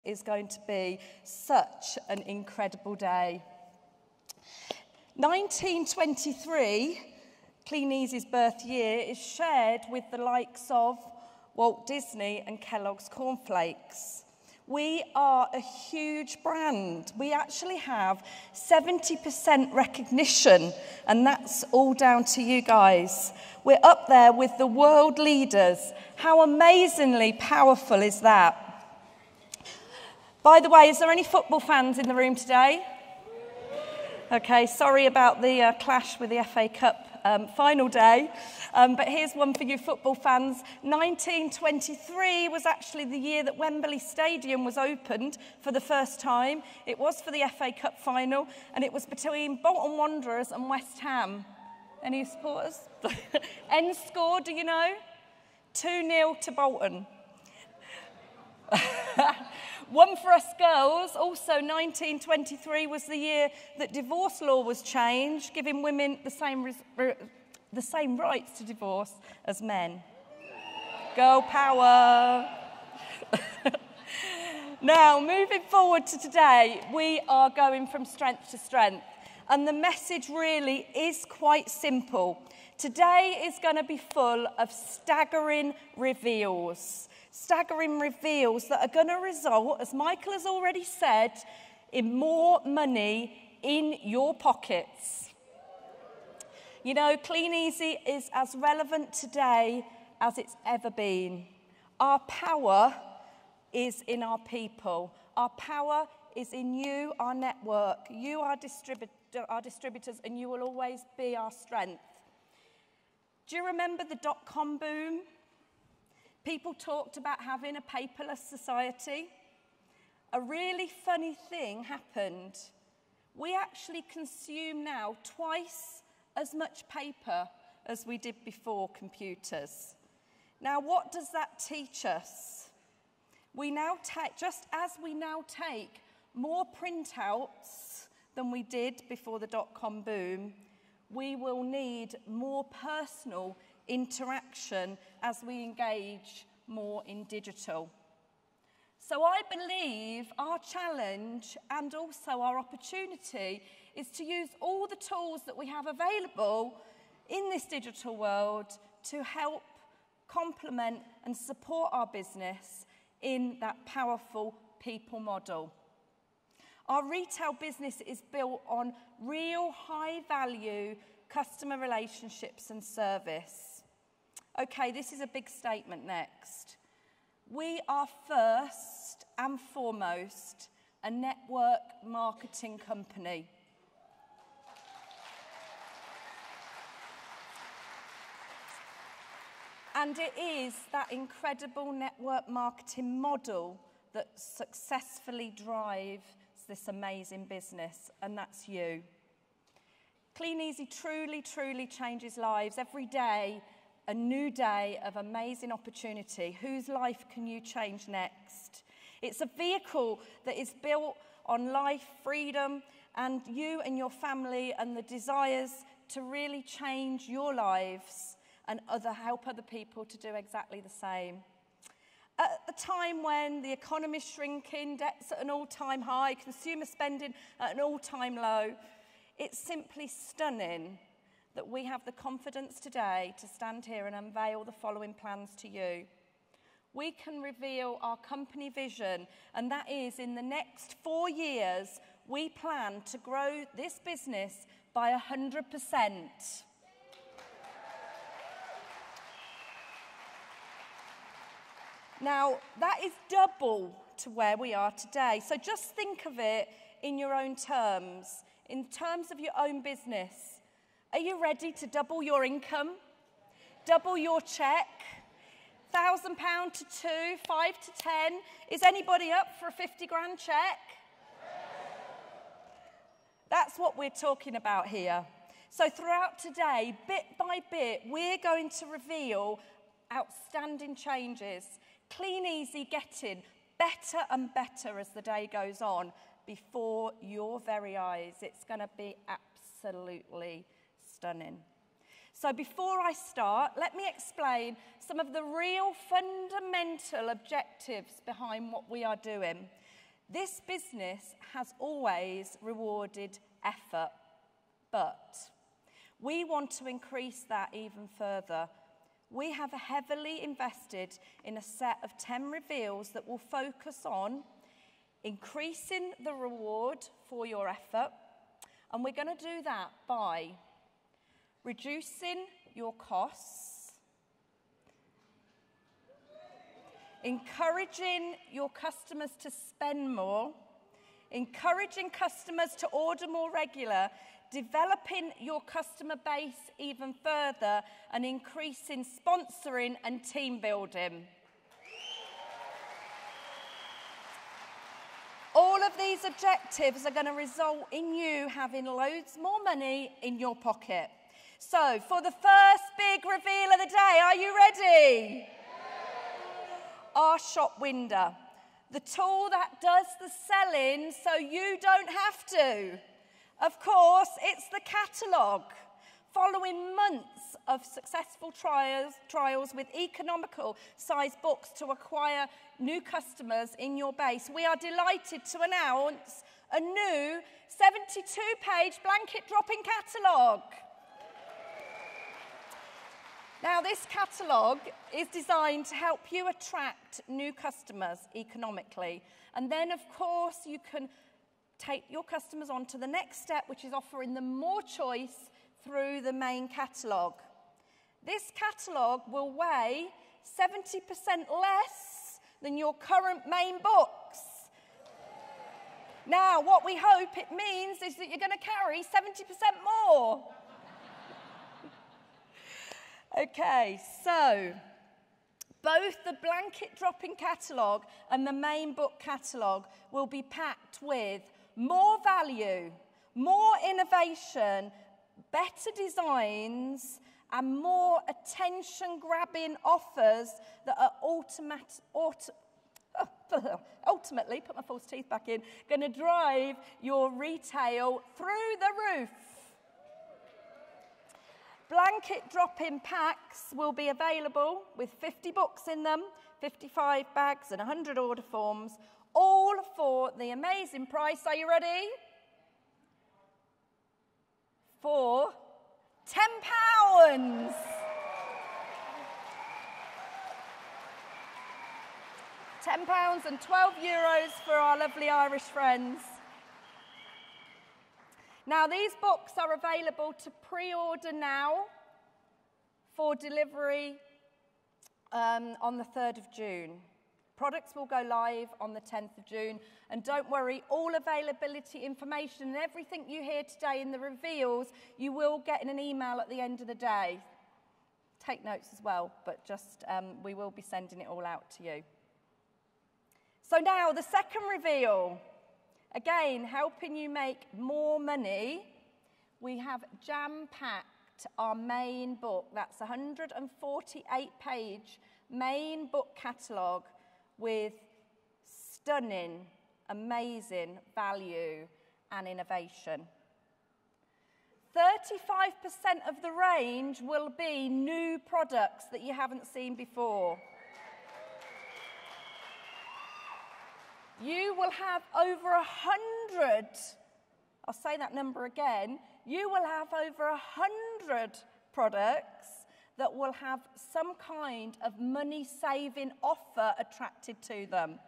is going to be such an incredible day. 1923, Kleeneze's birth year, is shared with the likes of Walt Disney and Kellogg's Cornflakes. We are a huge brand. We actually have 70% recognition, and that's all down to you guys. We're up there with the world leaders. How amazingly powerful is that? By the way, is there any football fans in the room today? Okay, sorry about the clash with the FA Cup final day, but here's one for you football fans. 1923 was actually the year that Wembley Stadium was opened for the first time. It was for the FA Cup final, and it was between Bolton Wanderers and West Ham. Any supporters? End score, do you know? 2-0 to Bolton. One for us girls, also 1923 was the year that divorce law was changed, giving women the same rights to divorce as men. Girl power. Now, moving forward to today, we are going from strength to strength. And the message really is quite simple. Today is going to be full of staggering reveals. Staggering reveals that are going to result, as Michael has already said, in more money in your pockets. You know, Kleeneze is as relevant today as it's ever been. Our power is in our people. Our power is in you, our network. You, our distributors, and you will always be our strength. Do you remember the dot-com boom? People talked about having a paperless society. A really funny thing happened. We actually consume now twice as much paper as we did before computers. Now, what does that teach us? We now take, just as we now take more printouts than we did before the dot-com boom, we will need more personal interaction as we engage more in digital. So I believe our challenge and also our opportunity is to use all the tools that we have available in this digital world to help complement and support our business in that powerful people model. Our retail business is built on real high-value customer relationships and service. Okay, this is a big statement next. We are first and foremost a network marketing company. And it is that incredible network marketing model that successfully drives this amazing business, and that's you. Kleeneze truly, truly changes lives. Every day, a new day of amazing opportunity. Whose life can you change next? It's a vehicle that is built on life, freedom, and you and your family, and the desires to really change your lives and help other people to do exactly the same. At a time when the economy is shrinking, debt's at an all-time high, consumer spending at an all-time low, it's simply stunning that we have the confidence today to stand here and unveil the following plans to you. We can reveal our company vision, and that is in the next 4 years, we plan to grow this business by 100%. Now, that is double to where we are today. So just think of it in your own terms, in terms of your own business. Are you ready to double your income? Double your check? £1,000 to 2, 5 to 10. Is anybody up for a 50 grand check? That's what we're talking about here. So throughout today, bit by bit, we're going to reveal outstanding changes. Kleeneze getting better and better as the day goes on before your very eyes. It's going to be absolutely stunning. So before I start, let me explain some of the real fundamental objectives behind what we are doing. This business has always rewarded effort, but we want to increase that even further. We have heavily invested in a set of 10 reveals that will focus on increasing the reward for your effort, and we're going to do that by reducing your costs, encouraging your customers to spend more, encouraging customers to order more regular, developing your customer base even further, and increasing sponsoring and team building. All of these objectives are going to result in you having loads more money in your pocket. So, for the first big reveal of the day, are you ready? Our shop window. The tool that does the selling so you don't have to. Of course, it's the catalogue. Following months of successful trials with economical size books to acquire new customers in your base, we are delighted to announce a new 72-page blanket dropping catalogue. Now, this catalogue is designed to help you attract new customers economically. And then, of course, you can take your customers on to the next step, which is offering them more choice through the main catalogue. This catalogue will weigh 70% less than your current main books. Now, what we hope it means is that you're going to carry 70% more. Okay, so both the blanket dropping catalogue and the main book catalogue will be packed with more value, more innovation, better designs, and more attention-grabbing offers that are ultimately, put my false teeth back in, going to drive your retail through the roof. Blanket drop-in packs will be available with 50 books in them, 55 bags and 100 order forms, all for the amazing price. Are you ready? For £10. £10 and €12 for our lovely Irish friends. Now, these books are available to pre-order now for delivery on the 3rd of June. Products will go live on the 10th of June. And don't worry, all availability information and everything you hear today in the reveals, you will get in an email at the end of the day. Take notes as well, but just we will be sending it all out to you. So now, the second reveal. Again, helping you make more money, we have jam-packed our main book. That's a 148-page main book catalogue with stunning, amazing value and innovation. 35% of the range will be new products that you haven't seen before. You will have over 100, I'll say that number again, you will have over 100 products that will have some kind of money-saving offer attracted to them.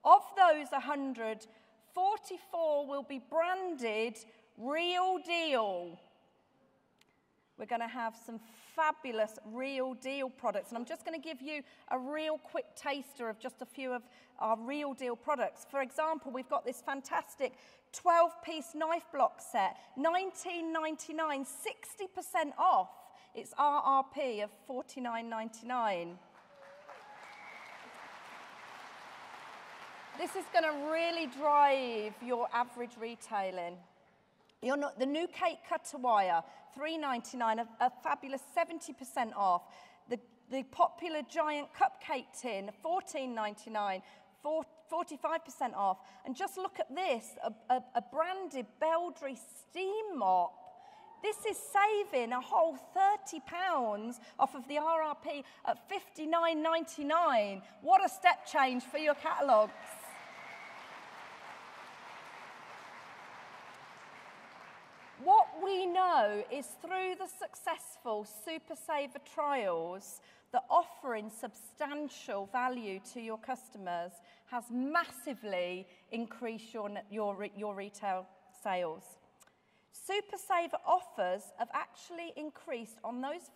Of those 100, 44 will be branded Real Deal. We're going to have some fabulous Real Deal products. And I'm just going to give you a real quick taster of just a few of our Real Deal products. For example, we've got this fantastic 12-piece knife block set, $19.99, 60% off. It's RRP of $49.99. This is going to really drive your average retailing. The new cake cutter wire, $3.99, a fabulous 70% off. The popular giant cupcake tin, $14.99, 45% off. And just look at this, a branded Beldry steam mop. This is saving a whole £30 off of the RRP at $59.99. What a step change for your catalogues. what we know is through the successful Super Saver trials, that offering substantial value to your customers has massively increased your retail sales. Super Saver offers have actually increased on those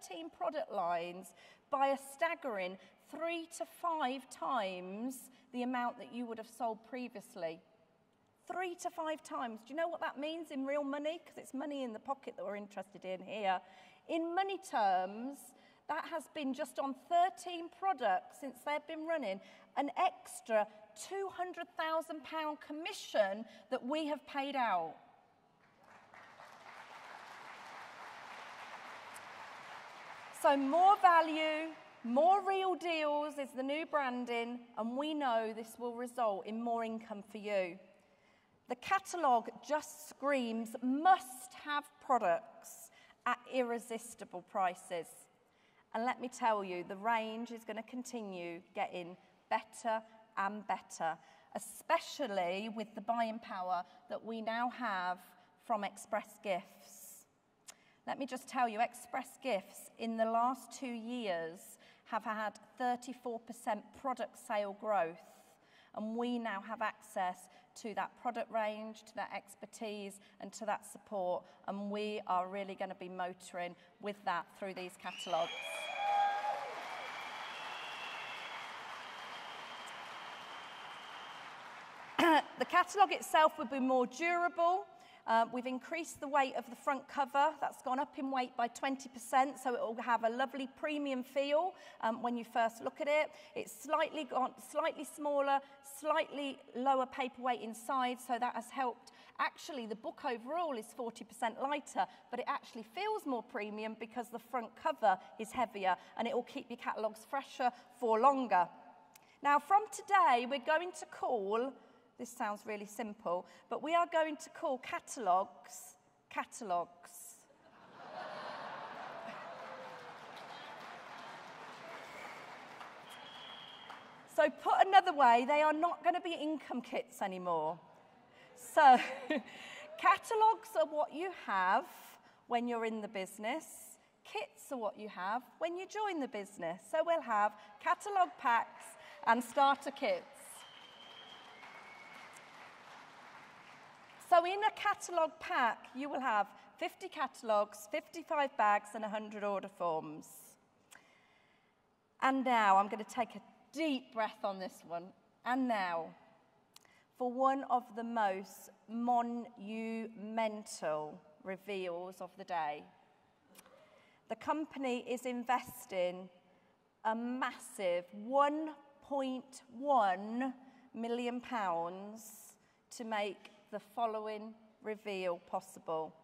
13 product lines by a staggering 3 to 5 times the amount that you would have sold previously. 3 to 5 times. Do you know what that means in real money? Because it's money in the pocket that we're interested in here. In money terms, that has been just on 13 products since they've been running, an extra £200,000 commission that we have paid out. So more value, more real deals is the new branding, and we know this will result in more income for you. The catalogue just screams must-have products at irresistible prices. And let me tell you, the range is going to continue getting better and better, especially with the buying power that we now have from Express Gifts. Let me just tell you, Express Gifts in the last 2 years have had 34% product sale growth, and we now have access to that product range, to that expertise, and to that support, and we are really going to be motoring with that through these catalogues. The catalogue itself will be more durable. We've increased the weight of the front cover. That's gone up in weight by 20%, so it will have a lovely premium feel when you first look at it. It's slightly smaller, slightly lower paperweight inside, so that has helped. Actually, the book overall is 40% lighter, but it actually feels more premium because the front cover is heavier, and it will keep your catalogues fresher for longer. Now, from today, we're going to call... This sounds really simple, but we are going to call catalogues, catalogues. So put another way, they are not going to be income kits anymore. So catalogues are what you have when you're in the business. Kits are what you have when you join the business. So we'll have catalogue packs and starter kits. So in a catalogue pack, you will have 50 catalogues, 55 bags, and 100 order forms. And now, I'm going to take a deep breath on this one. And now, for one of the most monumental reveals of the day. The company is investing a massive £1.1 million to make the following reveal possible.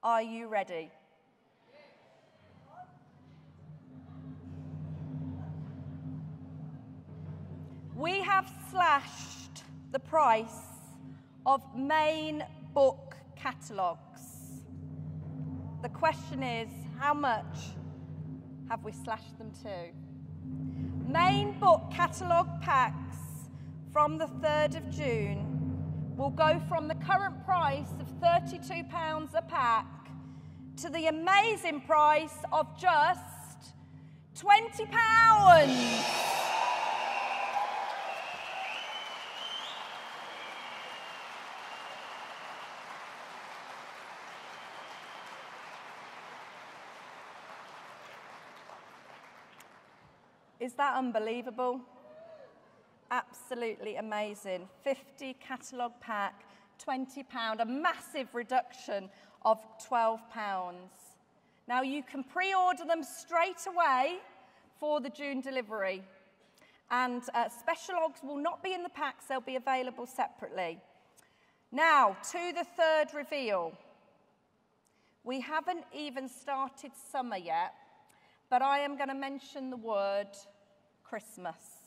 Are you ready? We have slashed the price of main book catalogues. The question is, how much have we slashed them to? Main book catalogue packs from the 3rd of June will go from the current price of £32 a pack to the amazing price of just £20. Is that unbelievable? Absolutely amazing. 50 catalogue pack, £20, a massive reduction of £12. Now you can pre-order them straight away for the June delivery. And specialogues will not be in the packs, they'll be available separately. Now, to the third reveal. We haven't even started summer yet, but I am going to mention the word Christmas.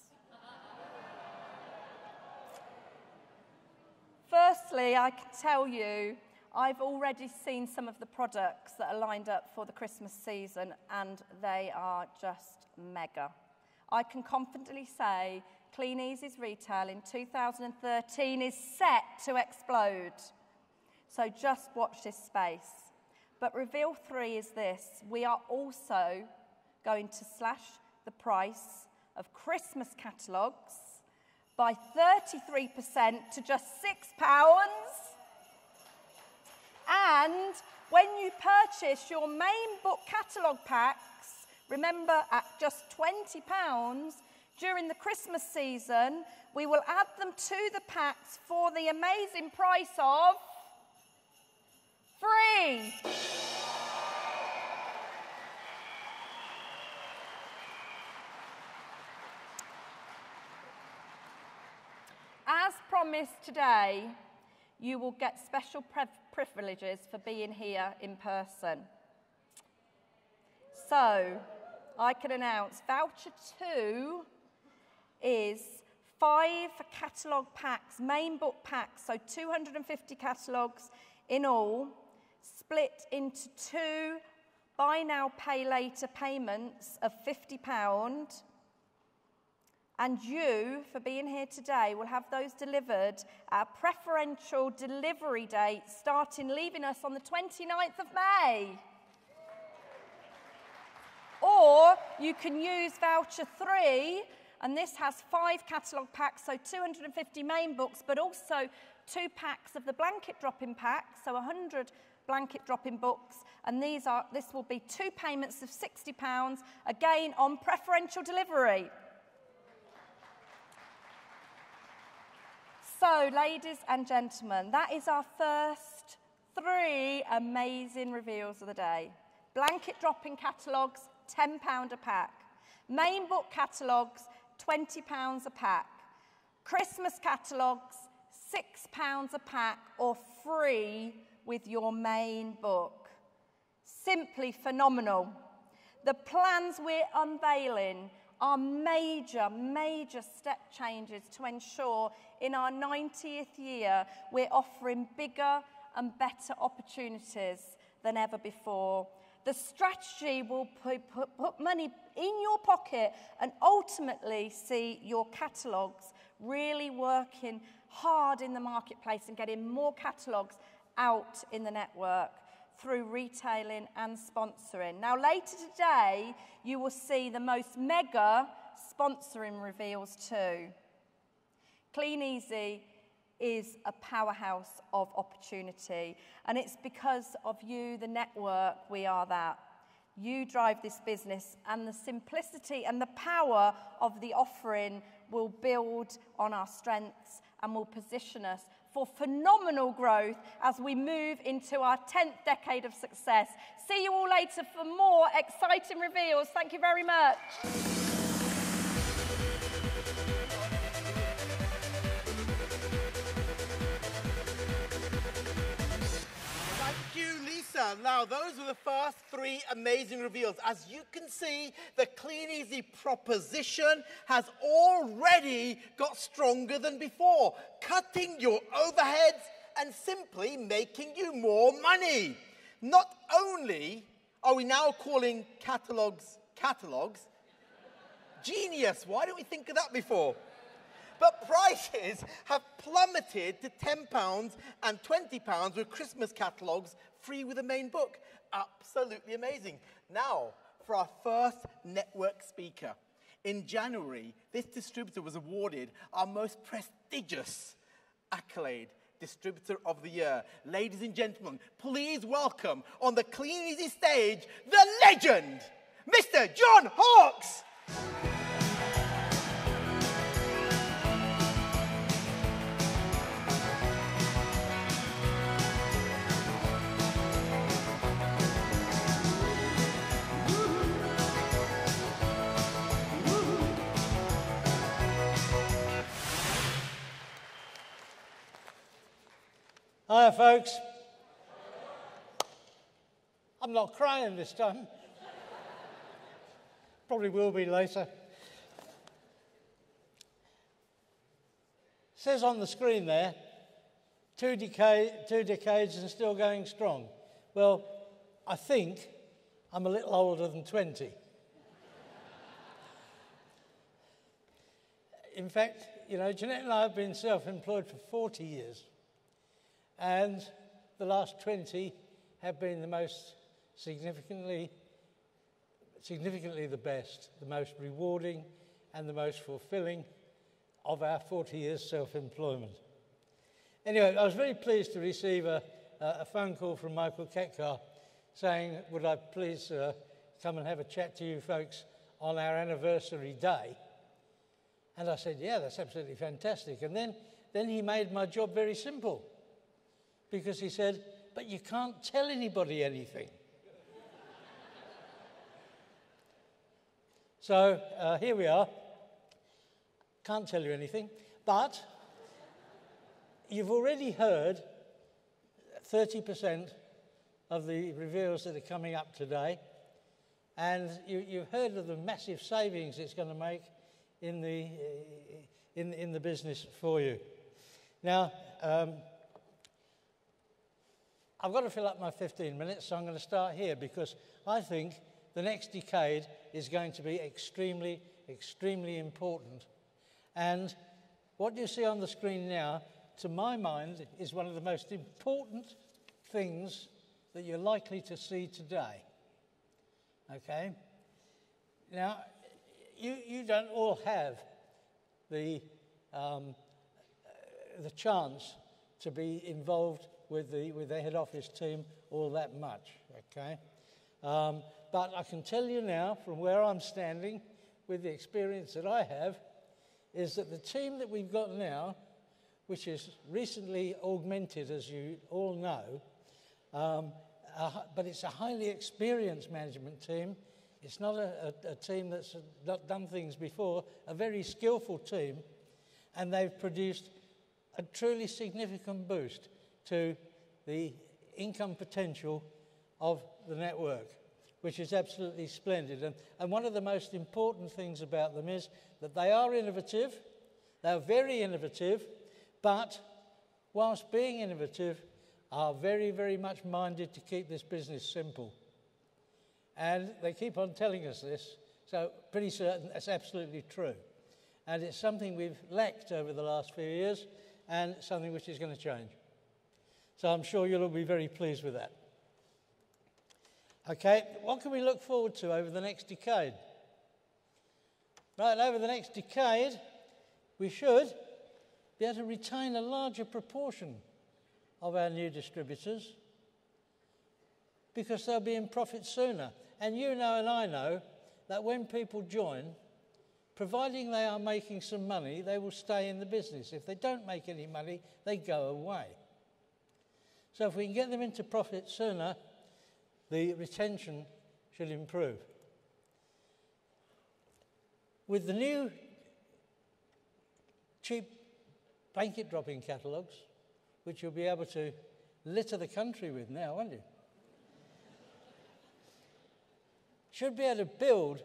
Firstly, I can tell you, I've already seen some of the products that are lined up for the Christmas season, and they are just mega. I can confidently say Kleeneze's retail in 2013 is set to explode. So just watch this space. But reveal 3 is this. We are also going to slash the price of Christmas catalogues by 33% to just £6. And when you purchase your main book catalogue packs, remember at just £20, during the Christmas season, we will add them to the packs for the amazing price of free. As promised today, you will get special privileges for being here in person. So, I can announce voucher 2 is 5 catalogue packs, main book packs, so 250 catalogues in all, split into 2 buy now, pay later payments of £50. And you, for being here today, will have those delivered at a preferential delivery date leaving us on the 29th of May. Or you can use voucher 3, and this has 5 catalogue packs, so 250 main books, but also 2 packs of the blanket drop-in pack, so 100 blanket drop-in books, and this will be 2 payments of £60, again on preferential delivery. So, ladies and gentlemen, that is our first 3 amazing reveals of the day. Blanket drop-in catalogues, £10 a pack. Main book catalogues, £20 a pack. Christmas catalogues, £6 a pack, or free with your main book. Simply phenomenal. The plans we're unveiling are major, major step changes to ensure in our 90th year we're offering bigger and better opportunities than ever before. The strategy will put money in your pocket and ultimately see your catalogues really working hard in the marketplace and getting more catalogues out in the network through retailing and sponsoring. Now, later today, you will see the most mega sponsoring reveals too. Kleeneze is a powerhouse of opportunity, and it's because of you, the network, we are that. You drive this business, and the simplicity and the power of the offering will build on our strengths and will position us for phenomenal growth as we move into our 10th decade of success. See you all later for more exciting reveals. Thank you very much. Thank you, Lisa. Now, those were the first 3 amazing reveals. As you can see, the Kleeneze proposition has already got stronger than before, cutting your overheads and simply making you more money. Not only are we now calling catalogues, genius, why didn't we think of that before? But prices have plummeted to £10 and £20 with Christmas catalogues free with a main book. Absolutely amazing. Now, for our first network speaker. In January, this distributor was awarded our most prestigious accolade, Distributor of the Year. Ladies and gentlemen, please welcome on the Kleeneze stage, the legend, Mr. John Hawkes. Hi, folks. I'm not crying this time. Probably will be later. It says on the screen there, 2 decades and still going strong. Well, I think I'm a little older than 20. In fact, you know, Jeanette and I have been self-employed for 40 years. And the last 20 have been the most significantly the best, the most rewarding and the most fulfilling of our 40 years self-employment. Anyway, I was very pleased to receive a phone call from Michael Ketkar saying, would I please come and have a chat to you folks on our anniversary day? And I said, yeah, that's absolutely fantastic. And then he made my job very simple, because he said, but you can't tell anybody anything. So here we are. Can't tell you anything, but you've already heard 30% of the reveals that are coming up today, and you've heard of the massive savings it's going to make in the business for you. Now, I've got to fill up my 15 minutes, so I'm going to start here, because I think the next decade is going to be extremely, extremely important. And what you see on the screen now, to my mind, is one of the most important things that you're likely to see today. Okay? Now, you don't all have the chance to be involved with the head office team all that much. Okay? But I can tell you now, from where I'm standing, with the experience that I have, is that the team that we've got now, which is recently augmented, as you all know, but it's a highly experienced management team. It's not a team that's not done things before, a very skillful team, and they've produced a truly significant boost to the income potential of the network, which is absolutely splendid. And one of the most important things about them is that they are innovative, they're very innovative, but whilst being innovative, are very, very much minded to keep this business simple. And they keep on telling us this, so pretty certain that's absolutely true. And it's something we've lacked over the last few years, and something which is going to change. So I'm sure you'll all be very pleased with that. Okay, what can we look forward to over the next decade? Right, over the next decade, we should be able to retain a larger proportion of our new distributors, because they'll be in profit sooner. And you know and I know that when people join, providing they are making some money, they will stay in the business. If they don't make any money, they go away. So if we can get them into profit sooner, the retention should improve. With the new cheap blanket dropping catalogues, which you'll be able to litter the country with now, won't you? Should be able to build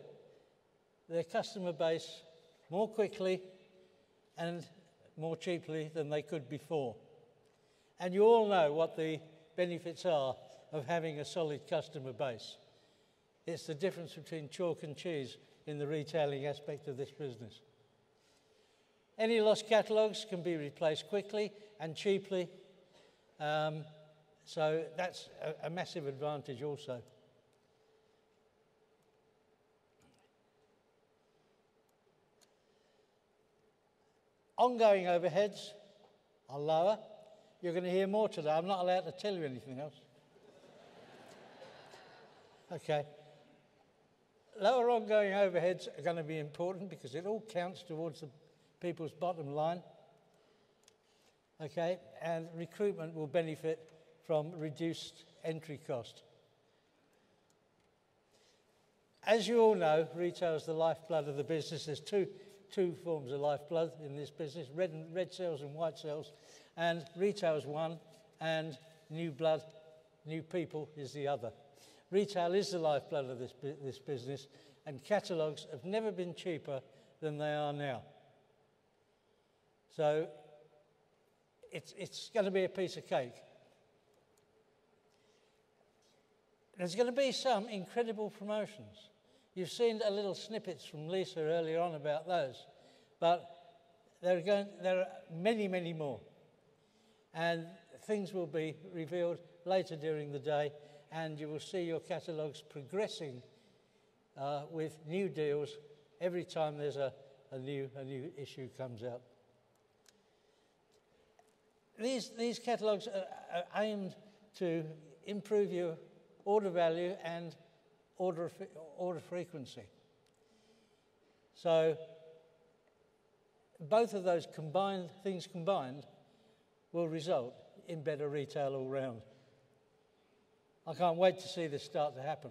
their customer base more quickly and more cheaply than they could before. And you all know what the benefits are of having a solid customer base. It's the difference between chalk and cheese in the retailing aspect of this business. Any lost catalogues can be replaced quickly and cheaply, so that's a massive advantage also. Ongoing overheads are lower. You're going to hear more today. I'm not allowed to tell you anything else. Okay. Lower ongoing overheads are going to be important because it all counts towards the people's bottom line. Okay, and recruitment will benefit from reduced entry cost. As you all know, retail is the lifeblood of the business. There's two forms of lifeblood in this business, red cells and white cells, and retail is one, and new blood, new people is the other. Retail is the lifeblood of this business, and catalogues have never been cheaper than they are now. So it's going to be a piece of cake. There's going to be some incredible promotions. You've seen a little snippets from Lisa earlier on about those, but there are many, many more. And things will be revealed later during the day, and you will see your catalogues progressing with new deals every time there's a new issue comes out. These catalogues are aimed to improve your order value and order frequency. So both of those things combined will result in better retail all round. I can't wait to see this start to happen.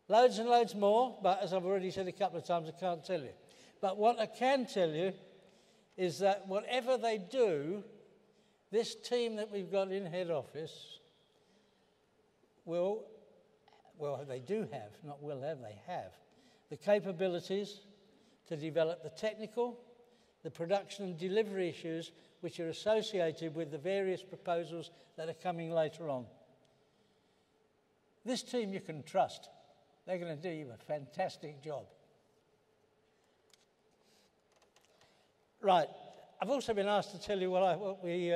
Loads and loads more, but as I've already said a couple of times, I can't tell you. But what I can tell you is that whatever they do, this team that we've got in head office they do have, not will have, they have, the capabilities to develop the technical, the production and delivery issues which are associated with the various proposals that are coming later on. This team you can trust. They're going to do you a fantastic job. Right, I've also been asked to tell you what we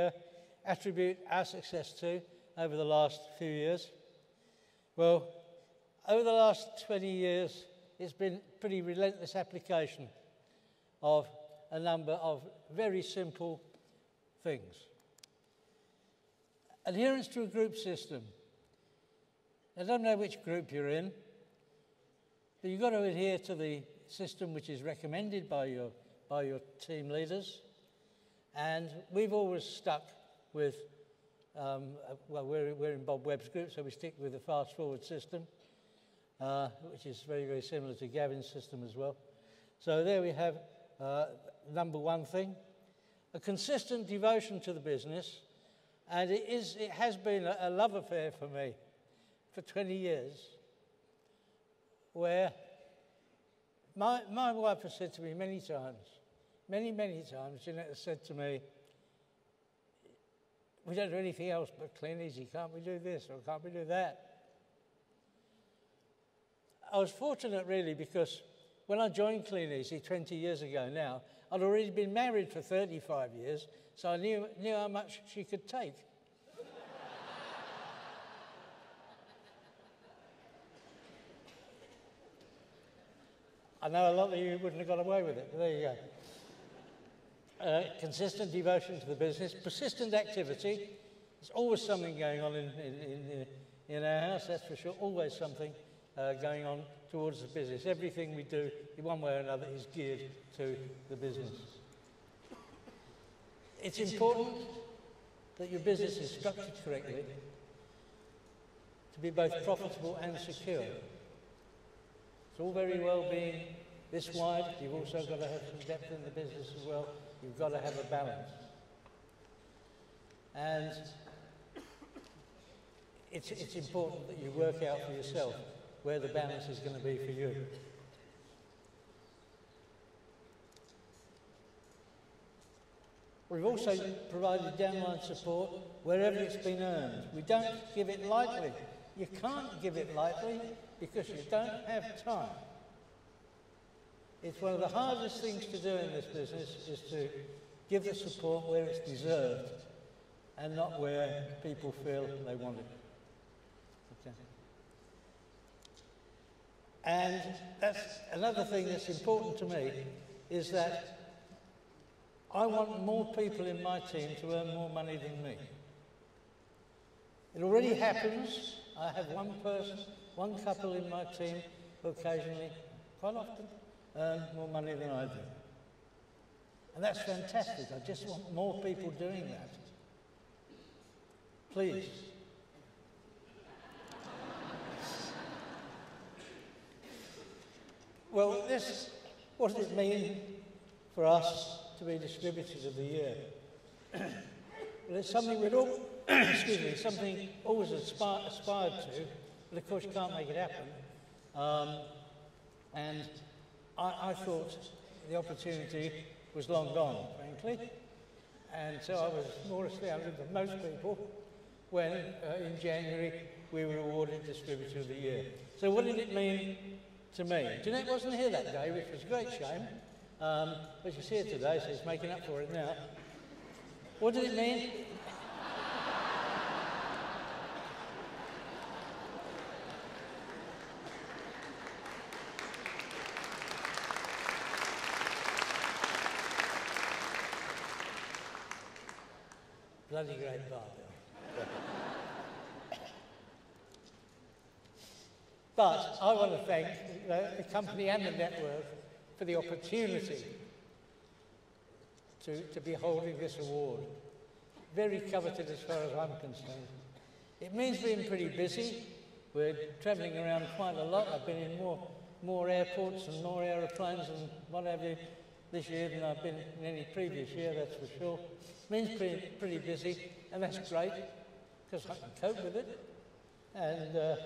attribute our success to over the last few years. Well, over the last 20 years, it's been pretty relentless application of a number of very simple things. Adherence to a group system. I don't know which group you're in, but you've got to adhere to the system which is recommended by your team leaders. And we've always stuck with, we're in Bob Webb's group, so we stick with the fast-forward system, which is very, very similar to Gavin's system as well. So there we have number one thing, a consistent devotion to the business, and it has been a love affair for me for 20 years, where my wife has said to me many times, Jeanette has said to me, we don't do anything else but Kleeneze, can't we do this or can't we do that? I was fortunate really because when I joined Kleeneze 20 years ago now, I'd already been married for 35 years, so I knew how much she could take. I know a lot of you wouldn't have got away with it, but there you go. Consistent devotion to the business, persistent activity. There's always something going on in our house, that's for sure, always something going on towards the business. Everything we do, in one way or another, is geared to the business. It's important that your business is structured correctly to be both profitable and secure. It's all very well being this wide, you've also got to have some depth in the business as well. You've got to have a balance. And it's important that you work out for yourself where the balance is going to be for you. We've also provided downline support wherever it's been earned. We don't give it lightly. You can't give it lightly because you don't have time. It's one of the hardest things to do in this business is to give the support where it's deserved and not where people feel they want it. Okay. And that's another thing that's important to me is that I want more people in my team to earn more money than me. It already happens. I have one couple in my team who occasionally, quite often, earn more money than I do. And that's fantastic. I just want more people doing that. Please. Well, what does it mean for us to be distributors of the year? Well, it's something we'd all, something always aspired to, but of course you can't make it happen. And I thought the opportunity was long gone, frankly. And so I was more astounded than most people when in January we were awarded Distributor of the Year. So what did it mean to me? Jeanette wasn't here that day, which was a great shame, but she's here today, so she's making up for it now. What does it mean? Bloody great bar. But I want to thank the company and the network for the opportunity to be holding this award. Very coveted as far as I'm concerned. It means being pretty busy. We're travelling around quite a lot. I've been in more airports and more aeroplanes and what have you this year than I've been in any previous year, that's for sure. Means pretty busy, and that's great, because I can cope with it and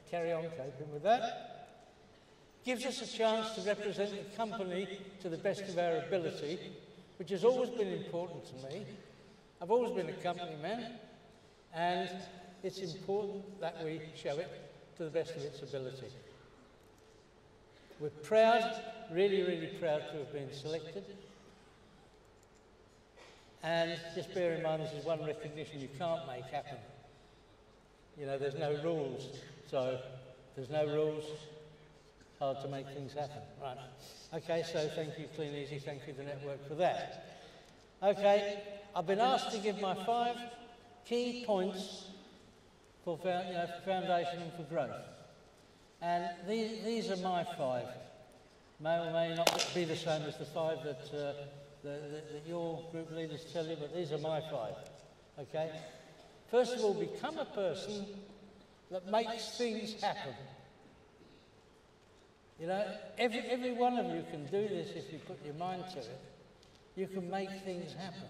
carry on coping with that. Gives us a chance to represent the company to the best of our ability, which has always been important to me. I've always been a company man, and it's important that we show it to the best of its ability. We're proud, really, really proud to have been selected. And just bear in mind, this is one recognition you can't make happen. You know, there's no rules, so there's no rules, hard to make things happen. Right. Okay, so thank you, Kleeneze, thank you, the network, for that. Okay, I've been asked to give my 5 key points for foundation and for growth. And these are my 5. May or may not be the same as the 5 that your group leaders tell you, but these are my 5. Okay? First of all, become a person that makes things happen. You know, every one of you can do this if you put your mind to it. You can make things happen.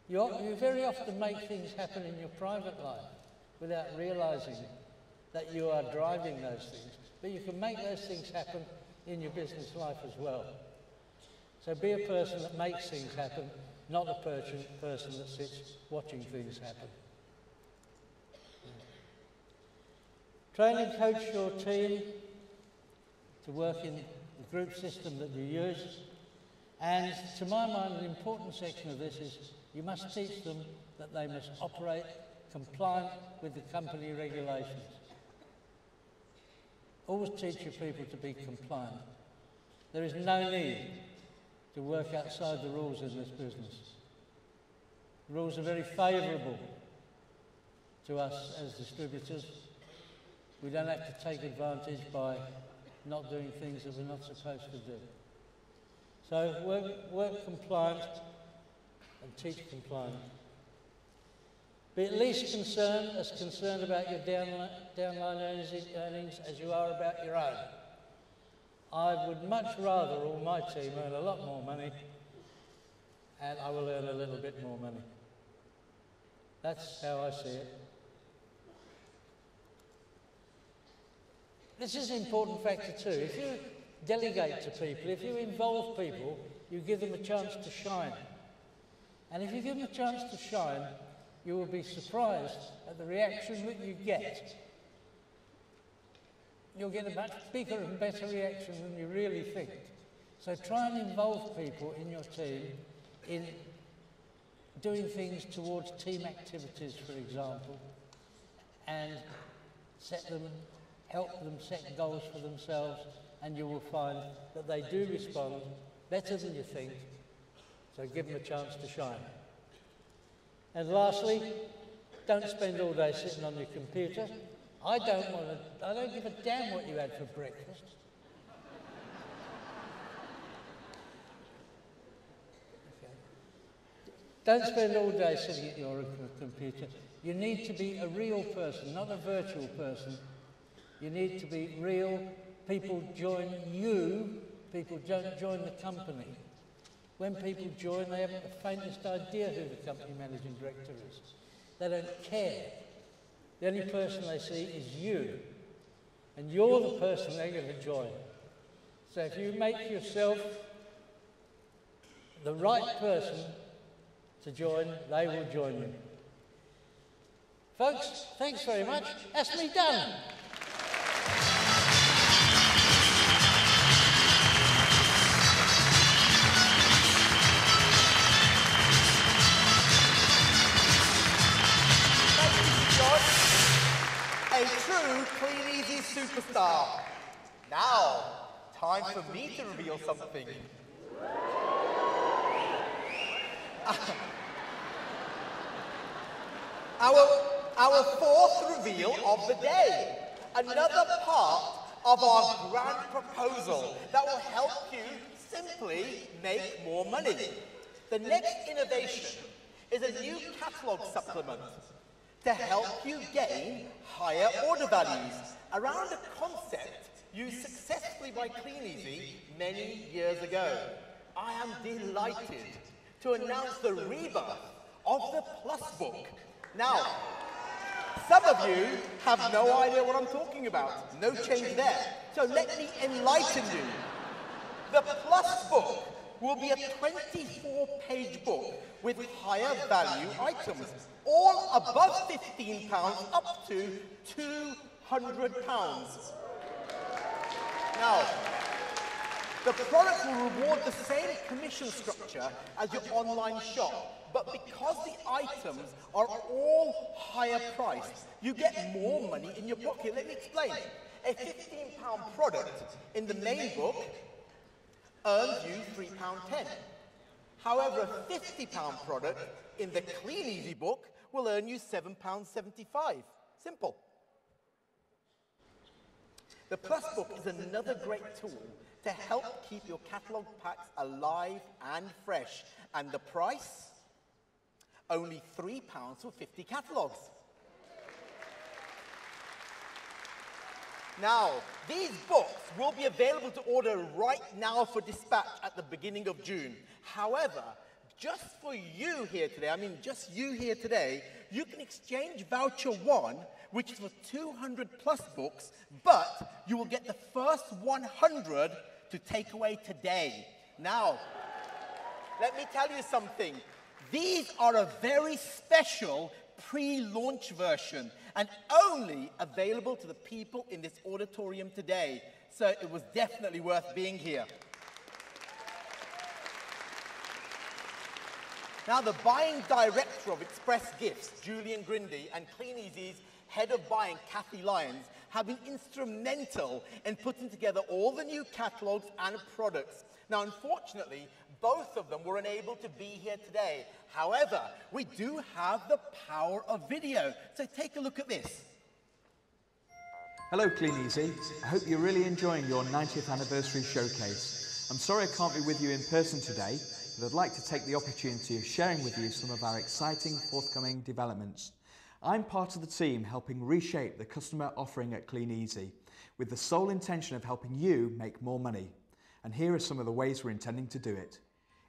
You very often make things happen in your private life without realising that you are driving those things. But you can make those things happen in your business life as well. So be a person that makes things happen, not a person that sits watching things happen. Train and coach your team to work in the group system that you use. And to my mind, an important section of this is you must teach them that they must operate compliant with the company regulations. Always teach your people to be compliant. There is no need to work outside the rules in this business. The rules are very favourable to us as distributors. We don't have to take advantage by not doing things that we're not supposed to do. So work compliant and teach compliant. Be at least concerned about your downline earnings as you are about your own. I would much rather all my team earn a lot more money, and I will earn a little bit more money. That's how I see it. This is an important factor too. If you delegate to people, if you involve people, you give them a chance to shine. And if you give them a chance to shine, you will be surprised at the reaction that you get. You'll get a much bigger and better reaction than you really think. So try and involve people in your team in doing things towards team activities, for example, and help them set goals for themselves, and you will find that they do respond better than you think. So give them a chance to shine. And lastly, don't spend all day sitting on your computer. I don't give a damn what you had for breakfast. Okay. Don't spend all day sitting at your computer. You need to be a real person, not a virtual person. You need to be real. People join you. People don't join the company. When people join, they haven't the faintest idea who the company managing director is. They don't care. The only person they see is you. And you're the person they're going to join. So if you make yourself the right person to join, they will join you. Folks, thanks very much. That's me done. superstar. Now, time for me to reveal something. Our fourth reveal of the day. Another part of our grand proposal that will help you simply make more money. The next innovation is a new catalogue supplement to help you gain higher order values around a concept used successfully by Kleeneze many years ago. I am delighted to announce the rebirth of the Plus Book. Now, some of you have no idea what I'm talking about. No change there. So let me enlighten you. The Plus Book will be a 24-page book with higher value items, all above £15 up to £200. Now, the product will reward the same commission structure as your online shop, but because the items are all higher priced, you get more money in your pocket. Let me explain. A £15 product in the main book earns you £3.10. However, a £50 product in the Kleeneze book will earn you £7.75. Simple. The Plus Book is another great tool to help keep your catalogue packs alive and fresh. And the price? Only £3 for 50 catalogues. Now, these books will be available to order right now for dispatch at the beginning of June. However, just for you here today, just you here today, you can exchange voucher 1, which is for 200 plus books, but you will get the first 100 to take away today. Now, let me tell you something. These are a very special pre-launch version and only available to the people in this auditorium today. So it was definitely worth being here. Now, the buying director of Express Gifts, Julian Grindy, and Kleeneze's head of buying, Kathy Lyons, have been instrumental in putting together all the new catalogues and products. Now, unfortunately, both of them were unable to be here today. However, we do have the power of video. So take a look at this. Hello, Kleeneze. I hope you're really enjoying your 90th anniversary showcase. I'm sorry I can't be with you in person today, but I'd like to take the opportunity of sharing with you some of our exciting forthcoming developments. I'm part of the team helping reshape the customer offering at Kleeneze with the sole intention of helping you make more money. And here are some of the ways we're intending to do it.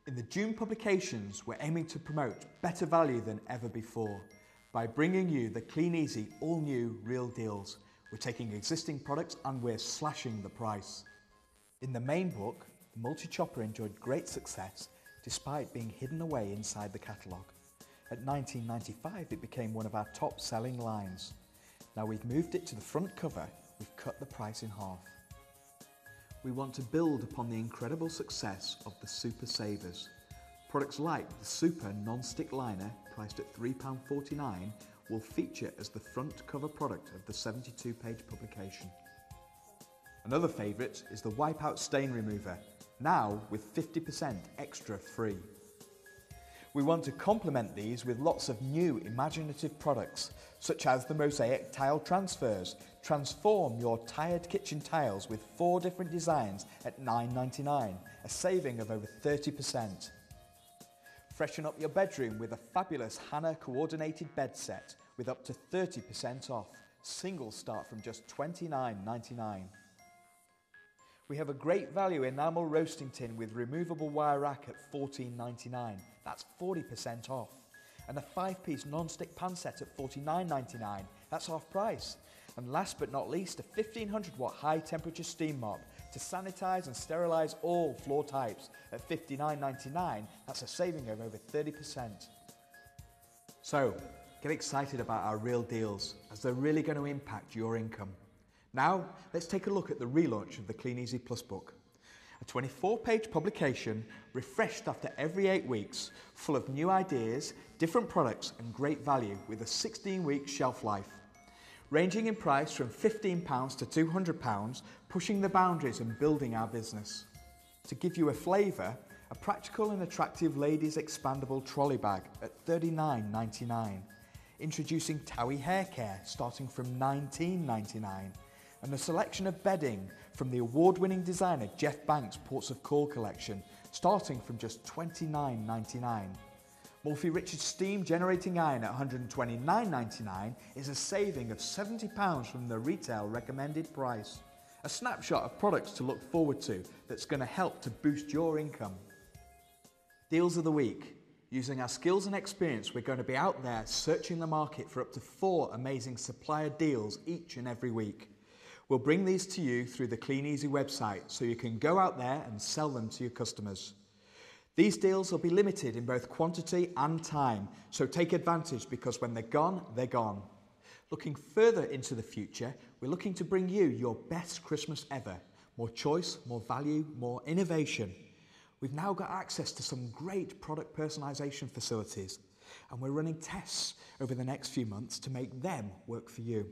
In the June publications, we're aiming to promote better value than ever before by bringing you the Kleeneze all-new real deals. We're taking existing products and we're slashing the price. In the main book, the multi-chopper enjoyed great success despite being hidden away inside the catalogue. At $19.95, it became one of our top-selling lines. Now we've moved it to the front cover, we've cut the price in half. We want to build upon the incredible success of the Super Savers. Products like the Super Non-Stick Liner, priced at £3.49, will feature as the front cover product of the 72-page publication. Another favourite is the Wipeout Stain Remover, now with 50% extra free. We want to complement these with lots of new imaginative products, such as the Mosaic Tile Transfers. Transform your tired kitchen tiles with 4 different designs at $9.99, a saving of over 30%. Freshen up your bedroom with a fabulous Hannah coordinated bed set with up to 30% off. Singles start from just $29.99. We have a great value enamel roasting tin with removable wire rack at $14.99. That's 40% off. And a 5-piece non-stick pan set at $49.99. That's half price. And last but not least, a 1500-watt high-temperature steam mop to sanitize and sterilize all floor types at $59.99. That's a saving of over 30%. So, get excited about our real deals, as they're really going to impact your income. Now, let's take a look at the relaunch of the Kleeneze Plus book. A 24-page publication, refreshed after every 8 weeks, full of new ideas, different products and great value with a 16-week shelf life. ranging in price from £15 to £200, pushing the boundaries and building our business. To give you a flavour, a practical and attractive ladies' expandable trolley bag at £39.99, introducing Towie hair care starting from £19.99, and a selection of bedding from the award-winning designer Jeff Banks' Ports of Call collection starting from just £29.99. Morphy Richards steam generating iron at £129.99 is a saving of £70 from the retail recommended price. A snapshot of products to look forward to that's going to help to boost your income. Deals of the week. Using our skills and experience, we're going to be out there searching the market for up to 4 amazing supplier deals each and every week. We'll bring these to you through the Kleeneze website so you can go out there and sell them to your customers. These deals will be limited in both quantity and time, so take advantage because when they're gone, they're gone. Looking further into the future, we're looking to bring you your best Christmas ever. More choice, more value, more innovation. We've now got access to some great product personalisation facilities, and we're running tests over the next few months to make them work for you.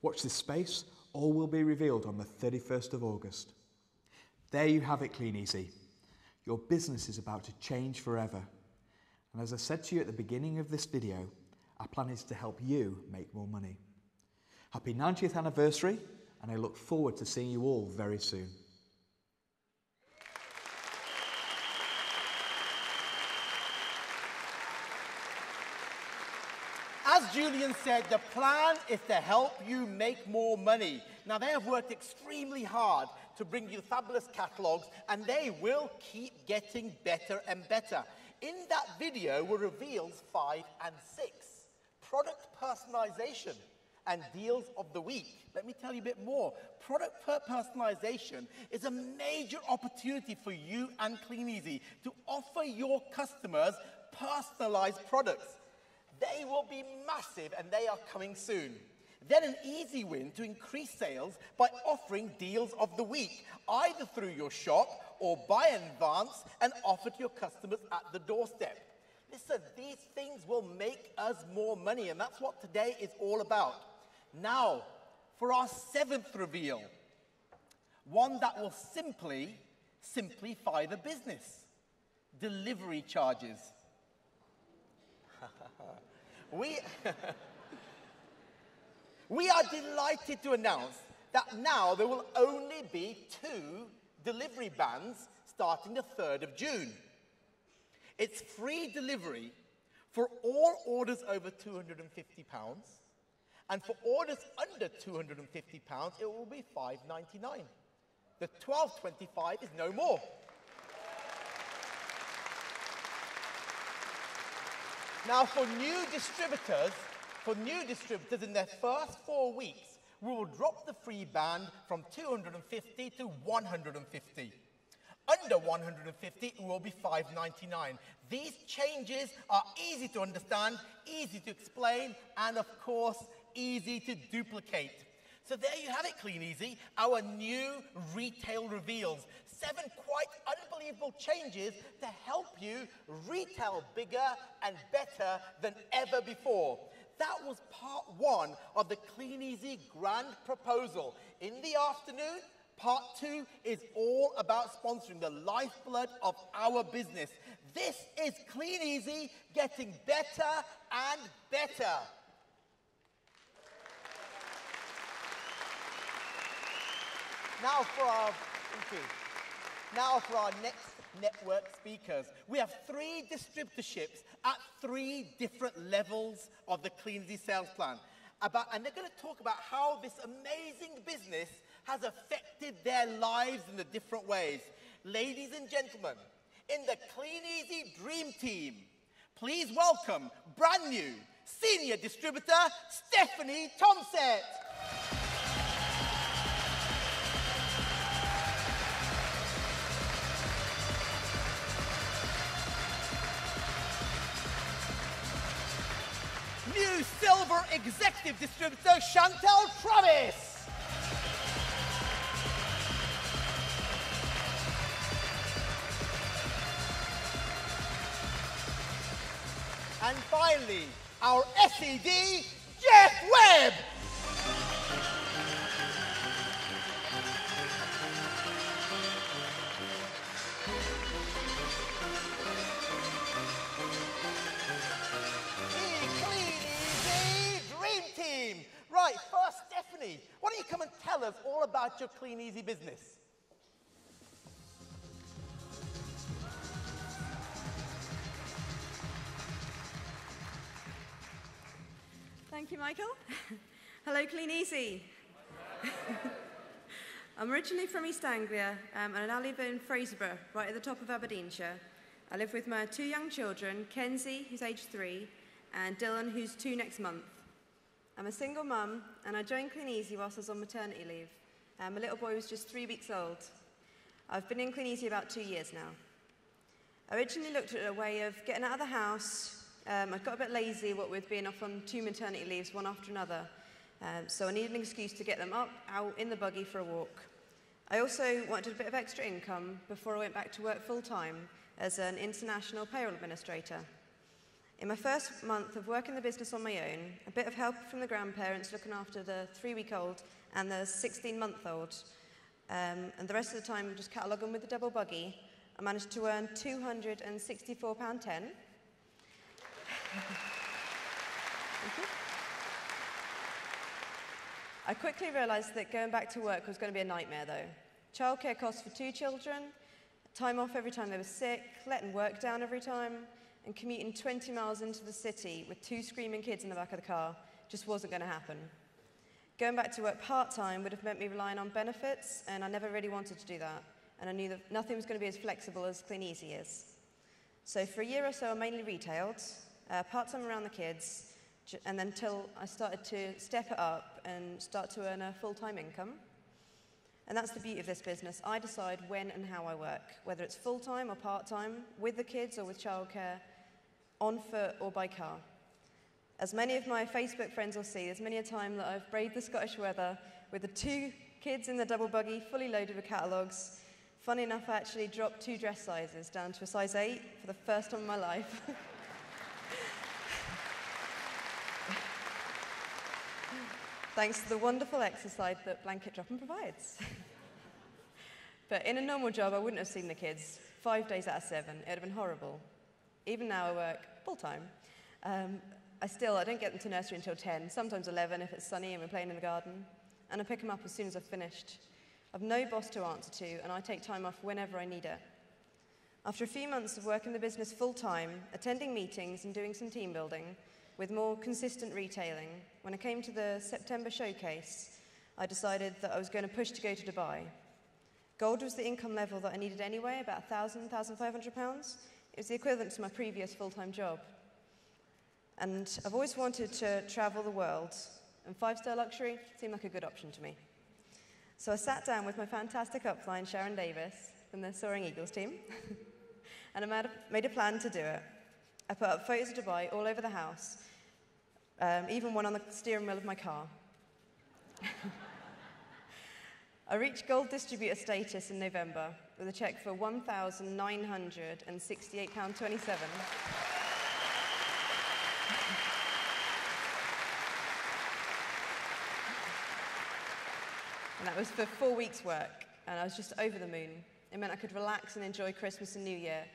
Watch this space, all will be revealed on the 31st of August. There you have it, Kleeneze. Your business is about to change forever. And as I said to you at the beginning of this video, our plan is to help you make more money. Happy 90th anniversary, and I look forward to seeing you all very soon. As Julian said, the plan is to help you make more money. Now, they have worked extremely hard to bring you fabulous catalogues, and they will keep getting better and better. In that video were reveals 5 and 6. Product personalization and deals of the week. Let me tell you a bit more. Product personalization is a major opportunity for you and Kleeneze to offer your customers personalized products. They will be massive and they are coming soon. Then an easy win to increase sales by offering deals of the week, either through your shop or buy in advance and offer to your customers at the doorstep. Listen, these things will make us more money, and that's what today is all about. Now, for our 7th reveal, one that will simplify the business. Delivery charges. We are delighted to announce that now there will only be 2 delivery bans starting the 3rd of June. It's free delivery for all orders over £250, and for orders under £250, it will be £5.99. The £12.25 is no more. Now, for new distributors in their first 4 weeks, we will drop the free band from 250 to 150. Under 150, it will be $5.99. These changes are easy to understand, easy to explain, and of course, easy to duplicate. So there you have it, Kleeneze, our new retail reveals. 7 quite unbelievable changes to help you retail bigger and better than ever before. That was part 1 of the Kleeneze Grand Proposal. In the afternoon, part 2 is all about sponsoring the lifeblood of our business. This is Kleeneze getting better and better. Now for our next network speakers. We have 3 distributorships at 3 different levels of the Kleeneze sales plan. And they're going to talk about how this amazing business has affected their lives in the different ways. Ladies and gentlemen, in the Kleeneze Dream Team, please welcome brand new senior distributor Stephanie Tomset. New silver executive distributor Chantel Travis. And finally, our SED, Jeff Webb. about your Kleeneze business? Thank you, Michael. Hello, Kleeneze. I'm originally from East Anglia, and I now live in Fraserburgh, right at the top of Aberdeenshire. I live with my 2 young children, Kenzie, who's aged 3, and Dylan, who's 2 next month. I'm a single mum, and I joined Kleeneze whilst I was on maternity leave. My little boy was just 3 weeks old. I've been in Kleeneze about 2 years now. I originally looked at a way of getting out of the house. I got a bit lazy, what with being off on 2 maternity leaves, one after another. So I needed an excuse to get them up, out in the buggy for a walk. I also wanted a bit of extra income before I went back to work full-time as an international payroll administrator. In my first month of working the business on my own, a bit of help from the grandparents looking after the 3-week-old and the 16-month-old, and the rest of the time just cataloguing with the double buggy, I managed to earn £264.10. Thank you. I quickly realised that going back to work was going to be a nightmare, though. Childcare costs for 2 children, time off every time they were sick, letting work down every time, and commuting 20 miles into the city with 2 screaming kids in the back of the car just wasn't going to happen. Going back to work part-time would have meant me relying on benefits, and I never really wanted to do that. And I knew that nothing was going to be as flexible as Kleeneze is. So for a year or so, I mainly retailed, part-time around the kids, and then until I started to step it up and start to earn a full-time income. And that's the beauty of this business. I decide when and how I work, whether it's full-time or part-time, with the kids or with childcare, on foot or by car. As many of my Facebook friends will see, there's many a time that I've braved the Scottish weather with the 2 kids in the double buggy, fully loaded with catalogues. Funny enough, I actually dropped 2 dress sizes down to a size 8 for the first time in my life. Thanks to the wonderful exercise that blanket dropping provides. But in a normal job, I wouldn't have seen the kids 5 days out of 7. It would have been horrible. Even now, I work full-time. I don't get them to nursery until 10, sometimes 11 if it's sunny and we're playing in the garden. And I pick them up as soon as I've finished. I've no boss to answer to, and I take time off whenever I need it. After a few months of working the business full-time, attending meetings and doing some team building, with more consistent retailing, when I came to the September showcase, I decided that I was going to push to go to Dubai. Gold was the income level that I needed anyway, about £1,000, £1,500. It was the equivalent to my previous full-time job. And I've always wanted to travel the world, and 5-star luxury seemed like a good option to me. So I sat down with my fantastic upline, Sharon Davis, from the Soaring Eagles team, and I made a plan to do it. I put up photos of Dubai all over the house, even one on the steering wheel of my car. I reached gold distributor status in November with a cheque for £1,968.27. And that was for 4 weeks' work, and I was just over the moon. It meant I could relax and enjoy Christmas and New Year,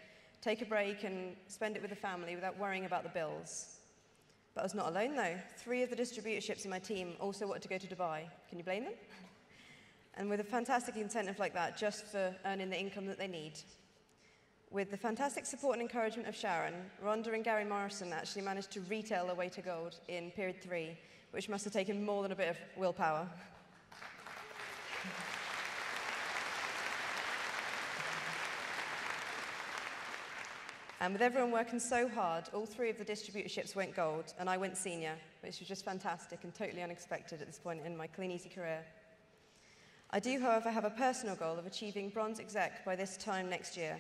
take a break and spend it with the family without worrying about the bills. But I was not alone, though. 3 of the distributorships in my team also wanted to go to Dubai. Can you blame them? And with a fantastic incentive like that, just for earning the income that they need. With the fantastic support and encouragement of Sharon, Rhonda and Gary Morrison actually managed to retail their way to gold in period 3, which must have taken more than a bit of willpower. And with everyone working so hard, all 3 of the distributorships went gold, and I went senior, which was just fantastic and totally unexpected at this point in my Kleeneze career. I do, however, have a personal goal of achieving bronze exec by this time next year,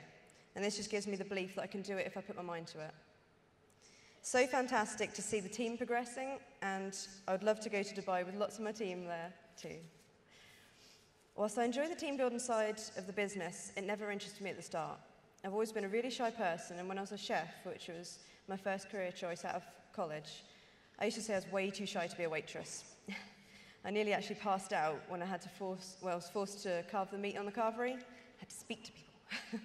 and this just gives me the belief that I can do it if I put my mind to it. So fantastic to see the team progressing, and I would love to go to Dubai with lots of my team there too. Whilst I enjoy the team building side of the business, it never interested me at the start. I've always been a really shy person, and when I was a chef, which was my first career choice out of college, I used to say I was way too shy to be a waitress. I nearly actually passed out when I was forced to carve the meat on the carvery. I had to speak to people.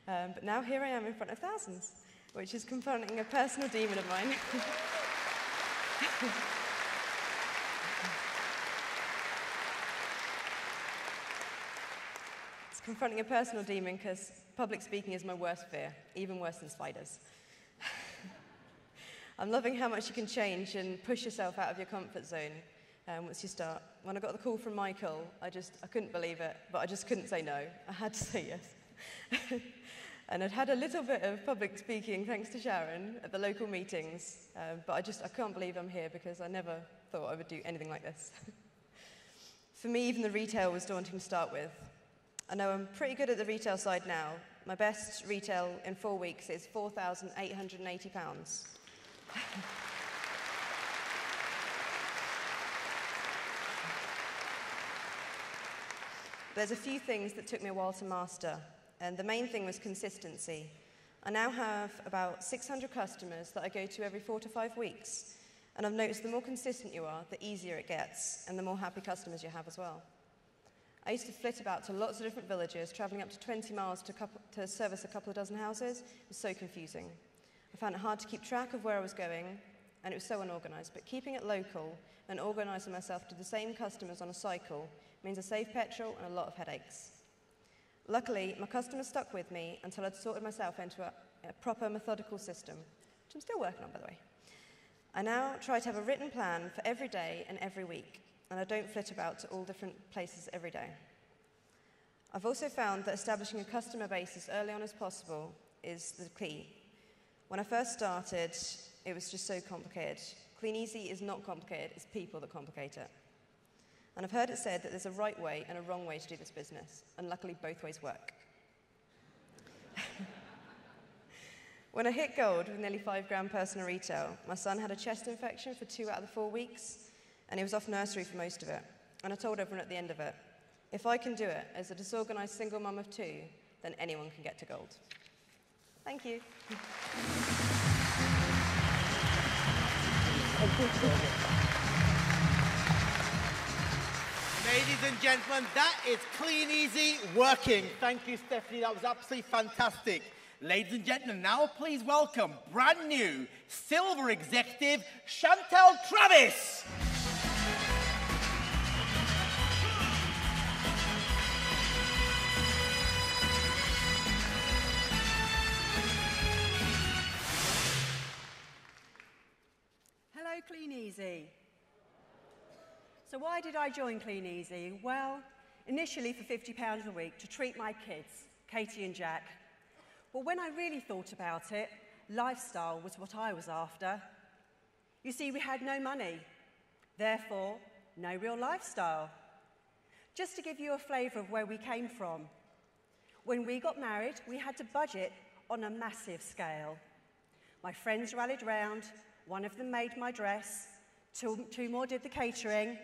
But now here I am in front of thousands, which is confronting a personal demon of mine. confronting a personal demon because public speaking is my worst fear, even worse than spiders. I'm loving how much you can change and push yourself out of your comfort zone once you start. When I got the call from Michael, I couldn't believe it, but I just couldn't say no. I had to say yes. And I'd had a little bit of public speaking thanks to Sharon at the local meetings, but I can't believe I'm here because I never thought I would do anything like this. For me, even the retail was daunting to start with. I know I'm pretty good at the retail side now. My best retail in 4 weeks is £4,880. There's a few things that took me a while to master, and the main thing was consistency. I now have about 600 customers that I go to every 4 to 5 weeks, and I've noticed the more consistent you are, the easier it gets, and the more happy customers you have as well. I used to flit about to lots of different villages, travelling up to 20 miles to service a couple of dozen houses. It was so confusing. I found it hard to keep track of where I was going, and it was so unorganised. But keeping it local and organising myself to the same customers on a cycle means I save petrol and a lot of headaches. Luckily, my customers stuck with me until I'd sorted myself into a proper methodical system, which I'm still working on, by the way. I now try to have a written plan for every day and every week, and I don't flit about to all different places every day. I've also found that establishing a customer base as early on as possible is the key. When I first started, it was just so complicated. Kleeneze is not complicated, it's people that complicate it. And I've heard it said that there's a right way and a wrong way to do this business, and luckily both ways work. When I hit gold with nearly £5 personal retail, my son had a chest infection for 2 out of the 4 weeks, and he was off nursery for most of it. And I told everyone at the end of it, if I can do it as a disorganised single mum of 2, then anyone can get to gold. Thank you. Ladies and gentlemen, that is Kleeneze working. Thank you, Stephanie. That was absolutely fantastic. Ladies and gentlemen, now please welcome brand new silver executive Chantal Travis. Hello, Kleeneze. So why did I join Kleeneze? Well, initially for £50 a week to treat my kids, Katie and Jack. But when I really thought about it, lifestyle was what I was after. You see, we had no money, therefore, no real lifestyle. Just to give you a flavour of where we came from, when we got married, we had to budget on a massive scale. My friends rallied round, one of them made my dress, two more did the catering,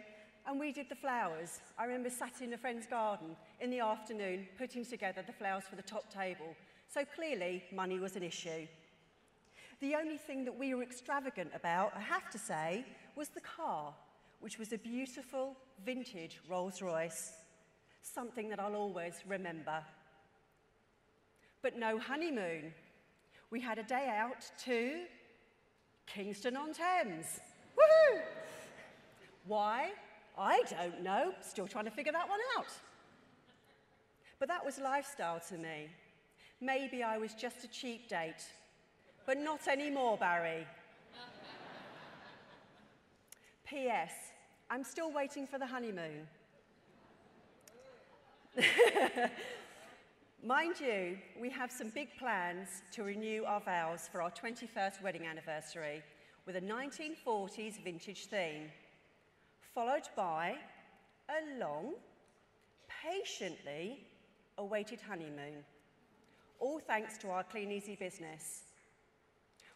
and we did the flowers. I remember sat in a friend's garden in the afternoon putting together the flowers for the top table. So clearly, money was an issue. The only thing that we were extravagant about, I have to say, was the car, which was a beautiful vintage Rolls-Royce, something that I'll always remember. But no honeymoon. We had a day out to Kingston-on-Thames. Woohoo! Why? I don't know. Still trying to figure that one out. But that was lifestyle to me. Maybe I was just a cheap date, but not anymore, Barry. P.S. I'm still waiting for the honeymoon. Mind you, we have some big plans to renew our vows for our 21st wedding anniversary with a 1940s vintage theme, followed by a long, patiently awaited honeymoon. All thanks to our Kleeneze business.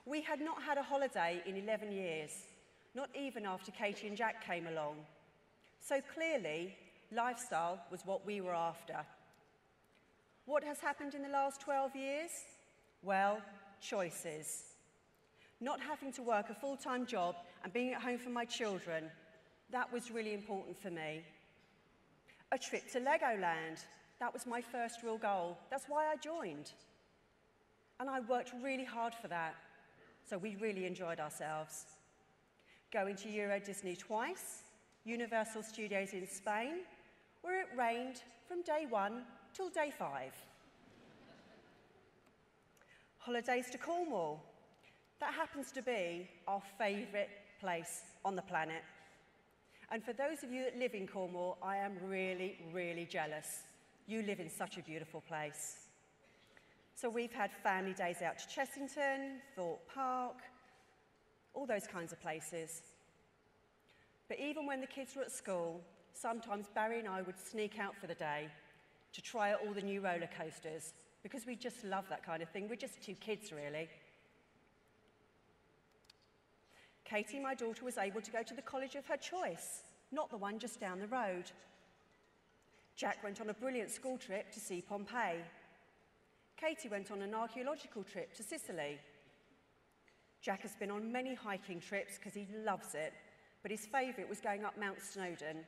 We had not had a holiday in 11 years, not even after Katie and Jack came along. So clearly, lifestyle was what we were after. What has happened in the last 12 years? Well, choices. Not having to work a full-time job and being at home for my children, that was really important for me. A trip to Legoland. That was my first real goal. That's why I joined. And I worked really hard for that. So we really enjoyed ourselves. Going to Euro Disney twice, Universal Studios in Spain, where it rained from day 1 till day 5. Holidays to Cornwall. That happens to be our favourite place on the planet. And for those of you that live in Cornwall, I am really, really jealous. You live in such a beautiful place. So we've had family days out to Chessington, Thorpe Park, all those kinds of places. But even when the kids were at school, sometimes Barry and I would sneak out for the day to try out all the new roller coasters, because we just love that kind of thing. We're just 2 kids, really. Katie, my daughter, was able to go to the college of her choice, not the one just down the road. Jack went on a brilliant school trip to see Pompeii. Katie went on an archaeological trip to Sicily. Jack has been on many hiking trips because he loves it, but his favourite was going up Mount Snowdon.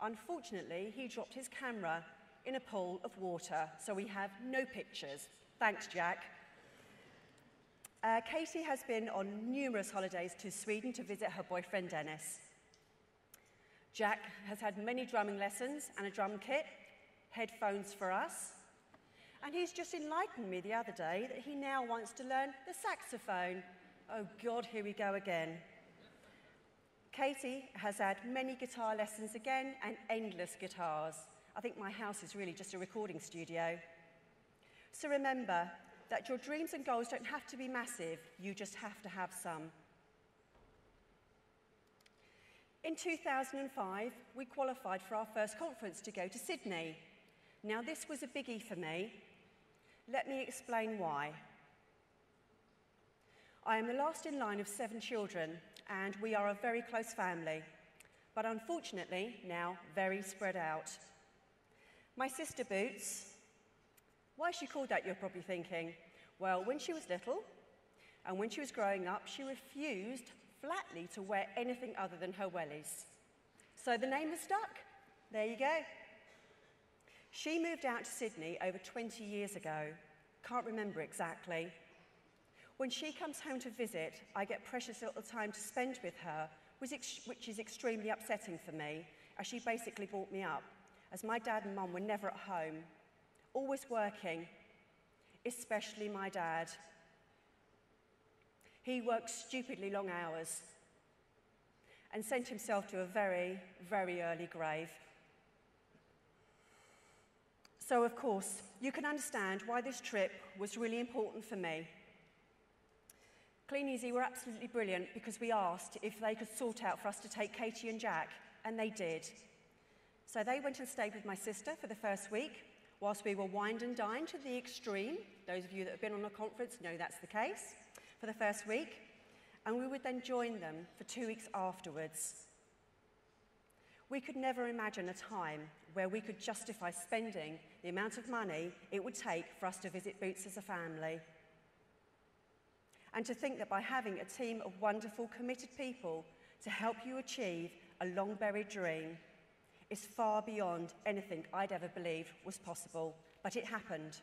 Unfortunately, he dropped his camera in a pool of water, so we have no pictures. Thanks, Jack. Katie has been on numerous holidays to Sweden to visit her boyfriend Dennis. Jack has had many drumming lessons and a drum kit, headphones for us, and he's just enlightened me the other day that he now wants to learn the saxophone. Oh God, here we go again. Katie has had many guitar lessons again and endless guitars. I think my house is really just a recording studio. So remember that your dreams and goals don't have to be massive, you just have to have some. In 2005, we qualified for our first conference to go to Sydney. Now this was a biggie for me. Let me explain why. I am the last in line of 7 children, and we are a very close family, but unfortunately now very spread out. My sister Boots, why is she called that, you're probably thinking? Well, when she was little and when she was growing up, she refused flatly to wear anything other than her wellies. So the name has stuck. There you go. She moved out to Sydney over 20 years ago. Can't remember exactly. When she comes home to visit, I get precious little time to spend with her, which is extremely upsetting for me, as she basically brought me up, as my dad and mum were never at home, always working, especially my dad. He worked stupidly long hours and sent himself to a very, very early grave. So, of course, you can understand why this trip was really important for me. Kleeneze were absolutely brilliant because we asked if they could sort out for us to take Katie and Jack, and they did. So they went and stayed with my sister for the first week, whilst we were wined and dined to the extreme. Those of you that have been on a conference know that's the case, for the first week. And we would then join them for 2 weeks afterwards. We could never imagine a time where we could justify spending the amount of money it would take for us to visit Boots as a family. And to think that by having a team of wonderful, committed people to help you achieve a long-buried dream is far beyond anything I'd ever believed was possible, but it happened.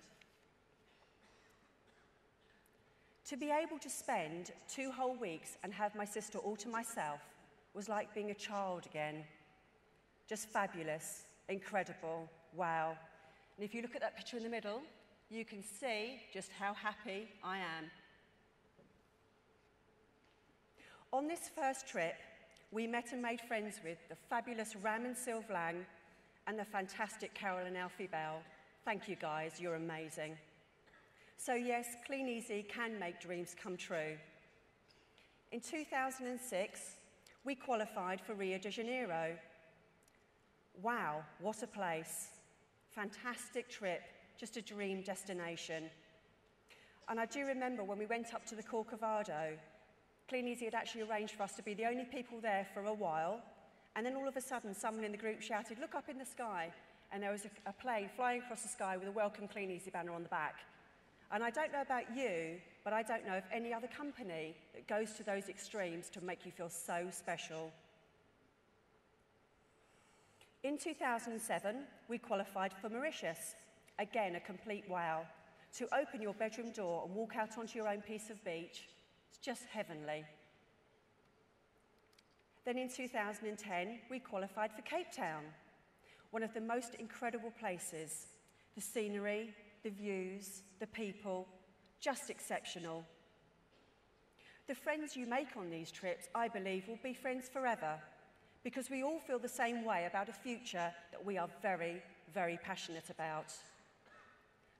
To be able to spend 2 whole weeks and have my sister all to myself was like being a child again. Just fabulous, incredible, wow. And if you look at that picture in the middle, you can see just how happy I am. On this first trip, we met and made friends with the fabulous Ram and Sylv Lang and the fantastic Carol and Alfie Bell. Thank you guys, you're amazing. So yes, Kleeneze can make dreams come true. In 2006, we qualified for Rio de Janeiro. Wow, what a place. Fantastic trip, just a dream destination. And I do remember when we went up to the Corcovado, Kleeneze had actually arranged for us to be the only people there for a while, and then all of a sudden someone in the group shouted, "Look up in the sky," and there was a plane flying across the sky with a Welcome Kleeneze banner on the back. And I don't know about you, but I don't know of any other company that goes to those extremes to make you feel so special. In 2007, we qualified for Mauritius. Again, a complete wow. To open your bedroom door and walk out onto your own piece of beach, it's just heavenly. Then in 2010, we qualified for Cape Town, one of the most incredible places. The scenery, the views, the people, just exceptional. The friends you make on these trips, I believe, will be friends forever, because we all feel the same way about a future that we are very, very passionate about.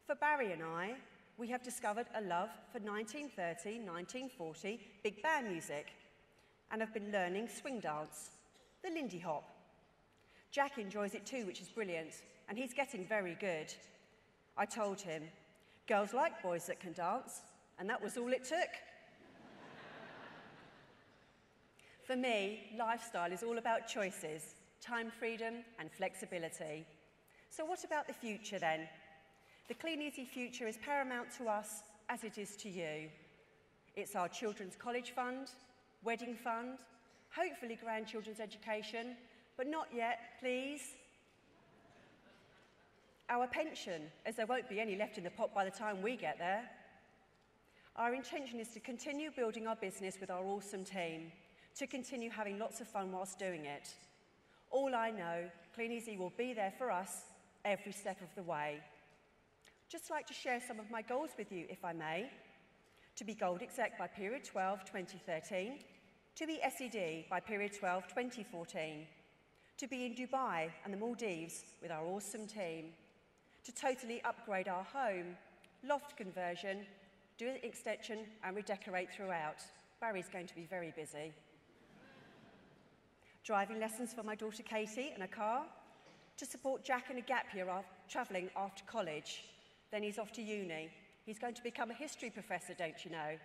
For Barry and I, we have discovered a love for 1930, 1940 big band music and have been learning swing dance, the Lindy Hop. Jack enjoys it too, which is brilliant, and he's getting very good. I told him, girls like boys that can dance, and that was all it took. For me, lifestyle is all about choices, time freedom and flexibility. So what about the future then? The Kleeneze future is paramount to us as it is to you. It's our children's college fund, wedding fund, hopefully grandchildren's education, but not yet, please. Our pension, as there won't be any left in the pot by the time we get there. Our intention is to continue building our business with our awesome team, to continue having lots of fun whilst doing it. All I know, Kleeneze will be there for us every step of the way. Just like to share some of my goals with you, if I may. To be Gold Exec by period 12, 2013. To be SED by period 12, 2014. To be in Dubai and the Maldives with our awesome team. To totally upgrade our home, loft conversion, do an extension and redecorate throughout. Barry's going to be very busy. Driving lessons for my daughter Katie and a car. To support Jack in a gap year travelling after college. Then he's off to uni. He's going to become a history professor, don't you know?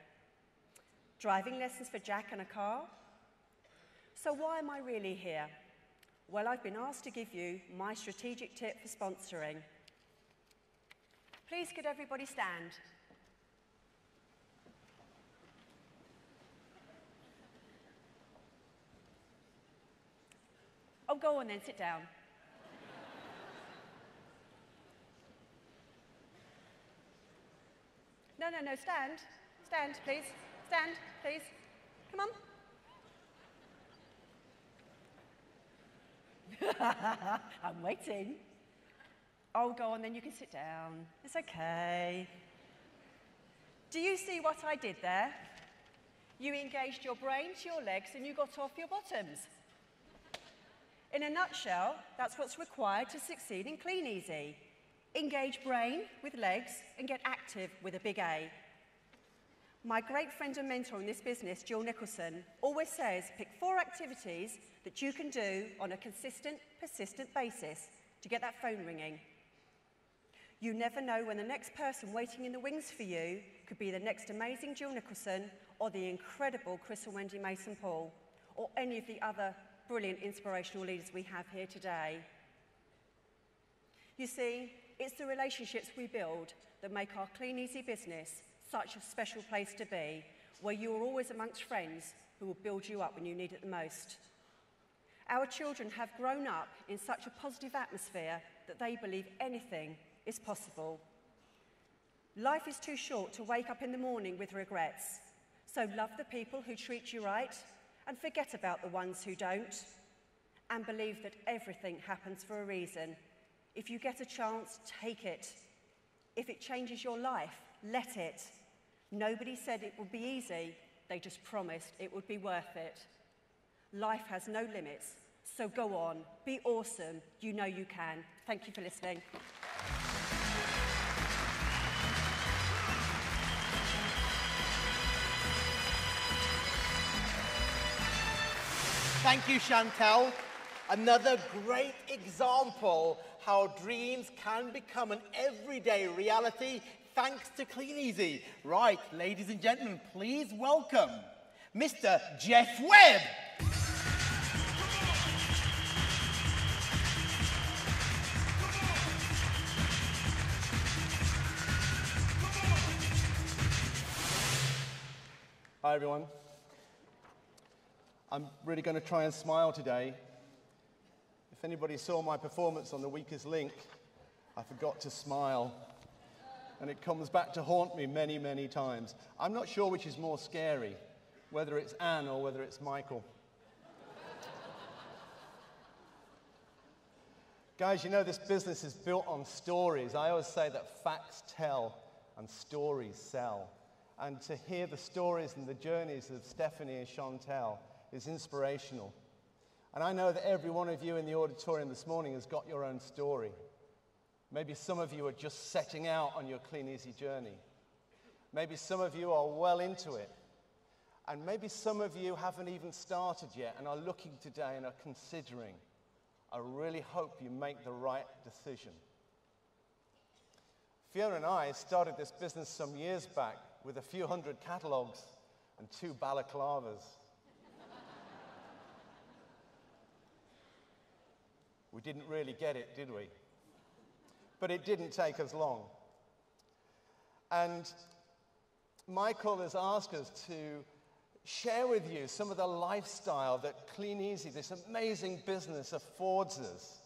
Driving lessons for Jack and a car. So why am I really here? Well, I've been asked to give you my strategic tip for sponsoring. Please could everybody stand? Oh, go on then, sit down. No, stand. Stand, please. Stand, please. Come on. I'm waiting. Oh, go on then, you can sit down. It's okay. Do you see what I did there? You engaged your brain to your legs and you got off your bottoms. In a nutshell, that's what's required to succeed in Kleeneze. Engage brain with legs and get active with a big A. My great friend and mentor in this business, Jill Nicholson, always says pick 4 activities that you can do on a consistent, persistent basis to get that phone ringing. You never know when the next person waiting in the wings for you could be the next amazing Jill Nicholson or the incredible Chris and Wendy Mason-Paul or any of the other brilliant inspirational leaders we have here today. You see, it's the relationships we build that make our Kleeneze business such a special place to be, where you are always amongst friends who will build you up when you need it the most. Our children have grown up in such a positive atmosphere that they believe anything is possible. Life is too short to wake up in the morning with regrets, so love the people who treat you right and forget about the ones who don't, and believe that everything happens for a reason. If you get a chance, take it. If it changes your life, let it. Nobody said it would be easy, they just promised it would be worth it. Life has no limits, so go on, be awesome, you know you can. Thank you for listening. Thank you, Chantal. Another great example how dreams can become an everyday reality thanks to Kleeneze. Right, ladies and gentlemen, please welcome Mr. Jeff Webb. Hi, everyone. I'm really going to try and smile today. If anybody saw my performance on The Weakest Link, I forgot to smile. And it comes back to haunt me many, many times. I'm not sure which is more scary, whether it's Anne or whether it's Michael. Guys, you know this business is built on stories. I always say that facts tell and stories sell. And to hear the stories and the journeys of Stephanie and Chantel is inspirational. And I know that every one of you in the auditorium this morning has got your own story. Maybe some of you are just setting out on your Kleeneze journey. Maybe some of you are well into it. And maybe some of you haven't even started yet and are looking today and are considering. I really hope you make the right decision. Fiona and I started this business some years back with a few hundred catalogs and 2 balaclavas. We didn't really get it, did we? But it didn't take us long. And Michael has asked us to share with you some of the lifestyle that Kleeneze, this amazing business, affords us.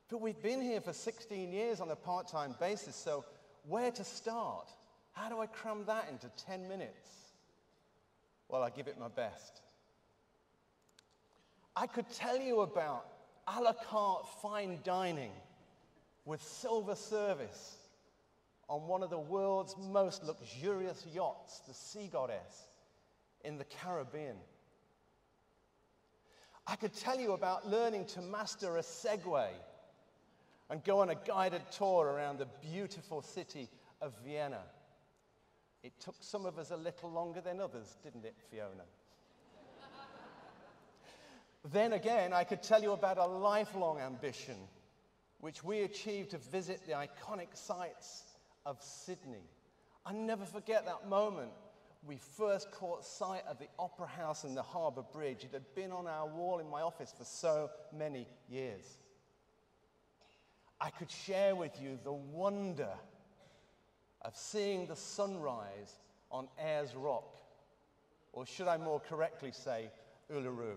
But we've been here for 16 years on a part-time basis, so where to start? How do I cram that into 10 minutes? Well, I give it my best. I could tell you about a la carte fine dining with silver service on one of the world's most luxurious yachts, the Sea Goddess, in the Caribbean. I could tell you about learning to master a Segway and go on a guided tour around the beautiful city of Vienna. It took some of us a little longer than others, didn't it, Fiona? Then again, I could tell you about a lifelong ambition, which we achieved to visit the iconic sites of Sydney. I never forget that moment we first caught sight of the Opera House and the Harbour Bridge. It had been on our wall in my office for so many years. I could share with you the wonder of seeing the sunrise on Ayers Rock, or should I more correctly say, Uluru.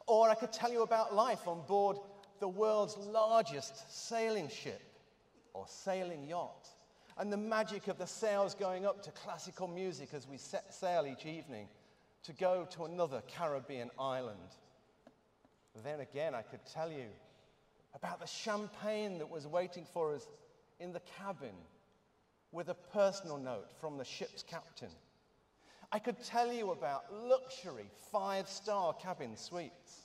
Or I could tell you about life on board the world's largest sailing ship, or sailing yacht, and the magic of the sails going up to classical music as we set sail each evening to go to another Caribbean island. Then again, I could tell you about the champagne that was waiting for us in the cabin with a personal note from the ship's captain. I could tell you about luxury 5-star cabin suites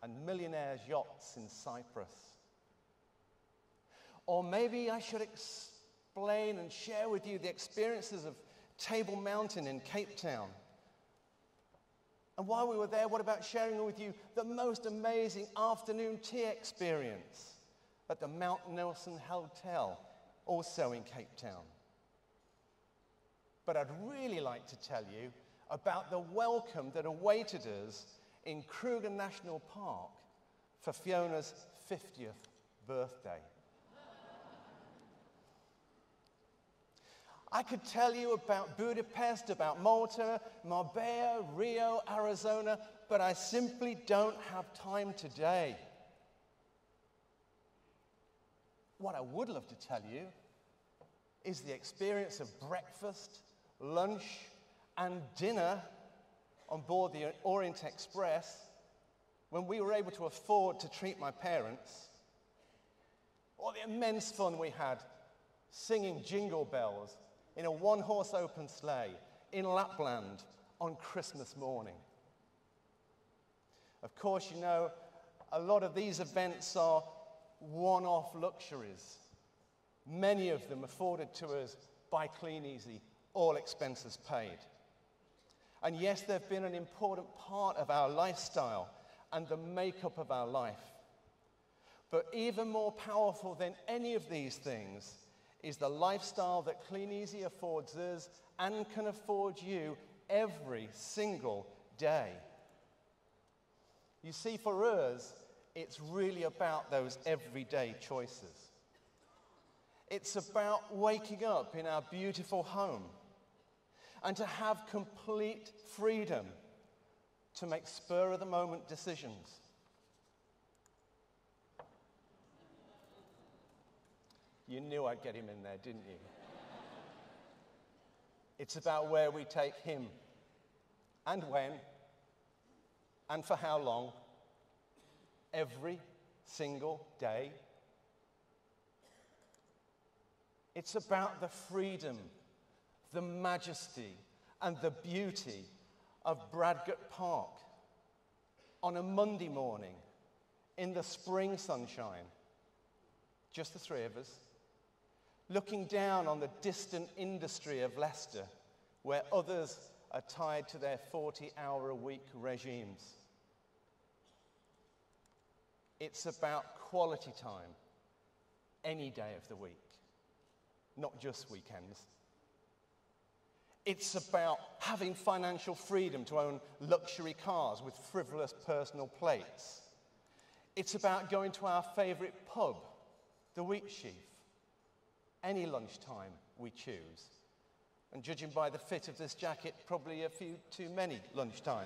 and millionaires' yachts in Cyprus. Or maybe I should explain and share with you the experiences of Table Mountain in Cape Town. And while we were there, what about sharing with you the most amazing afternoon tea experience at the Mount Nelson Hotel, also in Cape Town? But I'd really like to tell you about the welcome that awaited us in Kruger National Park for Fiona's 50th birthday. I could tell you about Budapest, about Malta, Marbella, Rio, Arizona, but I simply don't have time today. What I would love to tell you is the experience of breakfast, lunch, and dinner on board the Orient Express when we were able to afford to treat my parents, or the immense fun we had singing Jingle Bells in a one-horse open sleigh in Lapland on Christmas morning. Of course, you know, a lot of these events are one-off luxuries, many of them afforded to us by Kleeneze, all expenses paid. And yes, they've been an important part of our lifestyle and the makeup of our life. But even more powerful than any of these things is the lifestyle that Kleeneze affords us and can afford you every single day. You see, for us, it's really about those everyday choices. It's about waking up in our beautiful home and to have complete freedom to make spur-of-the-moment decisions. You knew I'd get him in there, didn't you? It's about where we take him and when, And for how long? Every single day. It's about the freedom, the majesty, and the beauty of Bradgate Park on a Monday morning in the spring sunshine. Just the three of us, looking down on the distant industry of Leicester, where others are tied to their 40-hour-a-week regimes. It's about quality time any day of the week, not just weekends. It's about having financial freedom to own luxury cars with frivolous personal plates. It's about going to our favourite pub, the Wheat Sheaf, any lunchtime we choose. And judging by the fit of this jacket, probably a few too many lunchtimes.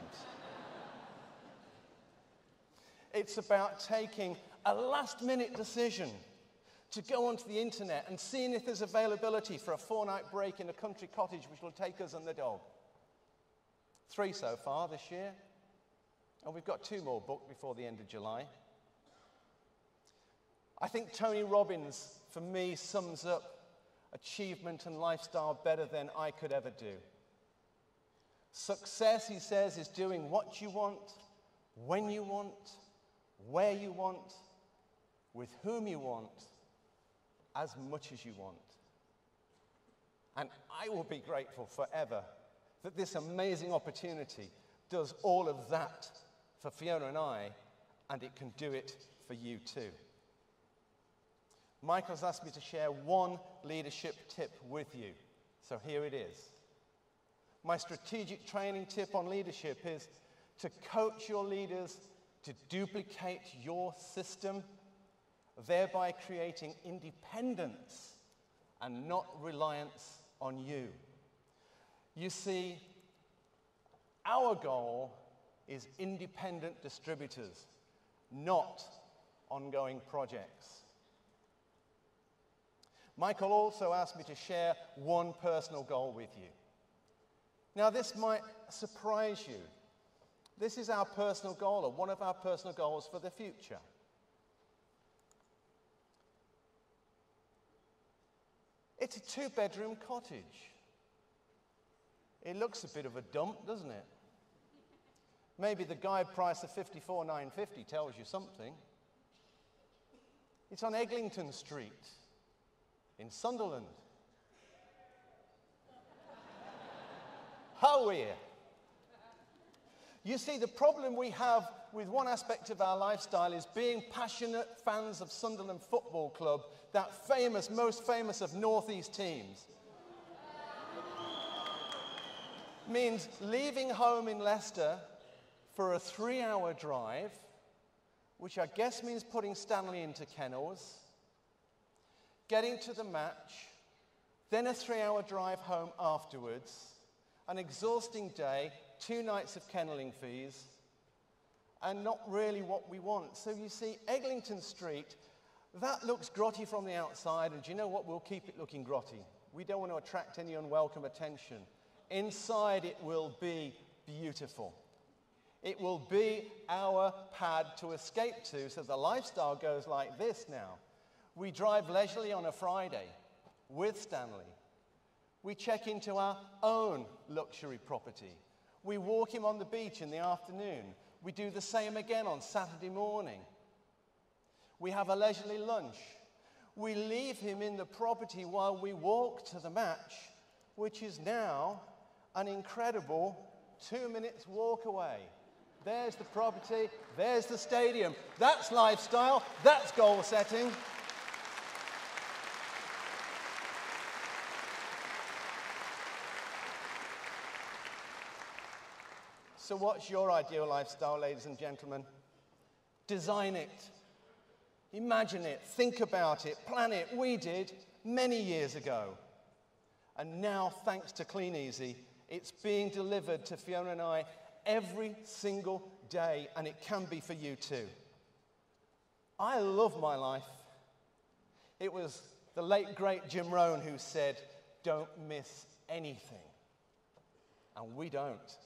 It's about taking a last-minute decision to go onto the internet and seeing if there's availability for a 4-night break in a country cottage which will take us and the dog. 3 so far this year, and we've got 2 more booked before the end of July. I think Tony Robbins, for me, sums up achievement and lifestyle better than I could ever do. Success, he says, is doing what you want, when you want, where you want, with whom you want, as much as you want. And I will be grateful forever that this amazing opportunity does all of that for Fiona and I, and it can do it for you too. Michael's asked me to share one leadership tip with you, so here it is. My strategic training tip on leadership is to coach your leaders to duplicate your system, thereby creating independence and not reliance on you. You see, our goal is independent distributors, not ongoing projects. Michael also asked me to share one personal goal with you. Now, this might surprise you. This is our personal goal, or one of our personal goals for the future. It's a 2-bedroom cottage. It looks a bit of a dump, doesn't it? Maybe the guide price of $54,950 tells you something. It's on Eglinton Street in Sunderland. How are you? You see, the problem we have with one aspect of our lifestyle is being passionate fans of Sunderland Football Club, that famous, most famous of Northeast teams. Means leaving home in Leicester for a 3-hour drive, which I guess means putting Stanley into kennels, getting to the match, then a 3-hour drive home afterwards, an exhausting day, 2 nights of kenneling fees, and not really what we want. So you see, Eglinton Street, that looks grotty from the outside, and do you know what? We'll keep it looking grotty. We don't want to attract any unwelcome attention. Inside it will be beautiful. It will be our pad to escape to, so the lifestyle goes like this now. We drive leisurely on a Friday with Stanley. We check into our own luxury property. We walk him on the beach in the afternoon. We do the same again on Saturday morning. We have a leisurely lunch. We leave him in the property while we walk to the match, which is now an incredible 2 minutes walk away. There's the property, there's the stadium. That's lifestyle, that's goal setting. So what's your ideal lifestyle, ladies and gentlemen? Design it. Imagine it. Think about it. Plan it. We did many years ago. And now, thanks to Kleeneze, it's being delivered to Fiona and I every single day, and it can be for you too. I love my life. It was the late, great Jim Rohn who said, "Don't miss anything." And we don't.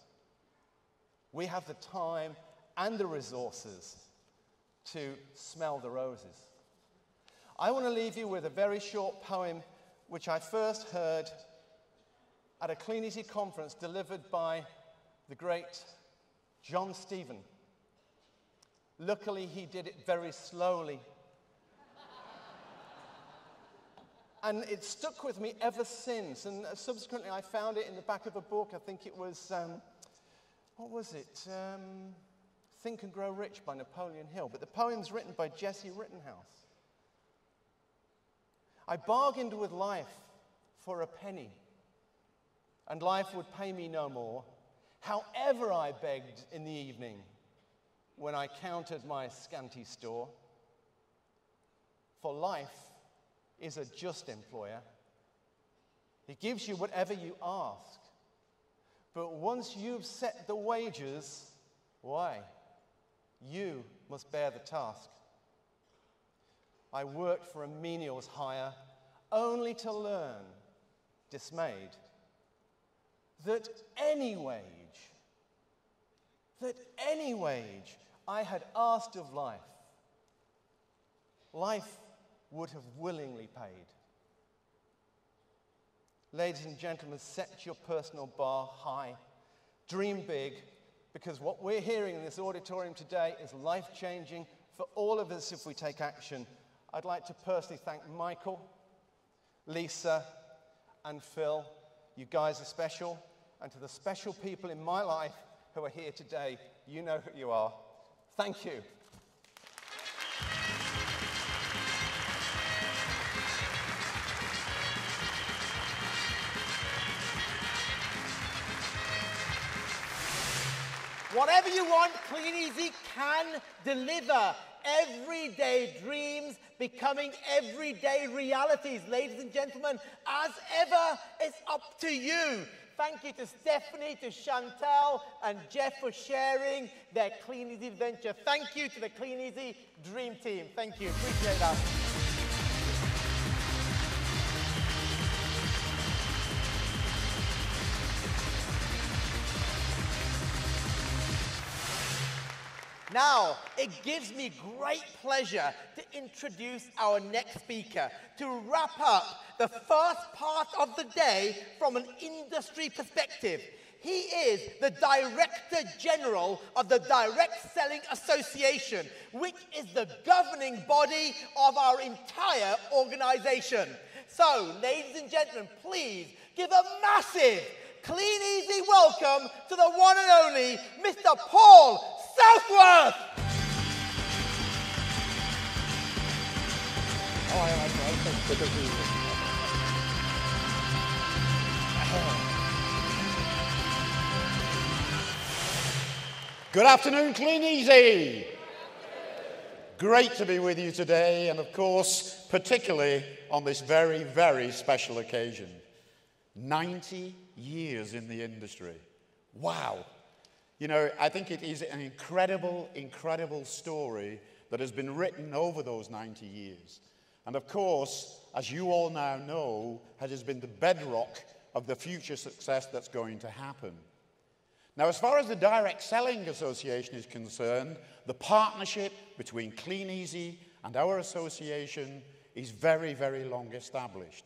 We have the time and the resources to smell the roses. I want to leave you with a very short poem which I first heard at a Kleeneze conference delivered by the great John Stephen. Luckily, he did it very slowly. And it stuck with me ever since. And subsequently, I found it in the back of a book. I think it was, what was it? Think and Grow Rich by Napoleon Hill. But the poem's written by Jesse Rittenhouse. I bargained with life for a penny, and life would pay me no more. However I begged in the evening when I counted my scanty store. For life is a just employer. He gives you whatever you ask. But once you've set the wages, why? You must bear the task. I worked for a menial's hire, only to learn, dismayed, that any wage I had asked of life, life would have willingly paid. Ladies and gentlemen, set your personal bar high. Dream big, because what we're hearing in this auditorium today is life-changing for all of us if we take action. I'd like to personally thank Michael, Lisa, and Phil. You guys are special. And to the special people in my life who are here today, you know who you are. Thank you. Whatever you want, Kleeneze can deliver. Everyday dreams becoming everyday realities. Ladies and gentlemen, as ever, it's up to you. Thank you to Stephanie, to Chantal, and Jeff for sharing their Kleeneze adventure. Thank you to the Kleeneze Dream Team. Thank you. Appreciate that. Now, it gives me great pleasure to introduce our next speaker to wrap up the first part of the day from an industry perspective. He is the Director General of the Direct Selling Association, which is the governing body of our entire organization. So, ladies and gentlemen, please give a massive Kleeneze welcome to the one and only Mr. Paul Southworth! Good afternoon, Kleeneze. Great to be with you today, and of course, particularly on this very, very special occasion. 90 years in the industry. Wow. You know, I think it is an incredible, incredible story that has been written over those 90 years. And of course, as you all now know, it has been the bedrock of the future success that's going to happen. Now, as far as the Direct Selling Association is concerned, the partnership between Kleeneze and our association is very, very long established.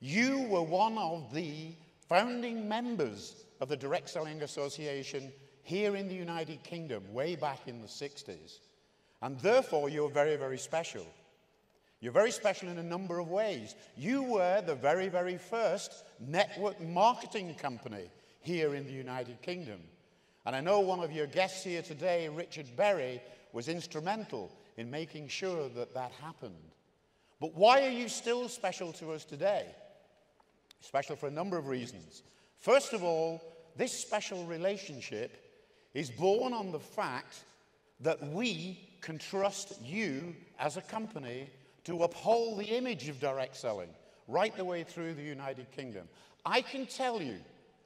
You were one of the founding members of the Direct Selling Association here in the United Kingdom, way back in the 60s. And therefore, you're very, very special. You're very special in a number of ways. You were the very, very first network marketing company here in the United Kingdom. And I know one of your guests here today, Richard Berry, was instrumental in making sure that that happened. But why are you still special to us today? Special for a number of reasons. First of all, this special relationship is born on the fact that we can trust you as a company to uphold the image of direct selling right the way through the United Kingdom. I can tell you,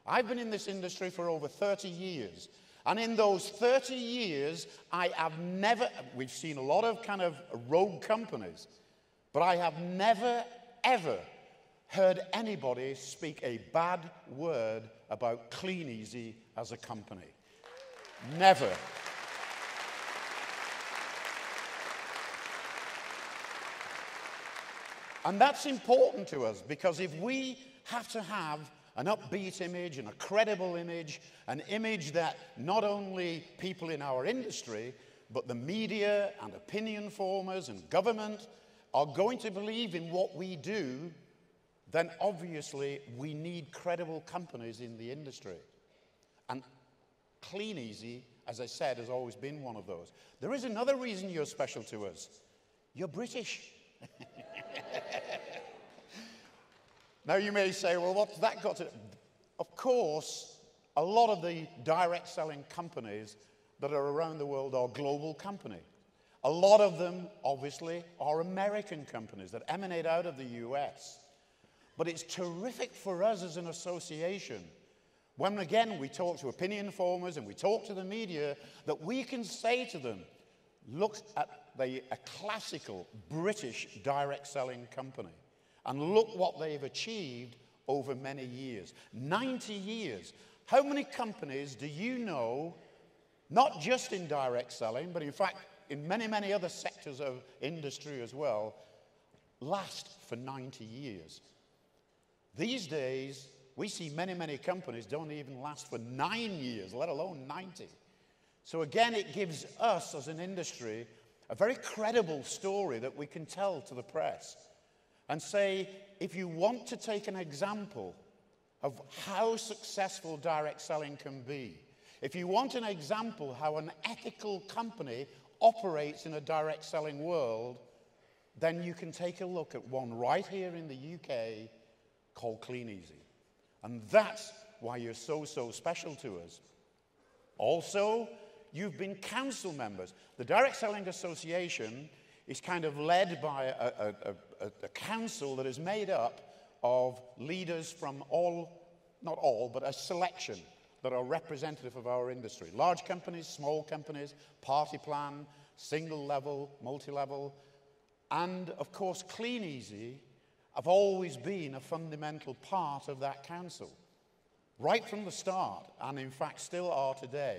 I've been in this industry for over 30 years, and in those 30 years, I have never, we've seen a lot of kind of rogue companies, but I have never, ever heard anybody speak a bad word about Kleeneze as a company. Never. And that's important to us, because if we have to have an upbeat image and a credible image, an image that not only people in our industry, but the media and opinion formers and government are going to believe in what we do, then obviously we need credible companies in the industry. And Kleeneze, as I said, has always been one of those. There is another reason you're special to us. You're British. Now you may say, well, what's that got to do? Of course, a lot of the direct selling companies that are around the world are global companies. A lot of them, obviously, are American companies that emanate out of the US. But it's terrific for us as an association, when again we talk to opinion formers and we talk to the media, that we can say to them, look at a classical British direct selling company and look what they've achieved over many years. 90 years. How many companies do you know, not just in direct selling, but in fact in many, many other sectors of industry as well, last for 90 years? These days, we see many, many companies don't even last for 9 years, let alone 90. So again, it gives us as an industry a very credible story that we can tell to the press and say, if you want to take an example of how successful direct selling can be, if you want an example how an ethical company operates in a direct selling world, then you can take a look at one right here in the UK called Kleeneze. And that's why you're so, so special to us. Also, you've been council members. The Direct Selling Association is kind of led by a council that is made up of leaders from all, not all, but a selection that are representative of our industry. Large companies, small companies, party plan, single level, multi-level, and of course Kleeneze have always been a fundamental part of that council, right from the start, and in fact still are today.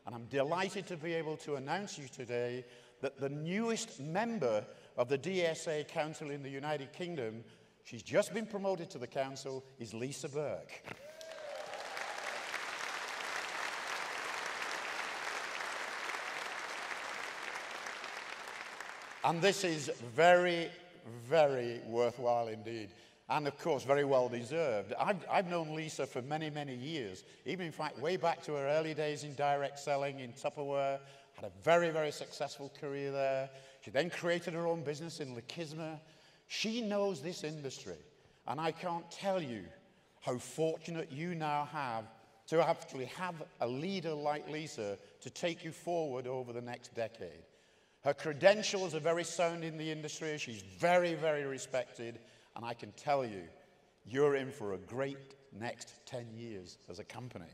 And I'm delighted to be able to announce you today that the newest member of the DSA Council in the United Kingdom, she's just been promoted to the council, is Lisa Burke. And this is very, very worthwhile indeed. And of course, very well deserved. I've known Lisa for many, many years. Even in fact, way back to her early days in direct selling in Tupperware. Had a very, very successful career there. She then created her own business in Kleeneze. She knows this industry. And I can't tell you how fortunate you now have to actually have a leader like Lisa to take you forward over the next decade. Her credentials are very sound in the industry. She's very, very respected. And I can tell you, you're in for a great next 10 years as a company.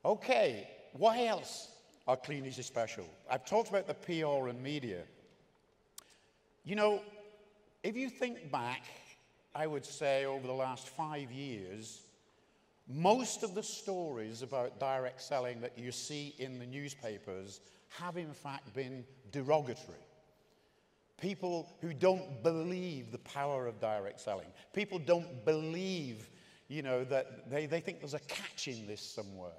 Okay, why else are Kleeneze special? I've talked about the PR and media. You know, if you think back, I would say over the last 5 years, most of the stories about direct selling that you see in the newspapers have in fact been derogatory. People who don't believe the power of direct selling. People don't believe, you know, that they think there's a catch in this somewhere.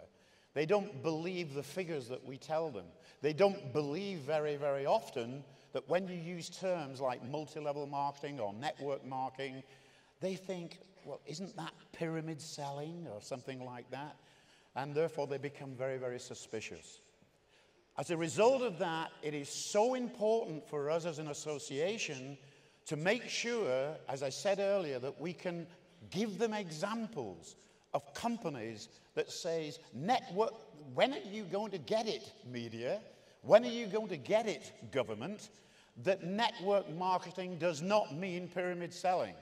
They don't believe the figures that we tell them. They don't believe very, very often that when you use terms like multi-level marketing or network marketing, they think, well, isn't that pyramid selling or something like that? And therefore they become very, very suspicious. As a result of that, it is so important for us as an association to make sure, as I said earlier, that we can give them examples of companies that says, network, when are you going to get it, media? When are you going to get it, government? That network marketing does not mean pyramid selling.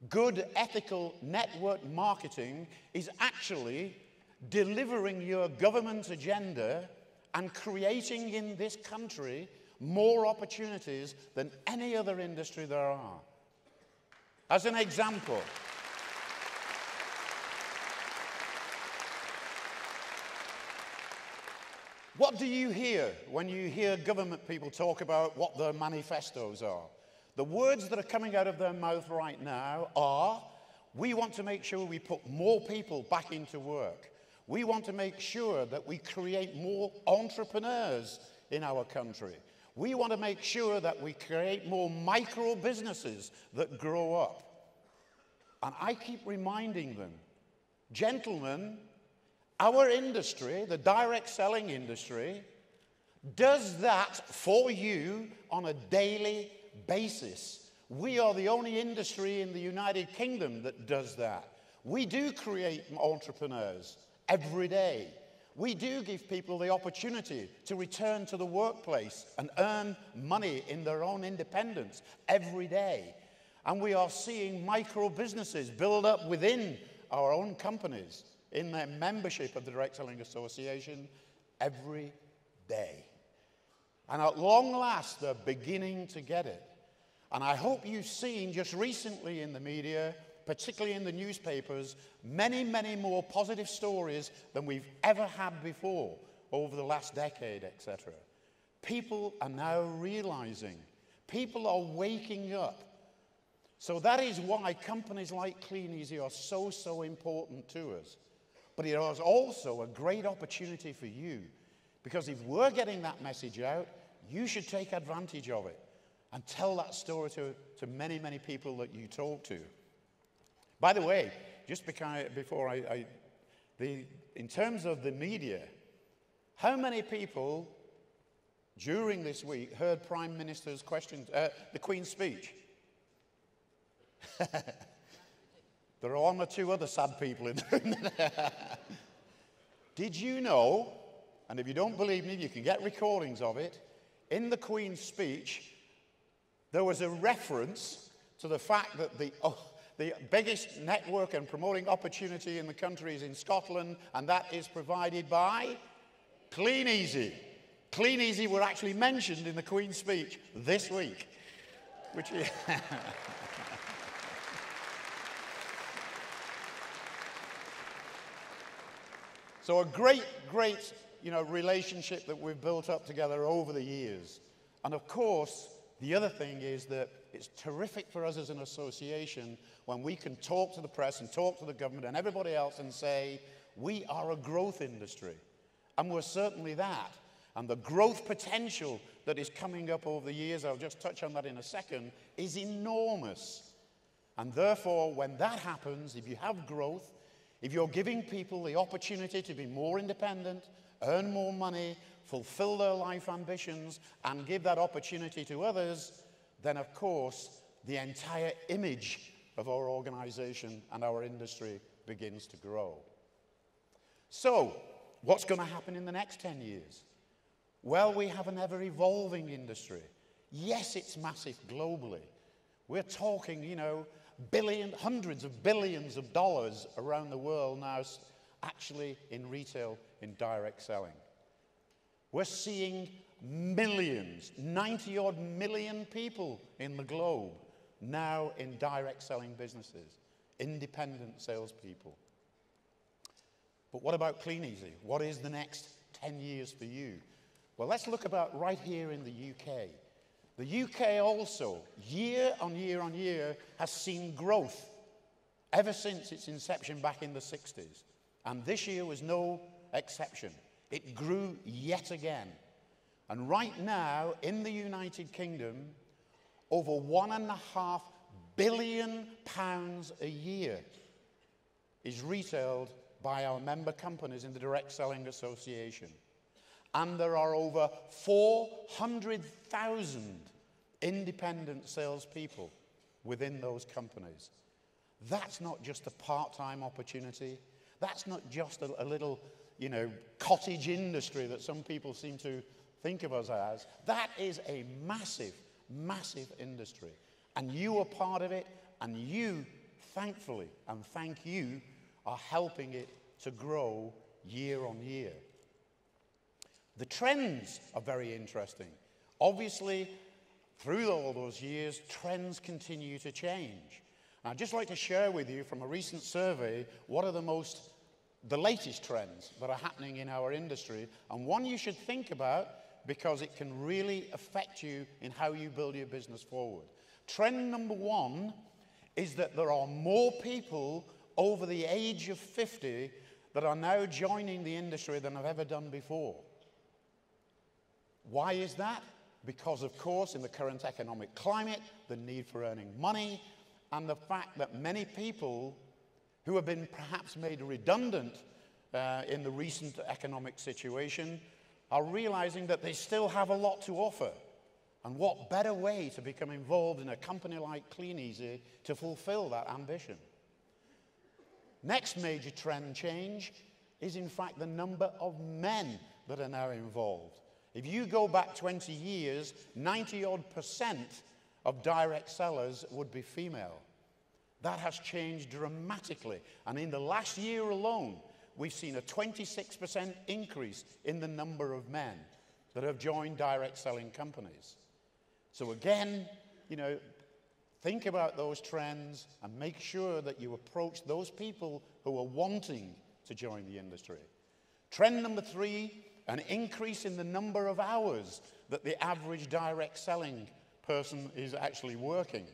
Good, ethical network marketing is actually delivering your government agenda and creating in this country more opportunities than any other industry there are. As an example, what do you hear when you hear government people talk about what their manifestos are? The words that are coming out of their mouth right now are, we want to make sure we put more people back into work. We want to make sure that we create more entrepreneurs in our country. We want to make sure that we create more micro businesses that grow up. And I keep reminding them, gentlemen, our industry, the direct selling industry, does that for you on a daily basis. We are the only industry in the United Kingdom that does that. We do create entrepreneurs every day. We do give people the opportunity to return to the workplace and earn money in their own independence every day. And we are seeing micro businesses build up within our own companies in their membership of the Direct Selling Association every day. And at long last, they're beginning to get it. And I hope you've seen just recently in the media, particularly in the newspapers, many, many more positive stories than we've ever had before over the last decade, etc. People are now realizing, people are waking up. So that is why companies like Kleeneze are so, so important to us. But it is also a great opportunity for you, because if we're getting that message out, you should take advantage of it and tell that story to many, many people that you talk to. By the way, just before in terms of the media, how many people during this week heard Prime Minister's questions, the Queen's speech? There are one or two other sad people in the room. Did you know, and if you don't believe me, you can get recordings of it, in the Queen's speech, there was a reference to the fact that the biggest network and promoting opportunity in the country is in Scotland, and that is provided by Kleeneze. Kleeneze were actually mentioned in the Queen's speech this week, which is... So a great, great, relationship that we've built up together over the years. And of course, the other thing is that it's terrific for us as an association when we can talk to the press and talk to the government and everybody else and say, we are a growth industry. And we're certainly that. And the growth potential that is coming up over the years, I'll just touch on that in a second, is enormous. And therefore, when that happens, if you have growth, if you're giving people the opportunity to be more independent, earn more money, fulfill their life ambitions, and give that opportunity to others, then of course, the entire image of our organization and our industry begins to grow. So, what's going to happen in the next 10 years? Well, we have an ever-evolving industry. Yes, it's massive globally. We're talking, hundreds of billions of dollars around the world now actually in retail, in direct selling. We're seeing millions, 90-odd million people in the globe now in direct selling businesses, independent salespeople. But what about Kleeneze? What is the next 10 years for you? Well, let's look about right here in the UK. The UK also, year on year on year, has seen growth ever since its inception back in the 60s. And this year was no exception. It grew yet again. And right now, in the United Kingdom, over £1.5 billion a year is retailed by our member companies in the Direct Selling Association. And there are over 400,000 independent salespeople within those companies. That's not just a part-time opportunity. That's not just a little, cottage industry that some people seem to think of us as. That is a massive, massive industry. And you are part of it, and you, thankfully, and thank you, are helping it to grow year on year. The trends are very interesting. Obviously, through all those years, trends continue to change. And I'd just like to share with you from a recent survey what are the latest trends that are happening in our industry, and one you should think about because it can really affect you in how you build your business forward. Trend number one is that there are more people over the age of 50 that are now joining the industry than have ever done before. Why is that? Because, of course, in the current economic climate, the need for earning money, and the fact that many people who have been perhaps made redundant in the recent economic situation are realizing that they still have a lot to offer. And what better way to become involved in a company like Kleeneze to fulfill that ambition? Next major trend change is, in fact, the number of men that are now involved. If you go back 20 years, 90-odd% of direct sellers would be female. That has changed dramatically. And in the last year alone, we've seen a 26% increase in the number of men that have joined direct selling companies. So again, you know, think about those trends and make sure that you approach those people who are wanting to join the industry. Trend number 3, an increase in the number of hours that the average direct selling person is actually working.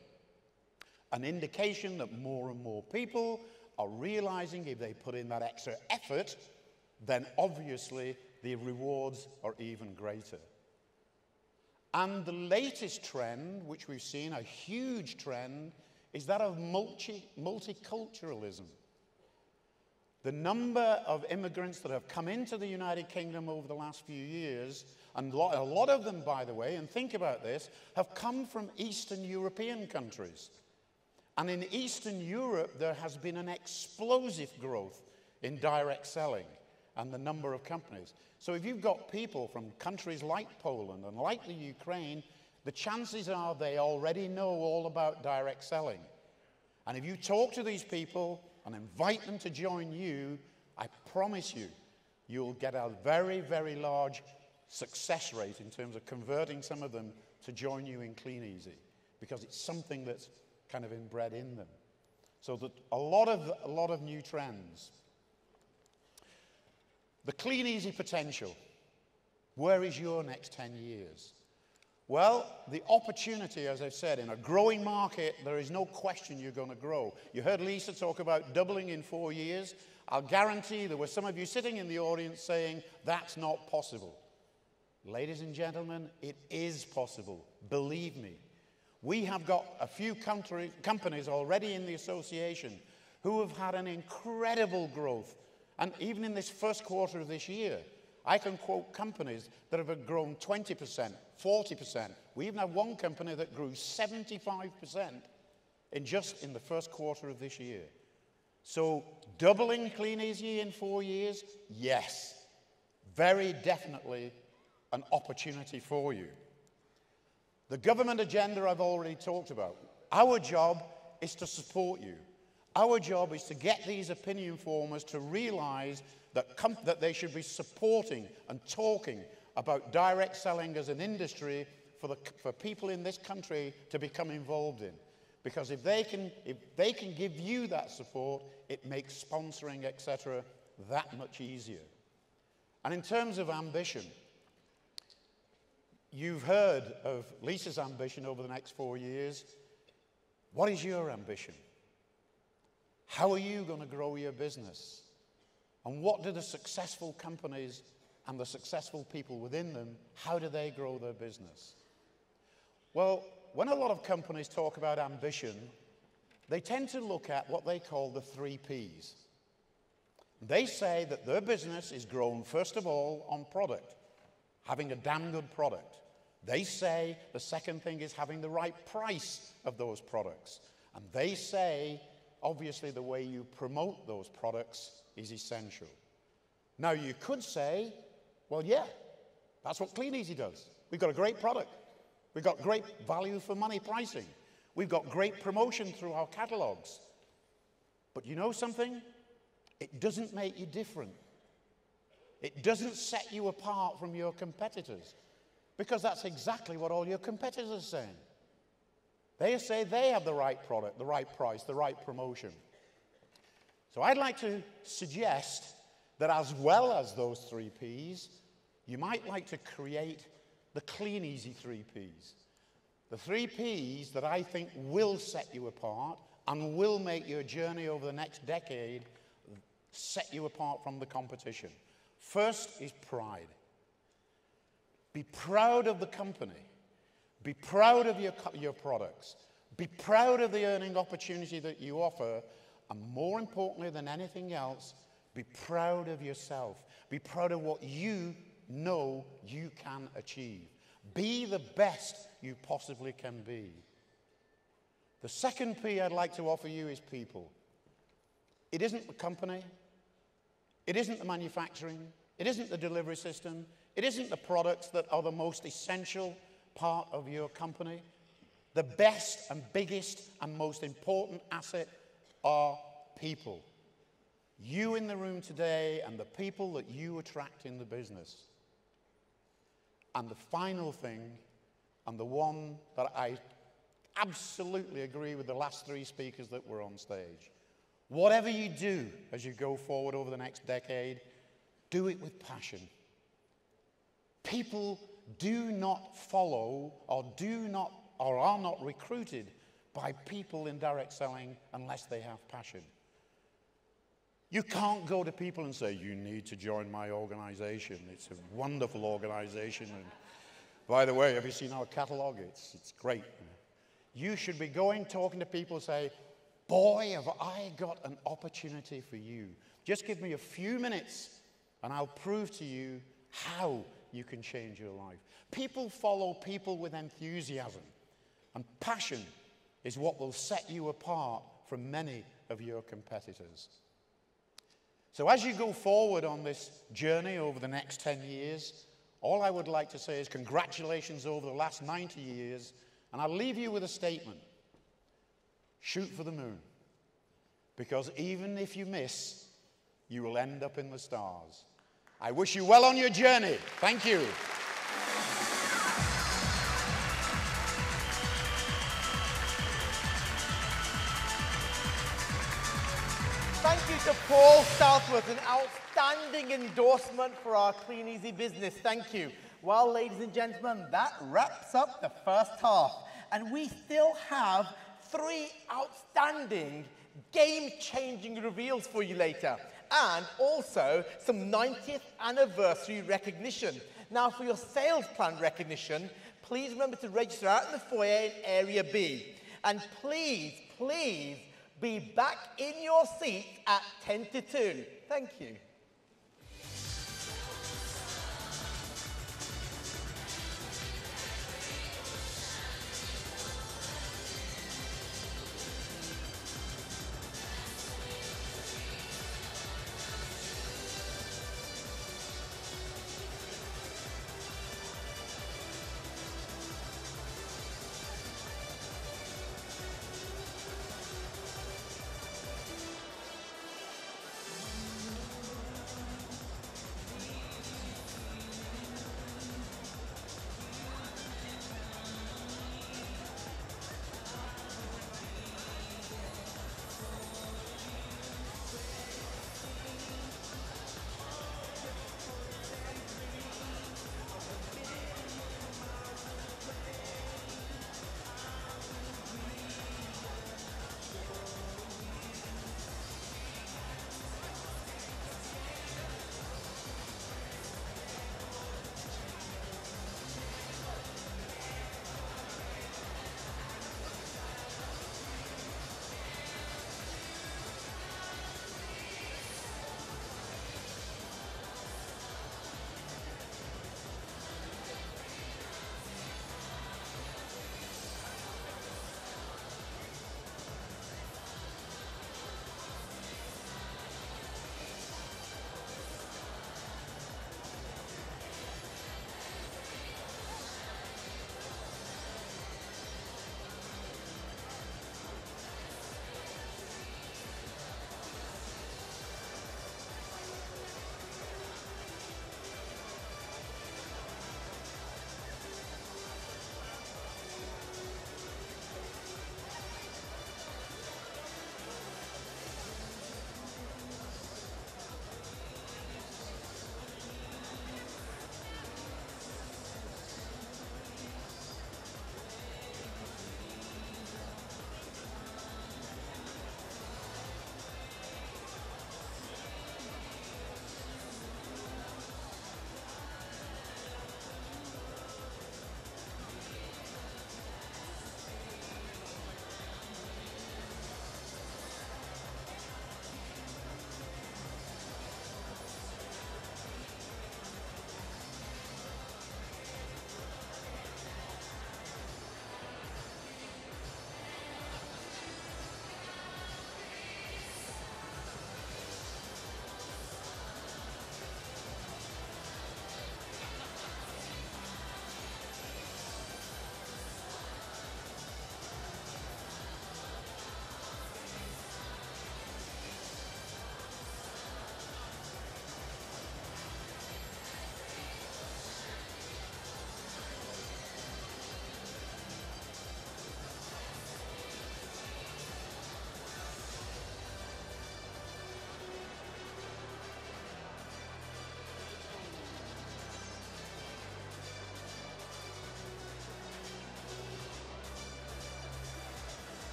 An indication that more and more people are realizing if they put in that extra effort, then obviously the rewards are even greater. And the latest trend, which we've seen, a huge trend, is that of multiculturalism. The number of immigrants that have come into the United Kingdom over the last few years, and a lot of them, by the way, and think about this, have come from Eastern European countries. And in Eastern Europe, there has been an explosive growth in direct selling and the number of companies. So if you've got people from countries like Poland and like the Ukraine, the chances are they already know all about direct selling. And if you talk to these people and invite them to join you, I promise you, you'll get a very, very large success rate in terms of converting some of them to join you in Kleeneze, because it's something that's kind of inbred in them. So that a lot of new trends. The Kleeneze potential. Where is your next 10 years? Well, the opportunity, as I've said, in a growing market, there is no question you're going to grow. You heard Lisa talk about doubling in 4 years. I'll guarantee there were some of you sitting in the audience saying, that's not possible. Ladies and gentlemen, it is possible. Believe me. We have got a few companies already in the association who have had an incredible growth. And even in this first quarter of this year, I can quote companies that have grown 20%, 40%. We even have one company that grew 75% in the first quarter of this year. So doubling Kleeneze in 4 years? Yes. Very definitely an opportunity for you. The government agenda I've already talked about. Our job is to support you. Our job is to get these opinion formers to realize that they should be supporting and talking about direct selling as an industry for people in this country to become involved in. Because if they can give you that support, it makes sponsoring, etc., that much easier. And in terms of ambition, you've heard of Lisa's ambition over the next 4 years. What is your ambition? How are you going to grow your business? And what do the successful companies and the successful people within them, how do they grow their business? Well, when a lot of companies talk about ambition, they tend to look at what they call the 3 Ps. They say that their business is grown, first of all, on product, having a damn good product. They say the second thing is having the right price of those products. And they say, obviously, the way you promote those products is essential. Now, you could say, well, yeah, that's what Kleeneze does. We've got a great product. We've got great value for money pricing. We've got great promotion through our catalogs. But you know something? It doesn't make you different. It doesn't set you apart from your competitors, because that's exactly what all your competitors are saying. They say they have the right product, the right price, the right promotion. So I'd like to suggest that as well as those 3 Ps, you might like to create the Kleeneze 3 Ps. The 3 Ps that I think will set you apart and will make your journey over the next decade set you apart from the competition. First is pride. Be proud of the company. Be proud of your products. Be proud of the earning opportunity that you offer. And more importantly than anything else, be proud of yourself. Be proud of what you know you can achieve. Be the best you possibly can be. The second P I'd like to offer you is people. It isn't the company. It isn't the manufacturing. It isn't the delivery system. It isn't the products that are the most essential part of your company. The best and biggest and most important asset are people. You in the room today and the people that you attract in the business. And the final thing, and the one that I absolutely agree with the last 3 speakers that were on stage. Whatever you do as you go forward over the next decade, do it with passion. People do not follow or are not recruited by people in direct selling unless they have passion. You can't go to people and say, you need to join my organization. It's a wonderful organization. And by the way, have you seen our catalog? It's great. You should be talking to people and say, boy, have I got an opportunity for you. Just give me a few minutes and I'll prove to you how you can change your life. People follow people with enthusiasm. And passion is what will set you apart from many of your competitors. So as you go forward on this journey over the next 10 years, all I would like to say is congratulations over the last 90 years, and I'll leave you with a statement. Shoot for the moon, because even if you miss, you will end up in the stars. I wish you well on your journey. Thank you. Thank you to Paul Southworth, an outstanding endorsement for our Kleeneze business. Thank you. Well, ladies and gentlemen, that wraps up the first half. And we still have 3 outstanding, game-changing reveals for you later. And also some 90th anniversary recognition. Now, for your sales plan recognition, please remember to register out in the foyer in Area B. And please, please, be back in your seat at 10 to 2. Thank you.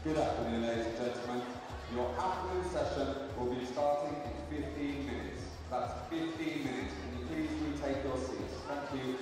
Good afternoon, ladies and gentlemen. Your afternoon session will be starting in 15 minutes. That's 15 minutes. Can you please retake your seats? Thank you.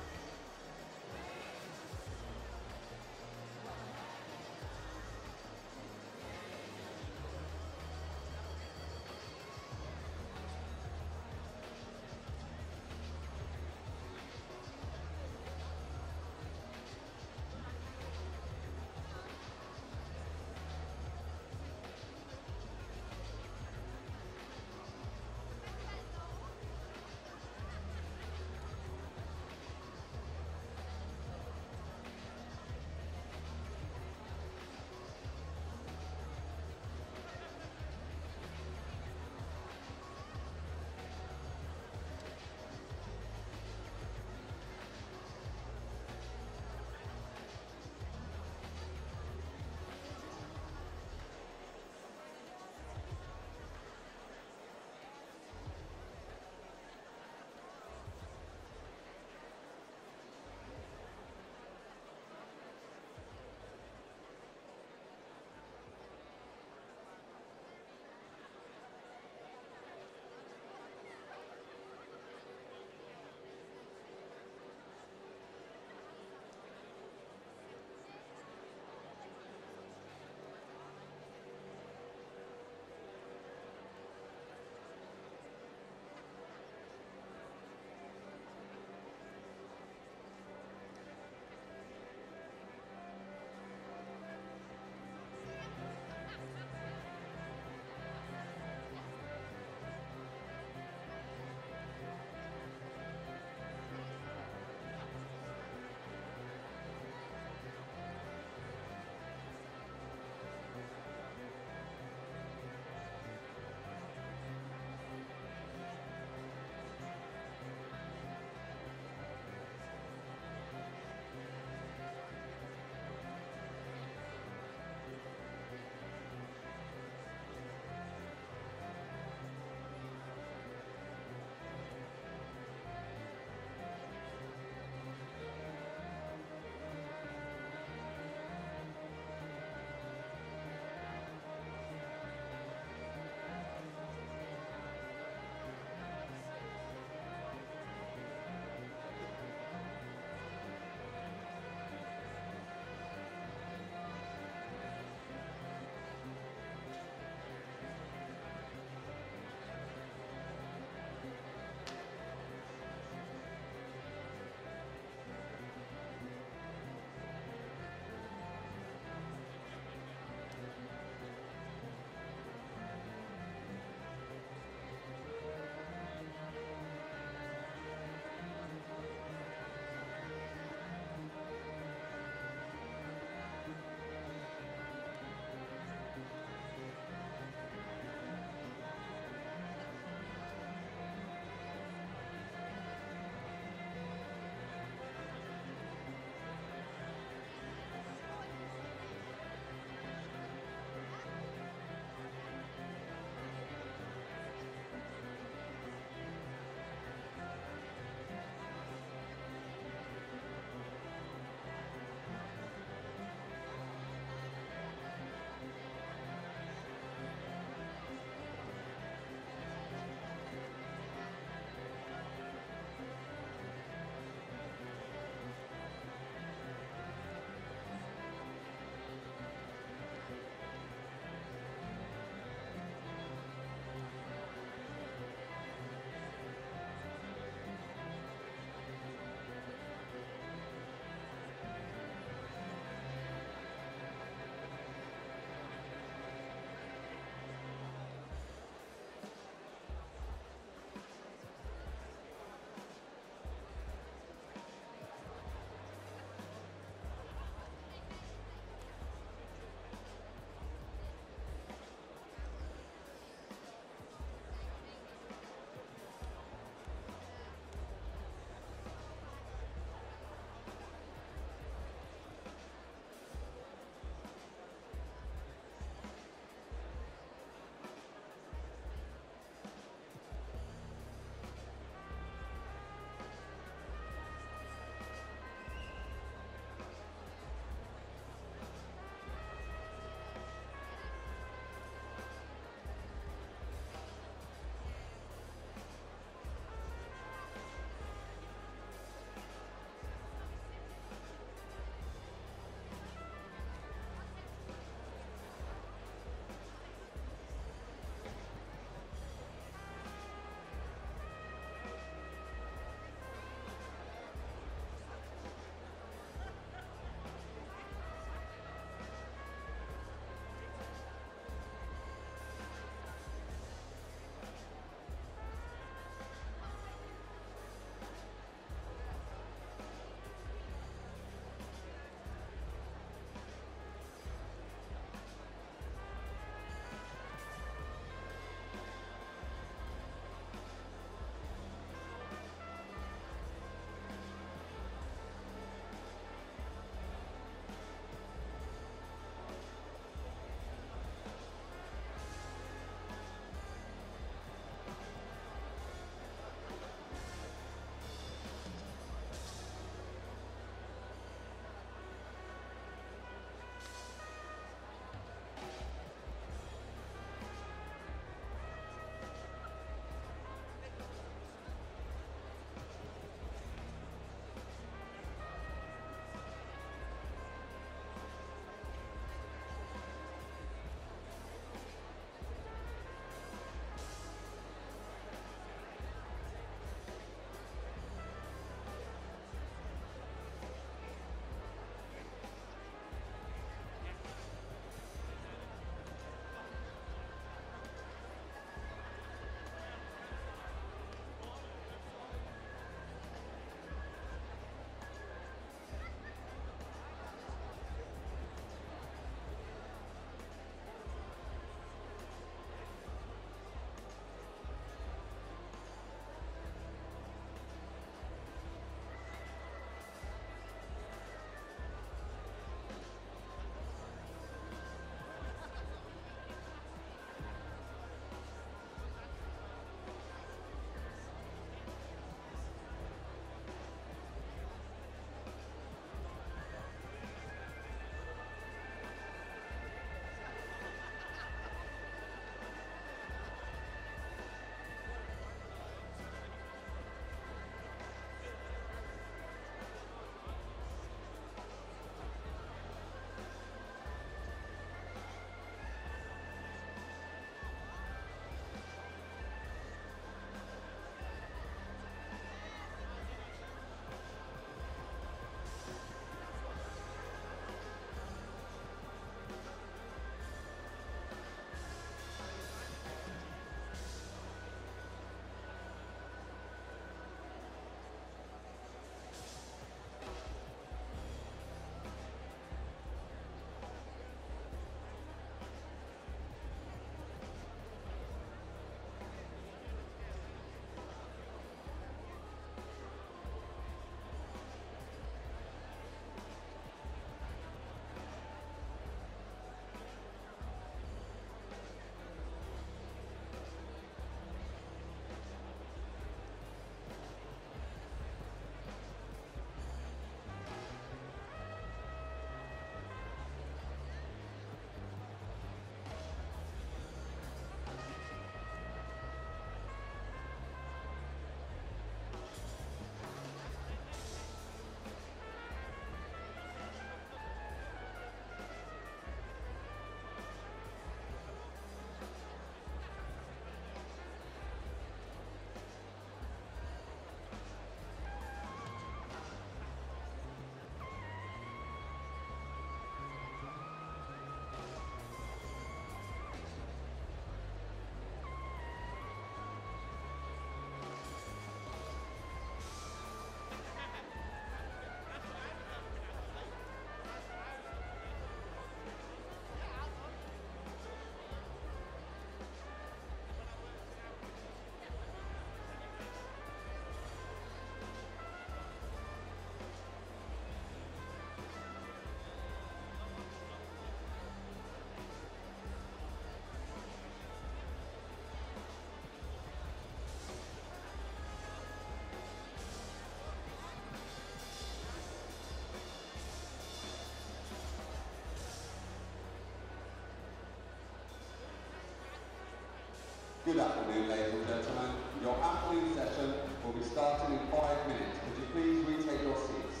Good afternoon, ladies and gentlemen. Your afternoon session will be starting in 5 minutes. Could you please retake your seats?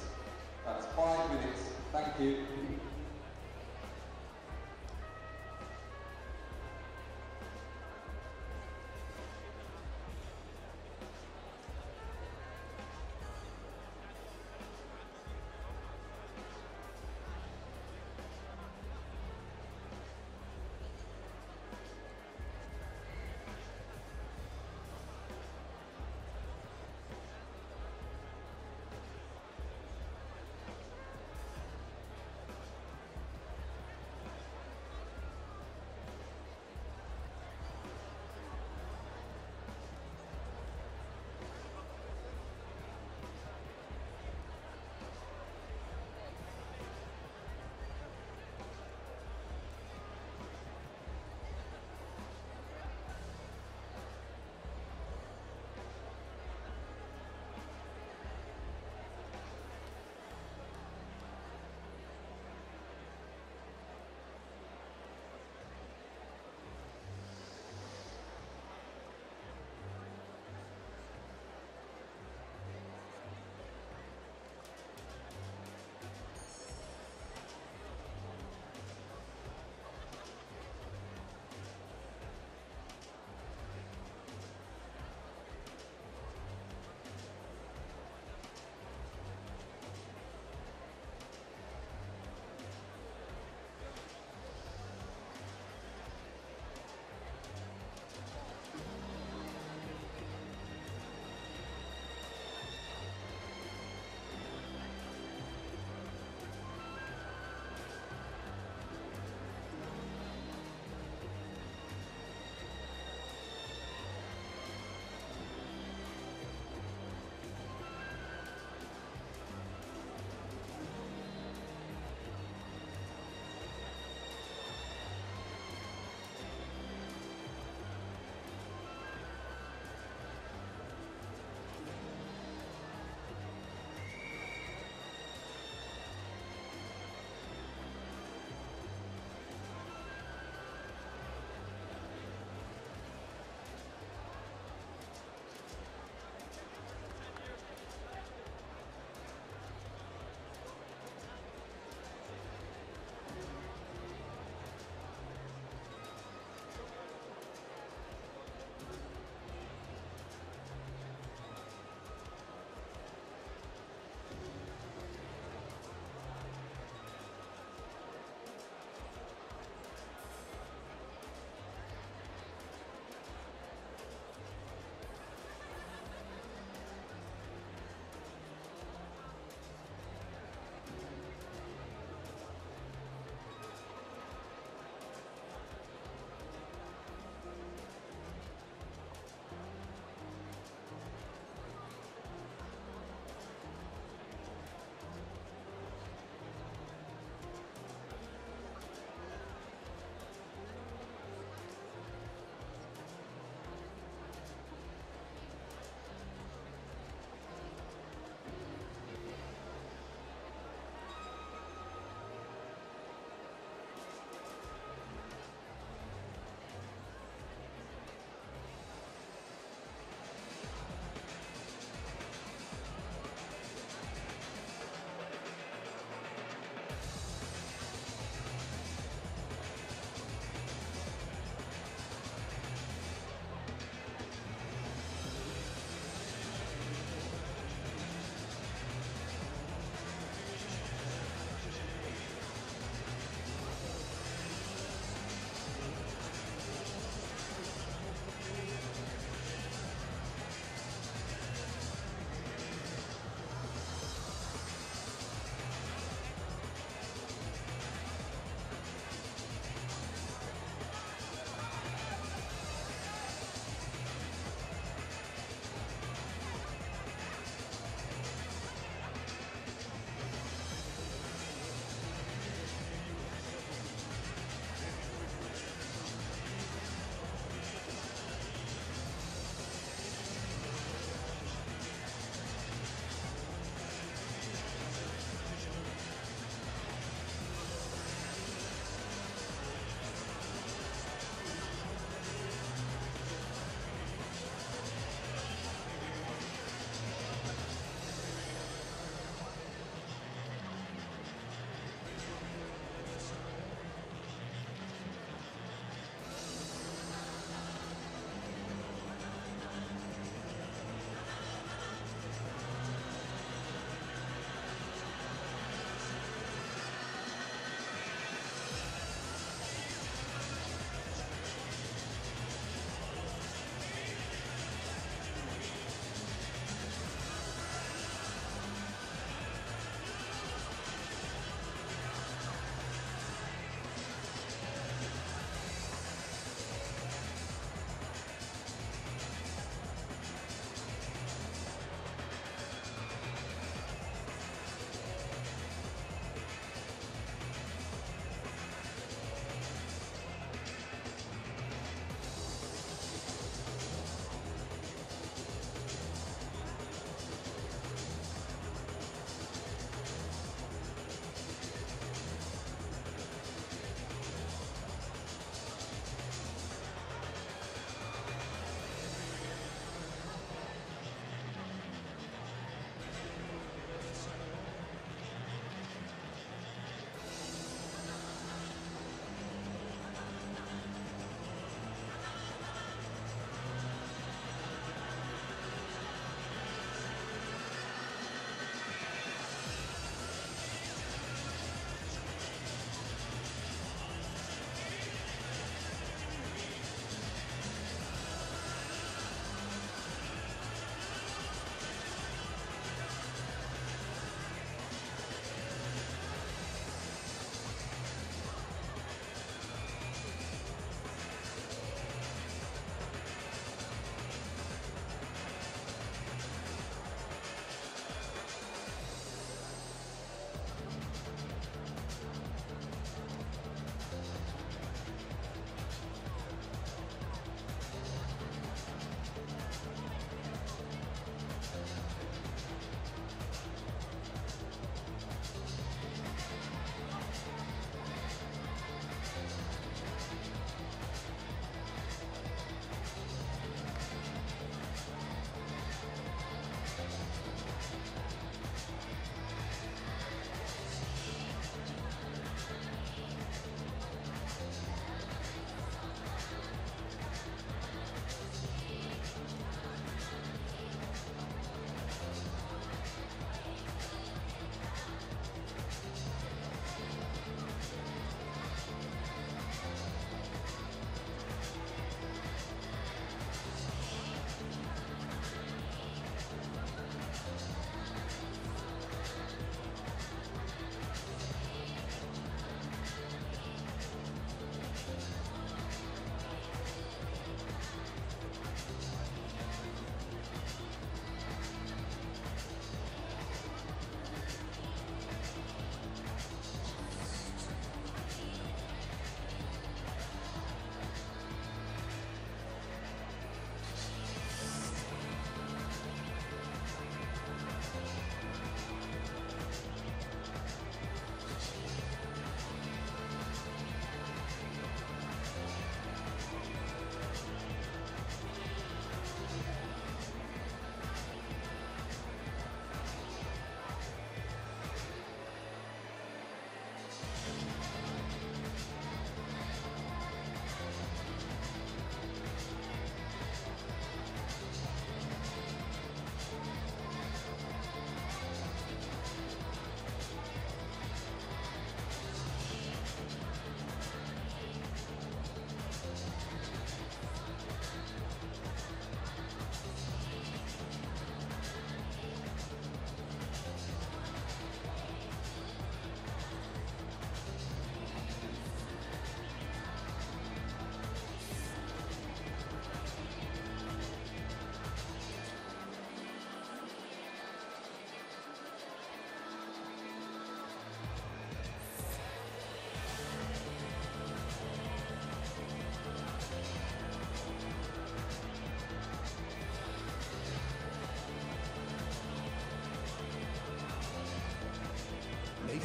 That's 5 minutes. Thank you.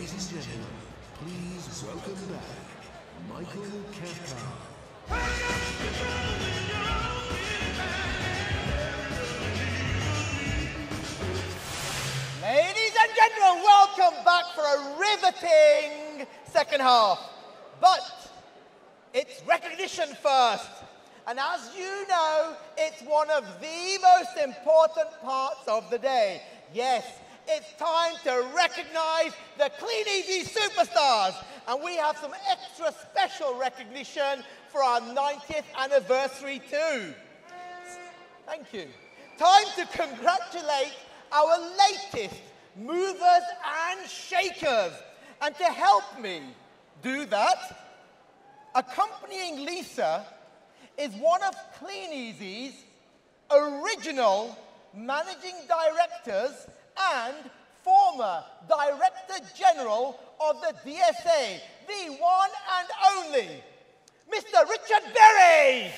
Ladies and gentlemen, please welcome back Michael Kepler. Ladies and gentlemen, welcome back for a riveting second half. But it's recognition first. And as you know, it's one of the most important parts of the day. Yes, it's time to recognize the Kleeneze superstars. And we have some extra special recognition for our 90th anniversary too. Thank you. Time to congratulate our latest movers and shakers. And to help me do that, accompanying Lisa is one of Kleeneze's original managing directors and former Director General of the DSA, the one and only, Mr. Richard Berry.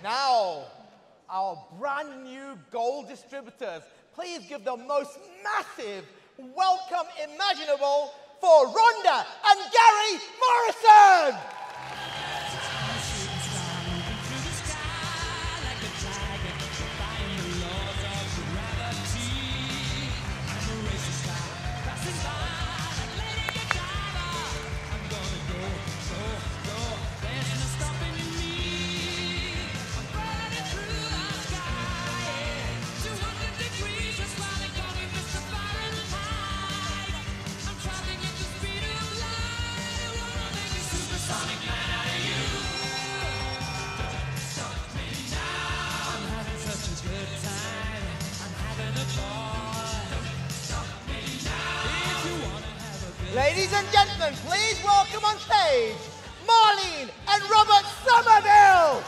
Now, our brand new gold distributors, please give the most massive welcome imaginable for Rhonda and Gary Morrison! Ladies and gentlemen, please welcome on stage Marlene and Robert Somerville.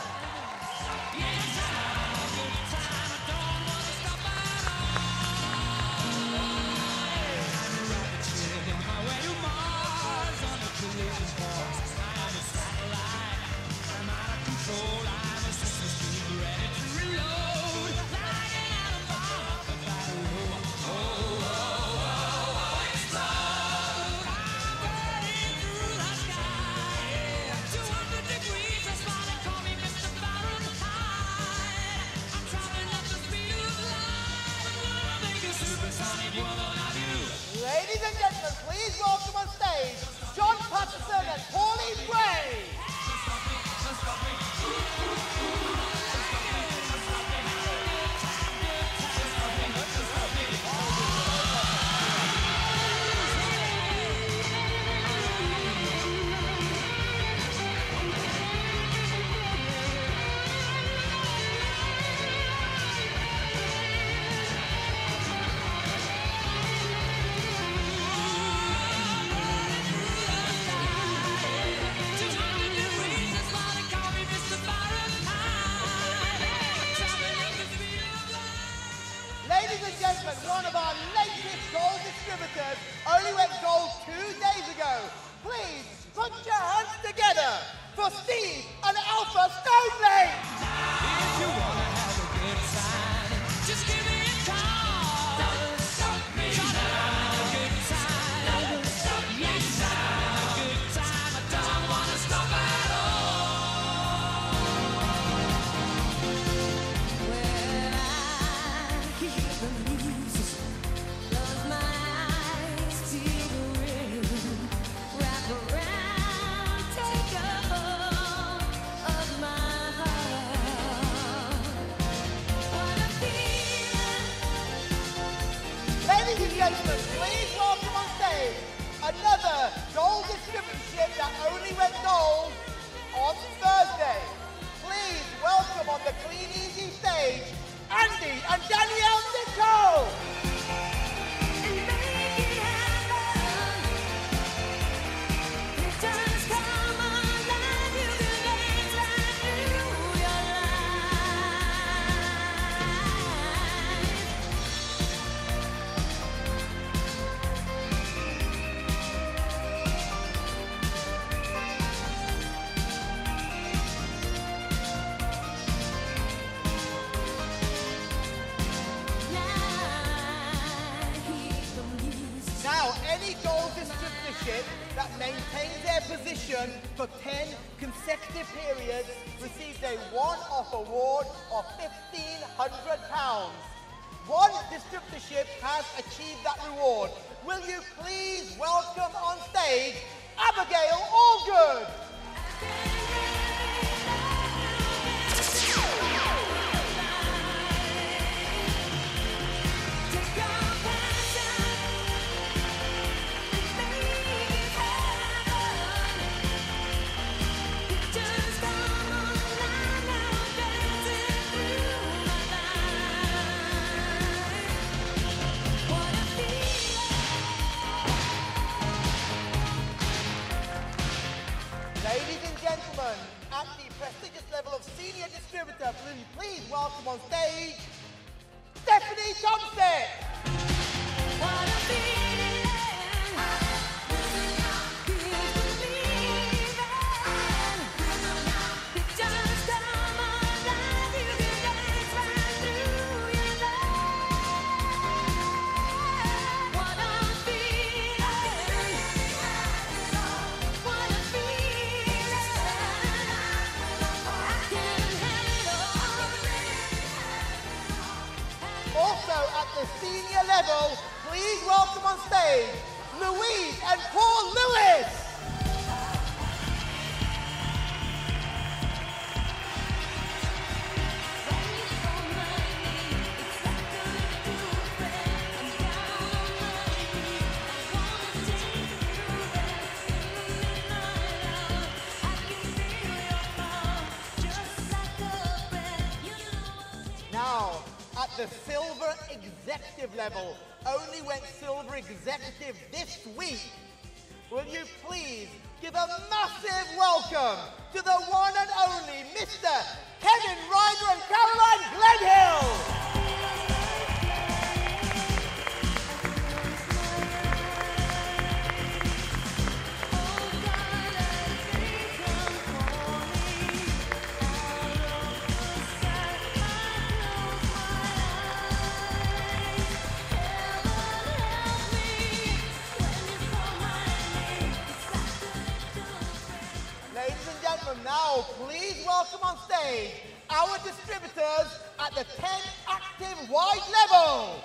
Ladies and gentlemen, please welcome on stage John Patterson and Pauline Bray. One of our latest gold distributors only went gold 2 days ago. Please put your hands together for Steve and Alpha Stoneley. If you want to have a good time, just give me a call. Don't stop me now. A good time. Don't stop me now. A good time. I don't want to stop at all. Well, I keep the music. Close my eyes, feel the rhythm. Wrap around, take a hold of my heart. What a feeling. Ladies and gentlemen, please welcome on stage another gold distributorship that only went gold on Thursday. Please welcome on the Kleeneze stage, Andy and Danielle Nichol. any gold distributorship that maintains their position for 10 consecutive periods receives a one-off award of £1,500. One distributorship has achieved that reward. Will you please welcome on stage Abigail Allgood? Ladies and gentlemen, at the prestigious level of senior distributor, will you please welcome on stage Stephanie Thompson. Also at the senior level, please welcome on stage Louise and Paul Lewis. Now, at the silver executive level, only went silver executive this week. Will you please give a massive welcome to the one and only Mr. Kevin Ryder and Caroline Glenhill. Ladies and gentlemen, now please welcome on stage our distributors at the 10 active wide level.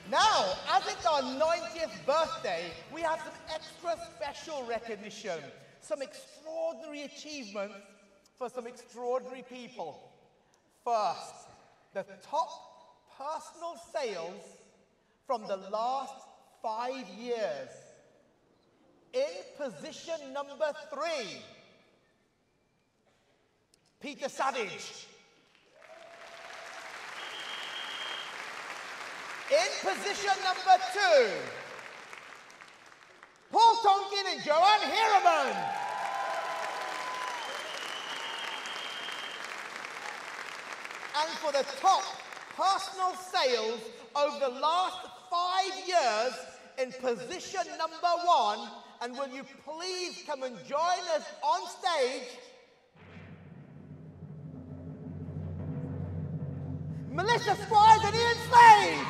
Now, as it's our 90th birthday, we have some extra special recognition, some extraordinary achievements for some extraordinary people. First, the top personal sales from the last 5 years. In position number 3, Peter Savage. In position number 2, Paul Tonkin and Joanne Hiraman. And for the top personal sales over the last 5 years, in position number 1, and will you please come and join us on stage, Melissa Squires and Ian Slade.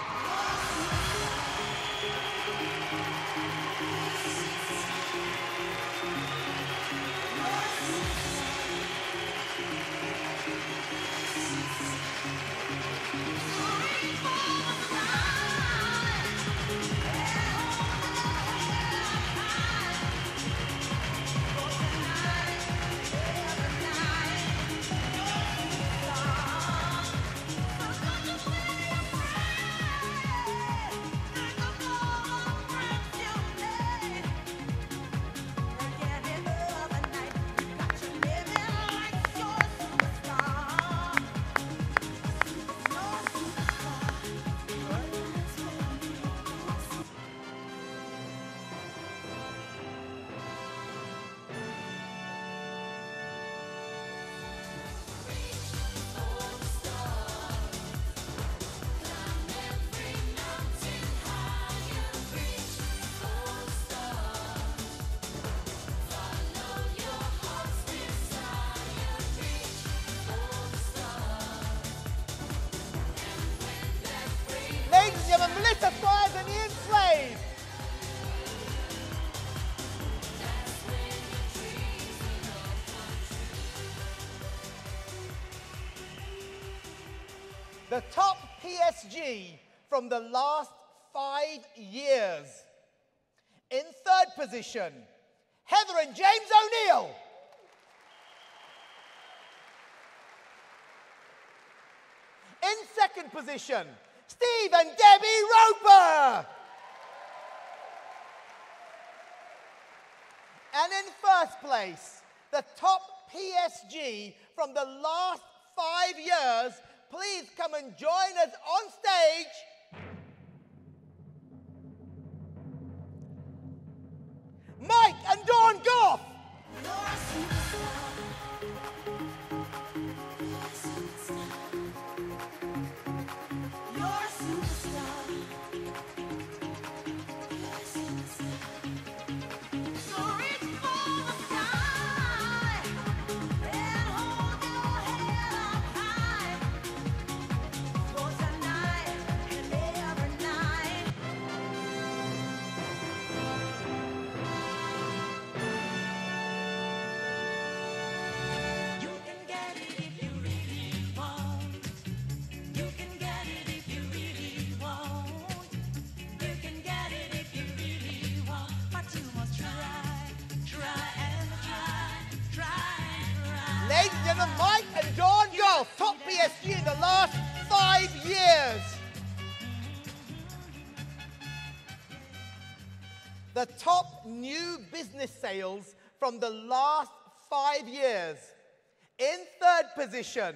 Melissa Squires and Ian Slade. The top PSG from the last 5 years. In third position, Heather and James O'Neill. In second position, Steve and Debbie Roper. And in first place, the top PSG from the last 5 years. Please come and join us on stage. Mike and Dawn Goff. Ladies and gentlemen, Mike and Dawn Goff, top PSG in the last 5 years. The top new business sales from the last 5 years. In third position,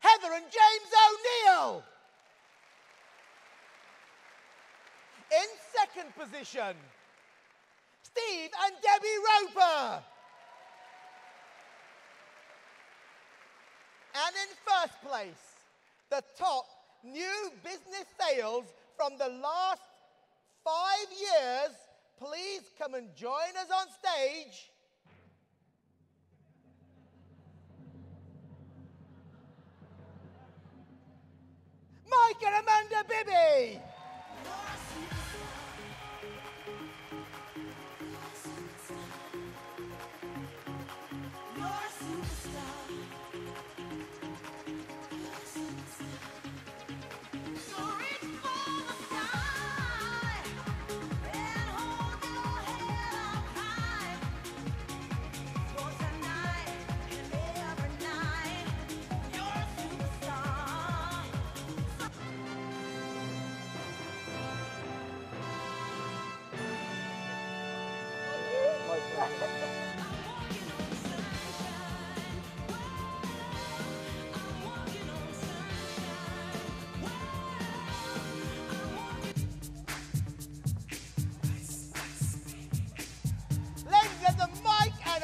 Heather and James O'Neill. In second position, Steve and Debbie Roper. And in first place, the top new business sales from the last 5 years. Please come and join us on stage. Mike and Amanda Bibby.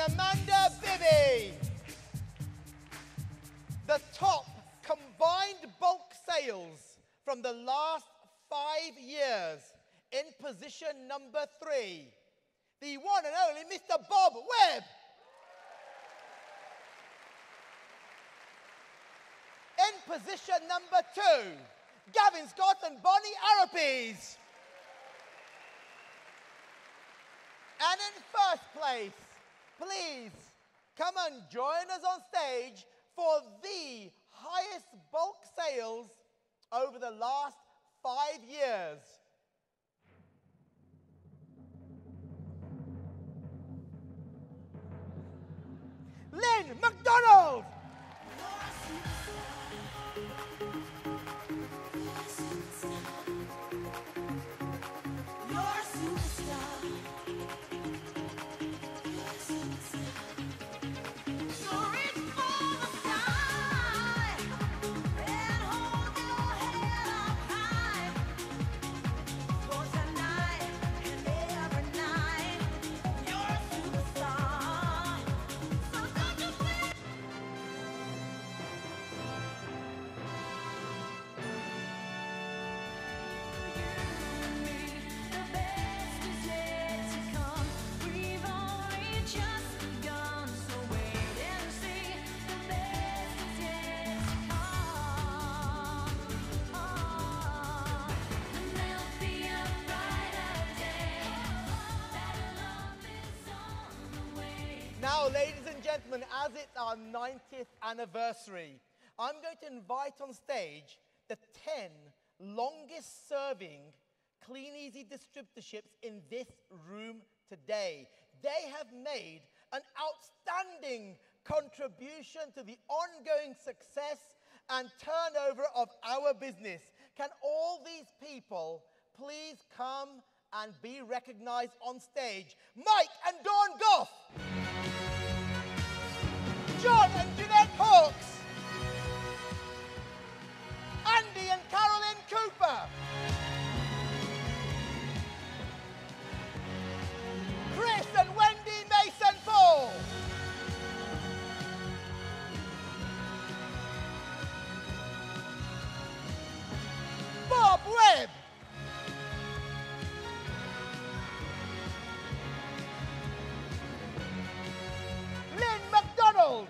Amanda Bibby. The top combined bulk sales from the last 5 years. In position number 3, the one and only Mr. Bob Webb. In position number 2, Gavin Scott and Bonnie Arapes. And in first place, please come and join us on stage for the highest bulk sales over the last 5 years. Lynn McDonald. Now, ladies and gentlemen, as it's our 90th anniversary, I'm going to invite on stage the 10 longest serving Kleeneze distributorships in this room today. They have made an outstanding contribution to the ongoing success and turnover of our business. Can all these people please come and be recognized on stage? Mike and Dawn Goff, John and Jeanette Hawkes, Andy and Carolyn Cooper, Chris and Wendy Mason-Paul, Bob Webb, Lynn MacDonald,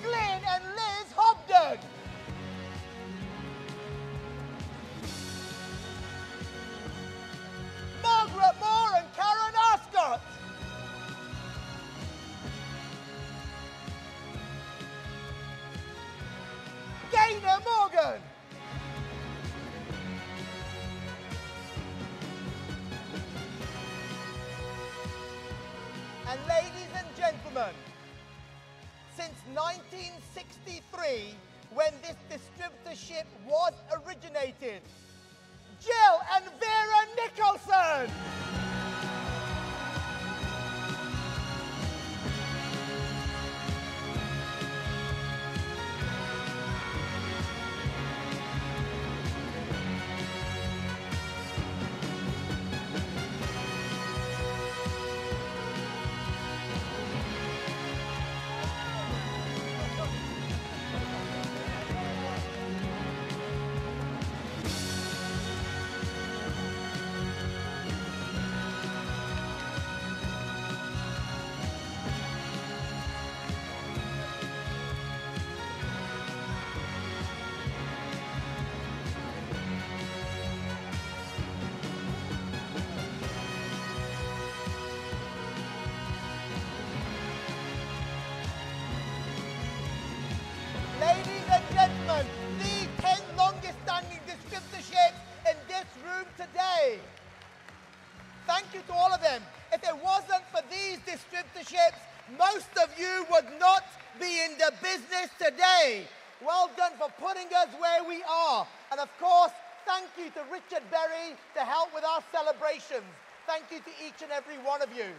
Glenn and Liz Hobden, Margaret Moore and Karen Ascott, Gaynor Morgan, and ladies and gentlemen, since 1963, when this distributorship was originated, Jill and Vera Nicholson. Ladies and gentlemen, the 10 longest standing distributorships in this room today. Thank you to all of them. If it wasn't for these distributorships, most of you would not be in the business today. Well done for putting us where we are. And of course, thank you to Richard Berry to help with our celebrations. Thank you to each and every one of you.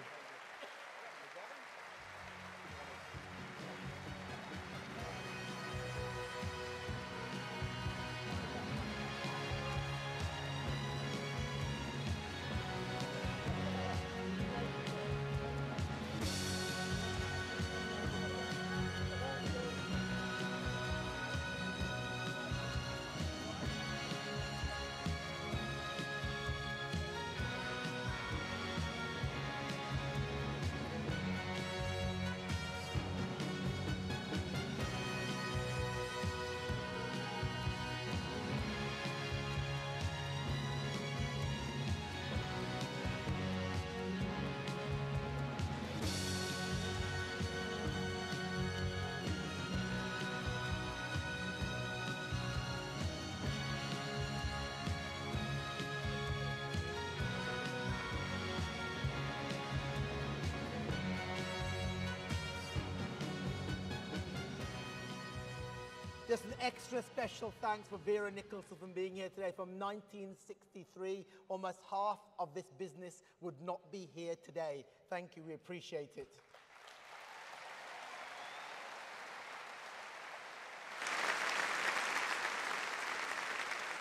Just an extra special thanks for Vera Nicholson for being here today. From 1963, almost half of this business would not be here today. Thank you, we appreciate it.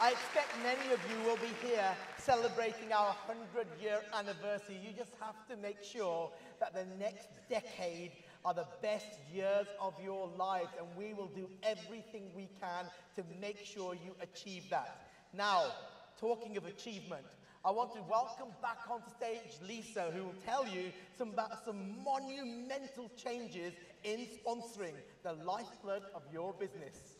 I expect many of you will be here celebrating our 100-year anniversary. You just have to make sure that the next decade are the best years of your lives, and we will do everything we can to make sure you achieve that. Now, talking of achievement, I want to welcome back on stage Lisa, who will tell you about some monumental changes in sponsoring the lifeblood of your business.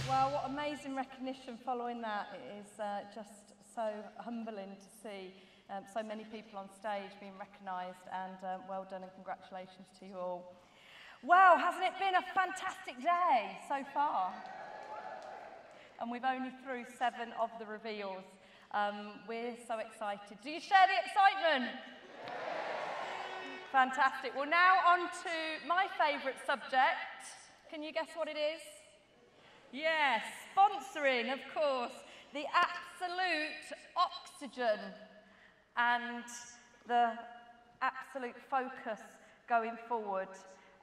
Well, what amazing recognition following that. It is just so humbling to see so many people on stage being recognised, and well done and congratulations to you all. Wow, hasn't it been a fantastic day so far? And we've only through 7 of the reveals. We're so excited. Do you share the excitement? Fantastic. Well, now on to my favourite subject. Can you guess what it is? Yes, sponsoring, of course. The absolute oxygen and the absolute focus going forward.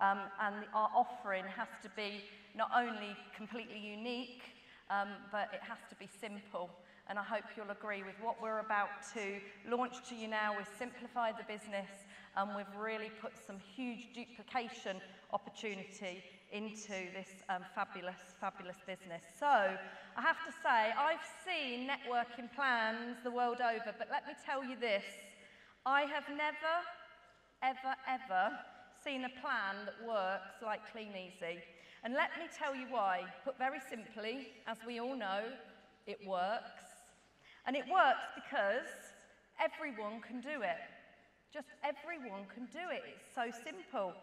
And our offering has to be not only completely unique, but it has to be simple. And I hope you'll agree with what we're about to launch to you now. We've simplified the business, and we've really put some huge duplication opportunity into this fabulous, fabulous business. So I have to say, I've seen networking plans the world over, but let me tell you this, I have never, ever, ever seen a plan that works like Kleeneze. And let me tell you why. Put very simply, as we all know, it works. And it works because everyone can do it. Just everyone can do it. It's so simple.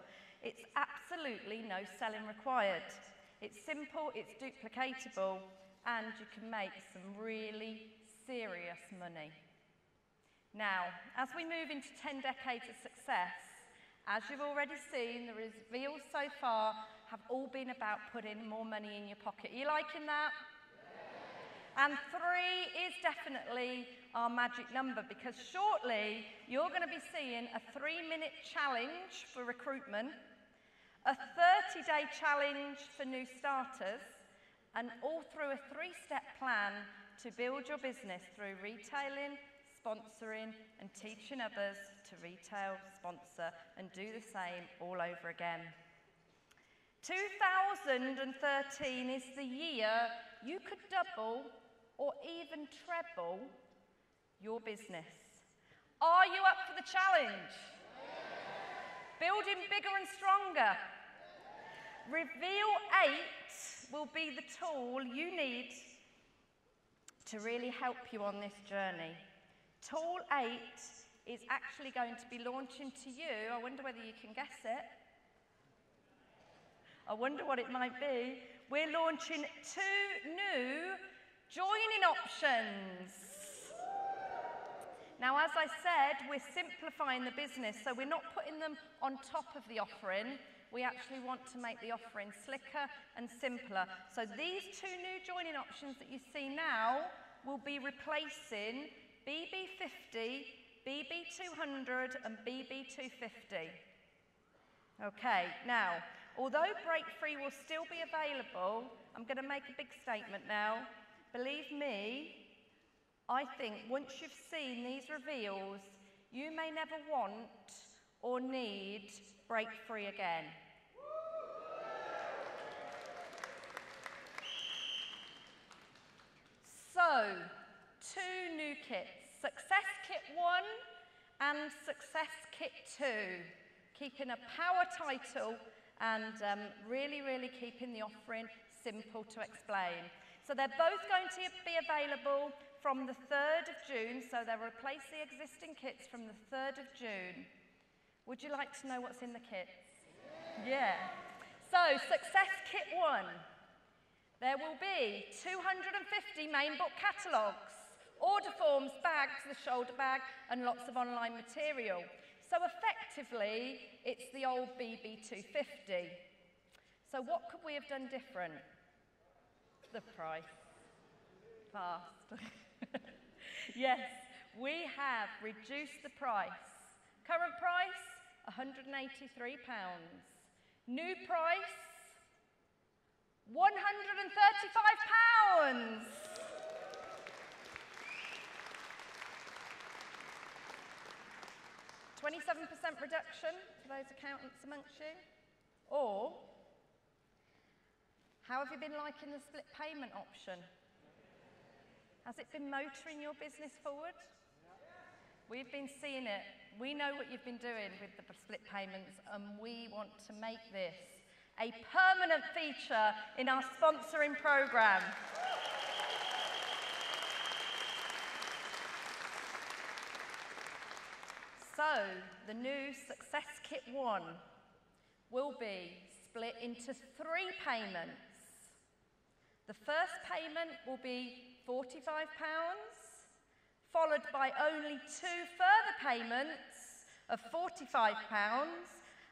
It's absolutely no selling required. It's simple, it's duplicatable, and you can make some really serious money. Now, as we move into 10 decades of success, as you've already seen, the reveals so far have all been about putting more money in your pocket. Are you liking that? And 3 is definitely our magic number, because shortly you're going to be seeing a 3-minute challenge for recruitment, a 30-day challenge for new starters, and all through a 3-step plan to build your business through retailing, sponsoring, and teaching others to retail, sponsor, and do the same all over again. 2013 is the year you could double or even treble your business. Are you up for the challenge? Building bigger and stronger. Reveal 8 will be the tool you need to really help you on this journey. Tool 8 is actually going to be launching to you. I wonder whether you can guess it. I wonder what it might be. We're launching 2 new joining options. Now, as I said, we're simplifying the business, so we're not putting them on top of the offering. We actually want to make the offering slicker and simpler. So these 2 new joining options that you see now will be replacing BB50, BB200 and BB250. Okay, now, although Break Free will still be available, I'm going to make a big statement now. Believe me, I think once you've seen these reveals, you may never want or need Break Free again. So, 2 new kits, Success Kit 1 and Success Kit 2, keeping a power title and really, really keeping the offering simple to explain. So they're both going to be available from the 3rd of June, so they'll replace the existing kits from the 3rd of June. Would you like to know what's in the kits? Yeah. So, Success Kit 1. There will be 250 main book catalogues, order forms, bags, the shoulder bag, and lots of online material. So effectively, it's the old BB250. So what could we have done different? The price. Fast. Yes, we have reduced the price. Current price, £183. New price, £135. 27% reduction for those accountants amongst you. Or, how have you been liking the split payment option? Has it been motoring your business forward? We've been seeing it. We know what you've been doing with the split payments, and we want to make this a permanent feature in our sponsoring program. So, the new Success Kit 1 will be split into 3 payments. The first payment will be £45, followed by only 2 further payments of £45.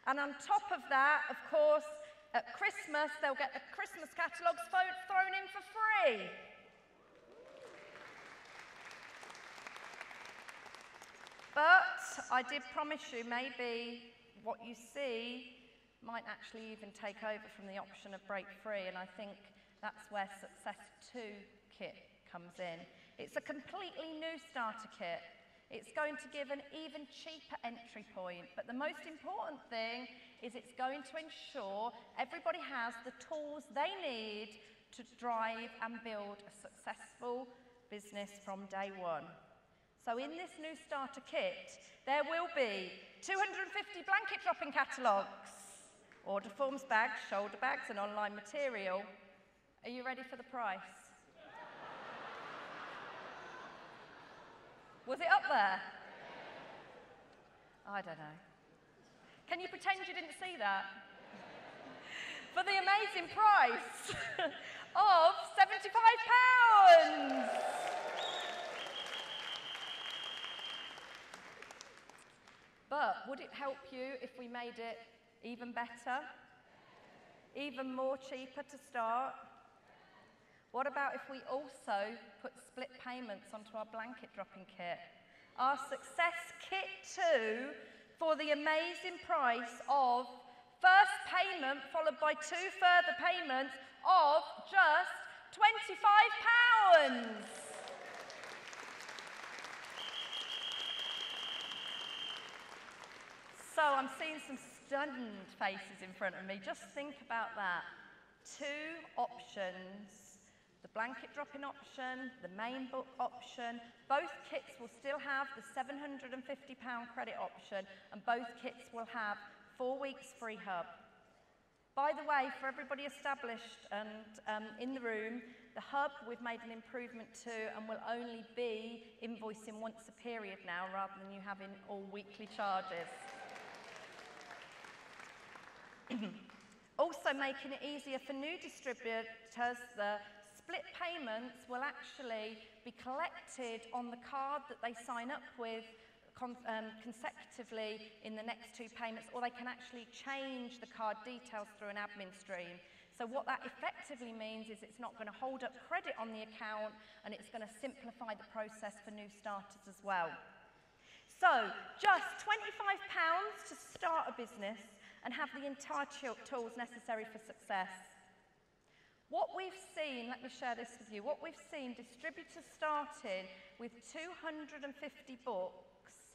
And on top of that, of course, at Christmas, they'll get the Christmas catalogues thrown in for free. But I did promise you maybe what you see might actually even take over from the option of break free, and I think that's where Success 2 kit comes in. It's a completely new starter kit. It's going to give an even cheaper entry point, but the most important thing is it's going to ensure everybody has the tools they need to drive and build a successful business from day one. So in this new starter kit, there will be 250 blanket dropping catalogues, order forms, bags, shoulder bags, and online material. Are you ready for the price? Was it up there? I don't know. Can you pretend you didn't see that? For the amazing price of £75. But would it help you if we made it even better? Even more cheaper to start? What about if we also put split payments onto our blanket dropping kit? Our Success Kit 2 for the amazing price of first payment followed by 2 further payments of just £25. So I'm seeing some stunned faces in front of me. Just think about that. 2 options. The blanket drop-in option, the main book option. Both kits will still have the £750 credit option, and both kits will have 4 weeks free hub. By the way, for everybody established and in the room, the hub we've made an improvement to and will only be invoicing once a period now rather than you having all weekly charges. Also making it easier for new distributors, the split payments will actually be collected on the card that they sign up with consecutively in the next 2 payments, or they can actually change the card details through an admin stream. So what that effectively means is it's not going to hold up credit on the account, and it's going to simplify the process for new starters as well. So just £25 to start a business and have the entire tools necessary for success. What we've seen, let me share this with you, what we've seen, distributors starting with 250 books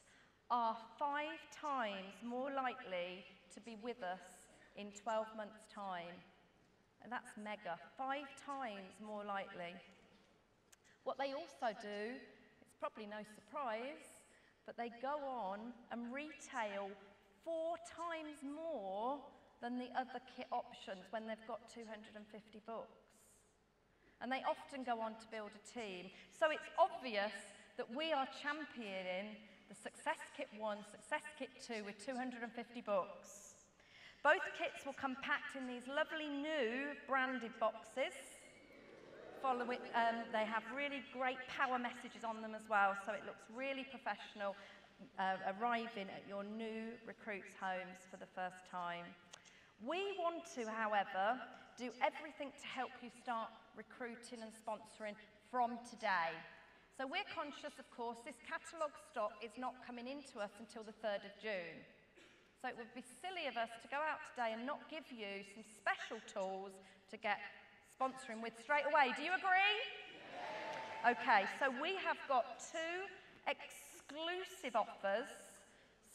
are 5 times more likely to be with us in 12 months' time. And that's mega, 5 times more likely. What they also do, it's probably no surprise, but they go on and retail 4 times more than the other kit options when they've got 250 books. And they often go on to build a team. So it's obvious that we are championing the Success Kit 1, Success Kit 2 with 250 books. Both kits will come packed in these lovely new branded boxes. They have really great power messages on them as well, so it looks really professional. Arriving at your new recruits' homes for the first time. We want to, however, do everything to help you start recruiting and sponsoring from today. So we're conscious, of course, this catalogue stock is not coming into us until the 3rd of June. So it would be silly of us to go out today and not give you some special tools to get sponsoring with straight away. Do you agree? Yes. Okay, so we have got 2 exclusive offers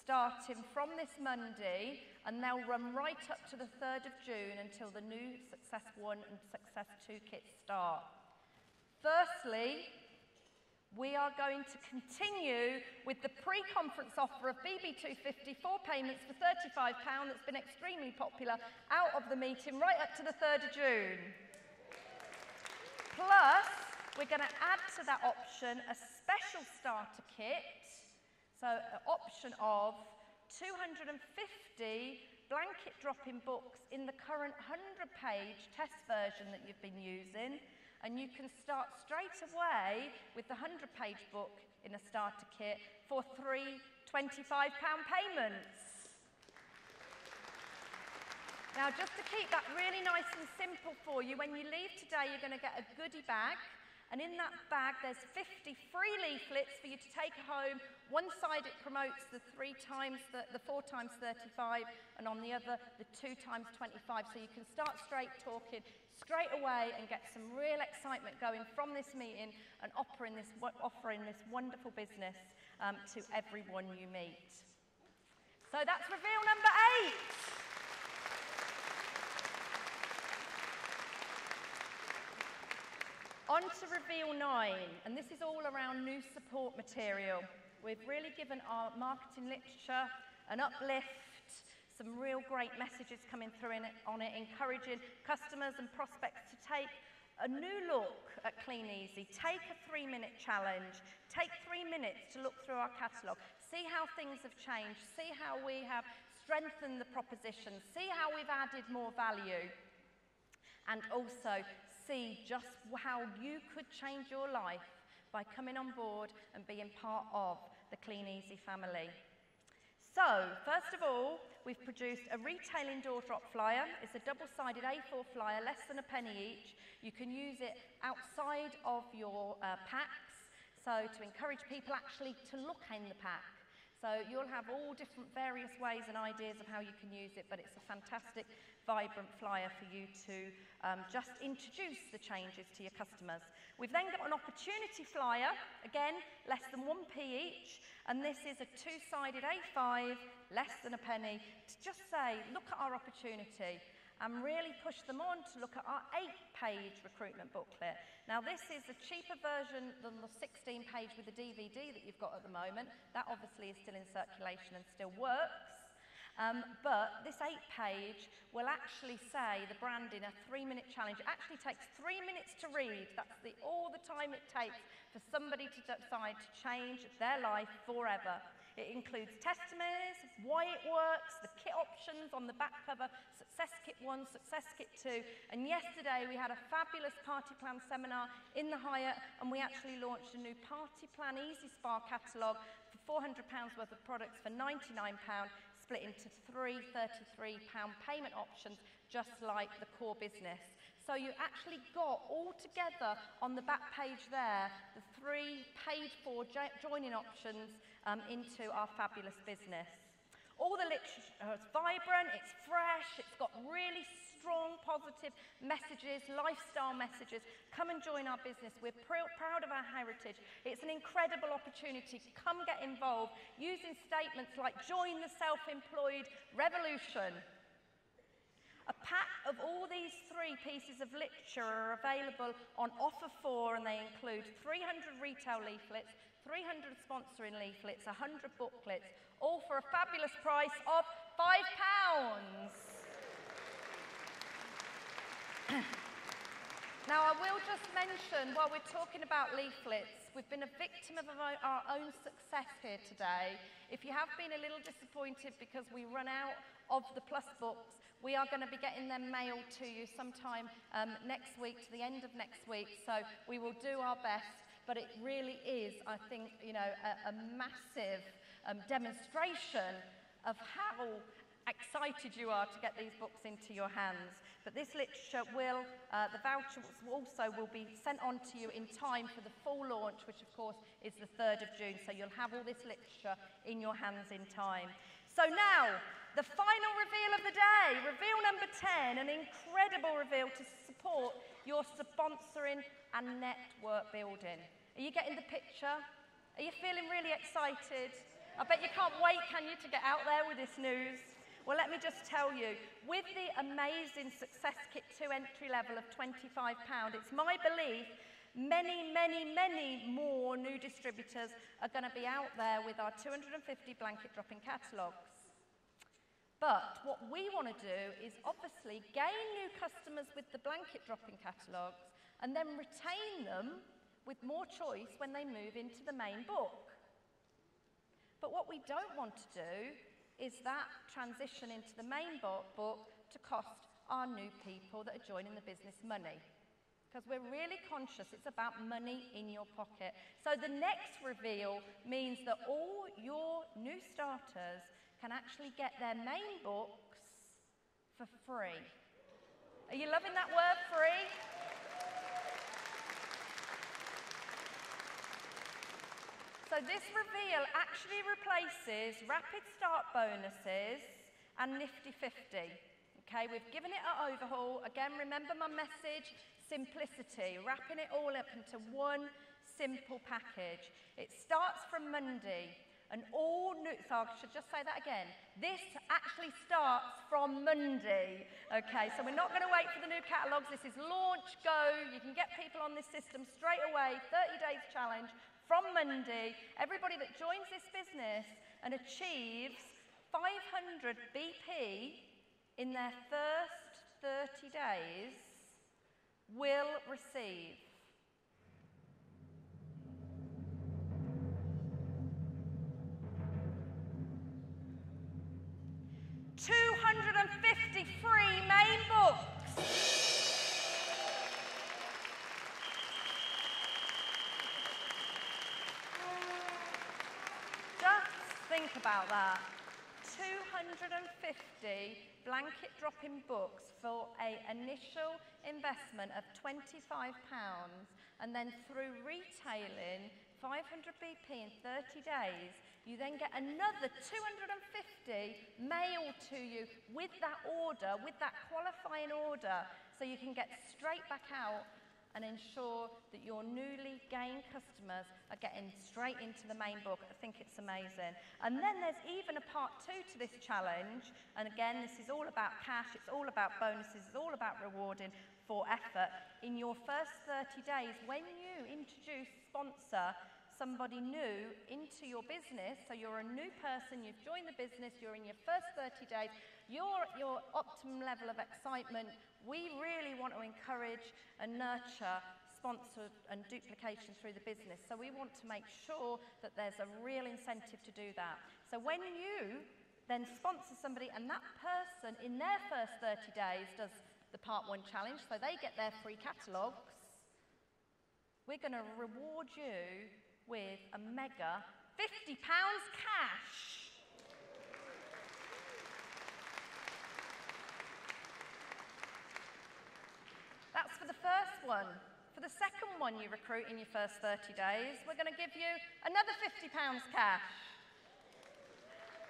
starting from this Monday, and they'll run right up to the 3rd of June until the new Success 1 and Success 2 kits start. Firstly, we are going to continue with the pre-conference offer of BB250, 4 payments for £35 that's been extremely popular out of the meeting right up to the 3rd of June. Plus, we're going to add to that option a special starter kit. So an option of 250 blanket drop-in books in the current 100-page test version that you've been using, and you can start straight away with the 100-page book in a starter kit for 3 £25 payments. Now, just to keep that really nice and simple for you, when you leave today, you're going to get a goodie bag. And in that bag, there's 50 free leaflets for you to take home. One side, it promotes the 4 times 35, and on the other, the 2 times 25. So you can start talking straight away and get some real excitement going from this meeting and offering this wonderful business to everyone you meet. So that's reveal number 8. On to reveal 9, and this is all around new support material. We've really given our marketing literature an uplift, some real great messages coming through on it, encouraging customers and prospects to take a new look at Kleeneze. Take a 3-minute challenge. Take 3 minutes to look through our catalogue. See how things have changed. See how we have strengthened the proposition. See how we've added more value. And also see just how you could change your life by coming on board and being part of the Kleeneze family. So, first of all, we've produced a retail indoor drop flyer. It's a double-sided A4 flyer, less than a penny each. You can use it outside of your packs, so to encourage people actually to look in the pack. So you'll have all different various ways and ideas of how you can use it, but it's a fantastic, vibrant flyer for you to just introduce the changes to your customers. We've then got an opportunity flyer, again, less than 1p each, and this is a 2-sided A5, less than a penny, to just say, look at our opportunity, and really push them on to look at our 8-page recruitment booklet. Now, this is a cheaper version than the 16-page with the DVD that you've got at the moment. That obviously is still in circulation and still works. But this 8-page will actually say the brand in a 3-minute challenge. It actually takes 3 minutes to read. That's all the time it takes for somebody to decide to change their life forever. It includes testimonies, why it works, the kit options on the back cover, Success Kit 1, Success Kit 2. And yesterday we had a fabulous party plan seminar in the Hyatt, and we actually launched a new party plan Easy Spa catalogue for £400 worth of products for £99, split into 3 £33 payment options, just like the core business. So you actually got all together on the back page there, the 3 paid-for joining options into our fabulous business. All the literature is vibrant, it's fresh, it's got really strong, positive messages, lifestyle messages. Come and join our business. We're proud of our heritage. It's an incredible opportunity. Come get involved using statements like join the self-employed revolution. A pack of all these 3 pieces of literature are available on offer for, and they include 300 retail leaflets, 300 sponsoring leaflets, 100 booklets, all for a fabulous price of £5. Now, I will just mention, while we're talking about leaflets, we've been a victim of our own success here today. If you have been a little disappointed because we run out of the Plus books, we are going to be getting them mailed to you sometime next week, to the end of next week, so we will do our best. But it really is, I think, you know, a massive demonstration of how excited you are to get these books into your hands. But this literature will, the vouchers also will be sent on to you in time for the full launch, which of course is the 3rd of June. So you'll have all this literature in your hands in time. So now, the final reveal of the day, reveal number 10, an incredible reveal to support your sponsoring and network building. Are you getting the picture? Are you feeling really excited? I bet you can't wait, can you, to get out there with this news? Well, let me just tell you, with the amazing Success Kit 2 entry level of £25, it's my belief many, many, many more new distributors are going to be out there with our 250 blanket drop-in catalogues. But what we want to do is obviously gain new customers with the blanket drop-in catalogues and then retain them with more choice when they move into the main book. But what we don't want to do is that transition into the main book to cost our new people that are joining the business money. Because we're really conscious it's about money in your pocket. So the next reveal means that all your new starters can actually get their main books for free. Are you loving that word, free? So this reveal actually replaces rapid start bonuses and Nifty 50. Okay, we've given it an overhaul. Again, remember my message, simplicity, wrapping it all up into one simple package. It starts from Monday, and all new, so I should just say that again. This actually starts from Monday. Okay, so we're not going to wait for the new catalogues. This is launch, go. You can get people on this system straight away, 30 days challenge. From Monday, everybody that joins this business and achieves 500 BP in their first 30 days will receive $250 free main books. Think about that. 250 blanket drop-in books for an initial investment of £25, and then through retailing 500 BP in 30 days, you then get another 250 mailed to you with that order, with that qualifying order, so you can get straight back out and ensure that your newly gained customers are getting straight into the main book. I think it's amazing. And then there's even a part 2 to this challenge. And again, this is all about cash, it's all about bonuses, it's all about rewarding for effort. In your first 30 days, when you introduce, sponsor somebody new into your business, so you're a new person, you've joined the business, you're in your first 30 days, you're at your optimum level of excitement. We really want to encourage and nurture sponsor and duplication through the business. So we want to make sure that there's a real incentive to do that. So when you then sponsor somebody and that person in their first 30 days does the part 1 challenge, so they get their free catalogues, we're going to reward you with a mega £50 cash. That's for the first one. For the second one you recruit in your first 30 days, we're going to give you another £50 cash.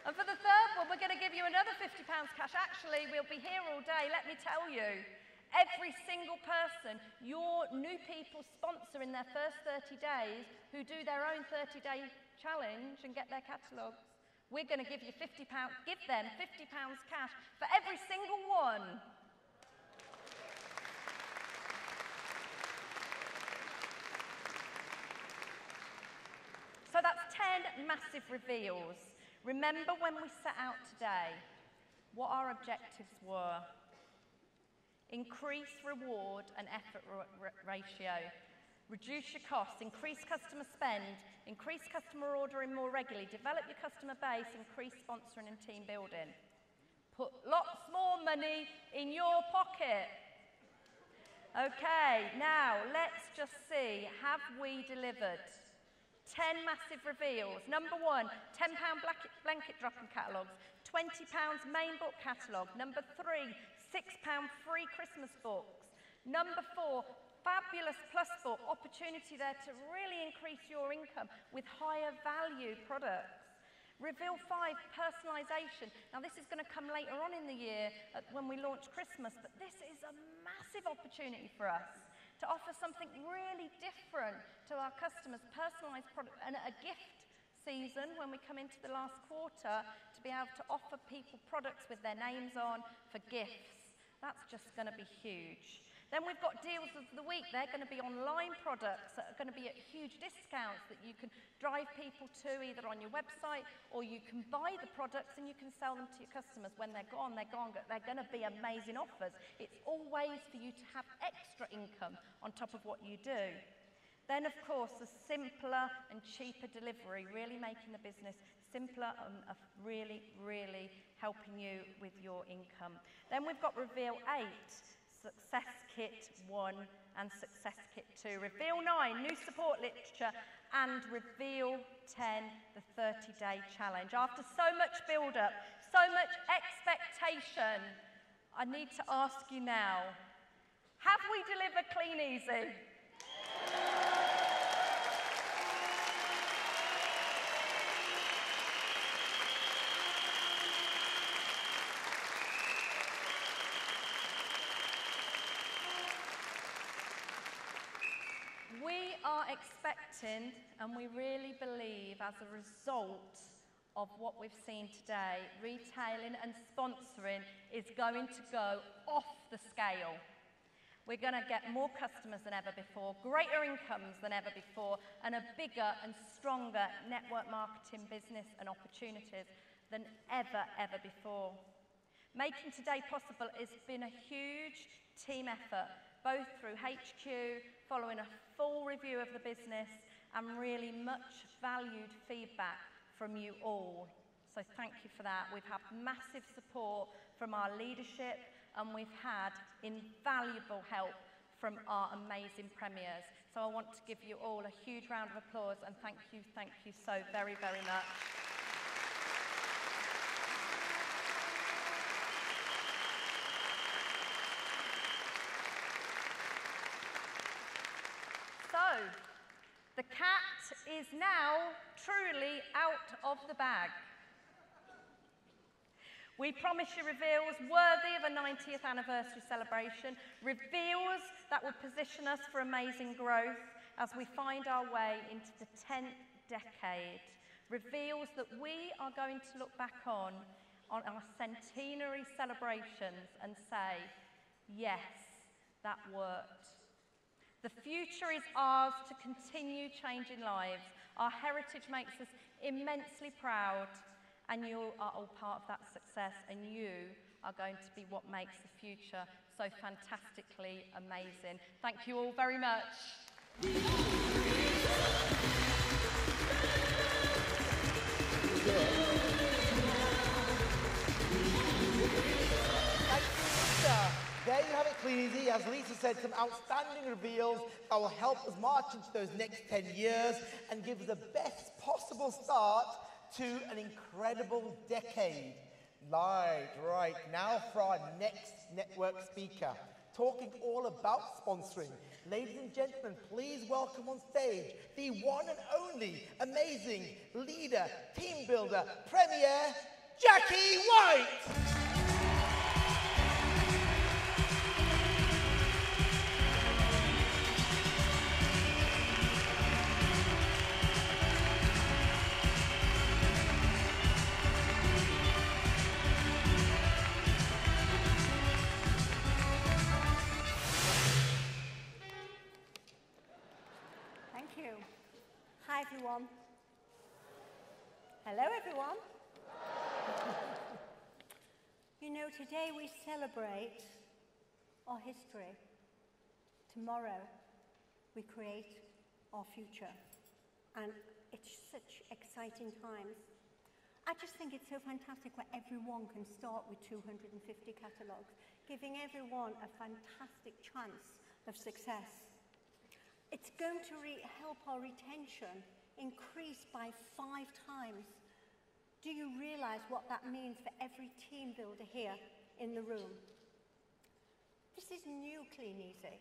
And for the third one, we're going to give you another £50 cash. Actually, we'll be here all day, let me tell you. Every single person your new people sponsor in their first 30 days who do their own 30-day challenge and get their catalogues, we're going to give you £50, give them £50 cash for every single one. So that's 10 massive reveals. Remember when we set out today, what our objectives were. Increase reward and effort ratio. Reduce your costs, increase customer spend, increase customer ordering more regularly, develop your customer base, increase sponsoring and team building. Put lots more money in your pocket. Okay, now let's just see, have we delivered? 10 massive reveals. Number 1, £10 blanket drop-in catalogues, £20 main book catalogue. Number 3, £6 free Christmas books. Number 4, fabulous plus book, opportunity there to really increase your income with higher value products. Reveal 5, personalisation. Now this is going to come later on in the year when we launch Christmas, but this is a massive opportunity for us to offer something really different to our customers, personalised product, and a gift season when we come into the last quarter to be able to offer people products with their names on for gifts. That's just going to be huge. Then we've got deals of the week. They're going to be online products that are going to be at huge discounts that you can drive people to either on your website, or you can buy the products and you can sell them to your customers. When they're gone, they're gone. They're going to be amazing offers. It's all ways for you to have extra income on top of what you do. Then, of course, the simpler and cheaper delivery, really making the business simpler and really, really helping you with your income. Then we've got Reveal 8, Success Kit 1 and Success Kit 2. Reveal 9, new support literature, and Reveal 10, the 30-day challenge. After so much build-up, so much expectation, I need to ask you now, have we delivered Kleeneze? We are expecting, and we really believe, as a result of what we've seen today, retailing and sponsoring is going to go off the scale. We're going to get more customers than ever before, greater incomes than ever before, and a bigger and stronger network marketing business and opportunities than ever before. Making today possible has been a huge team effort, both through HQ, following a full review of the business, and really much valued feedback from you all. So thank you for that. We've had massive support from our leadership, and we've had invaluable help from our amazing premiers. So I want to give you all a huge round of applause, and thank you so very, very much. So, the cat is now truly out of the bag. We promise you reveals worthy of a 90th anniversary celebration, reveals that will position us for amazing growth as we find our way into the 10th decade, reveals that we are going to look back on our centenary celebrations and say, yes, that worked. The future is ours to continue changing lives. Our heritage makes us immensely proud, and you are all part of that success, and you are going to be what makes the future so fantastically amazing. Thank you all very much. There you have it, Kleeneze. As Lisa said, some outstanding reveals that will help us march into those next 10 years and give us the best possible start to an incredible decade. Right. Now for our next network speaker, talking all about sponsoring. Ladies and gentlemen, please welcome on stage the one and only amazing leader, team builder, premier, Jackie White. Hi everyone. Hello everyone. You know, today we celebrate our history. Tomorrow we create our future. And it's such exciting times. I just think it's so fantastic where everyone can start with 250 catalogues, giving everyone a fantastic chance of success. It's going to help our retention increase by 5 times. Do you realize what that means for every team builder here in the room? This is new Kleeneze.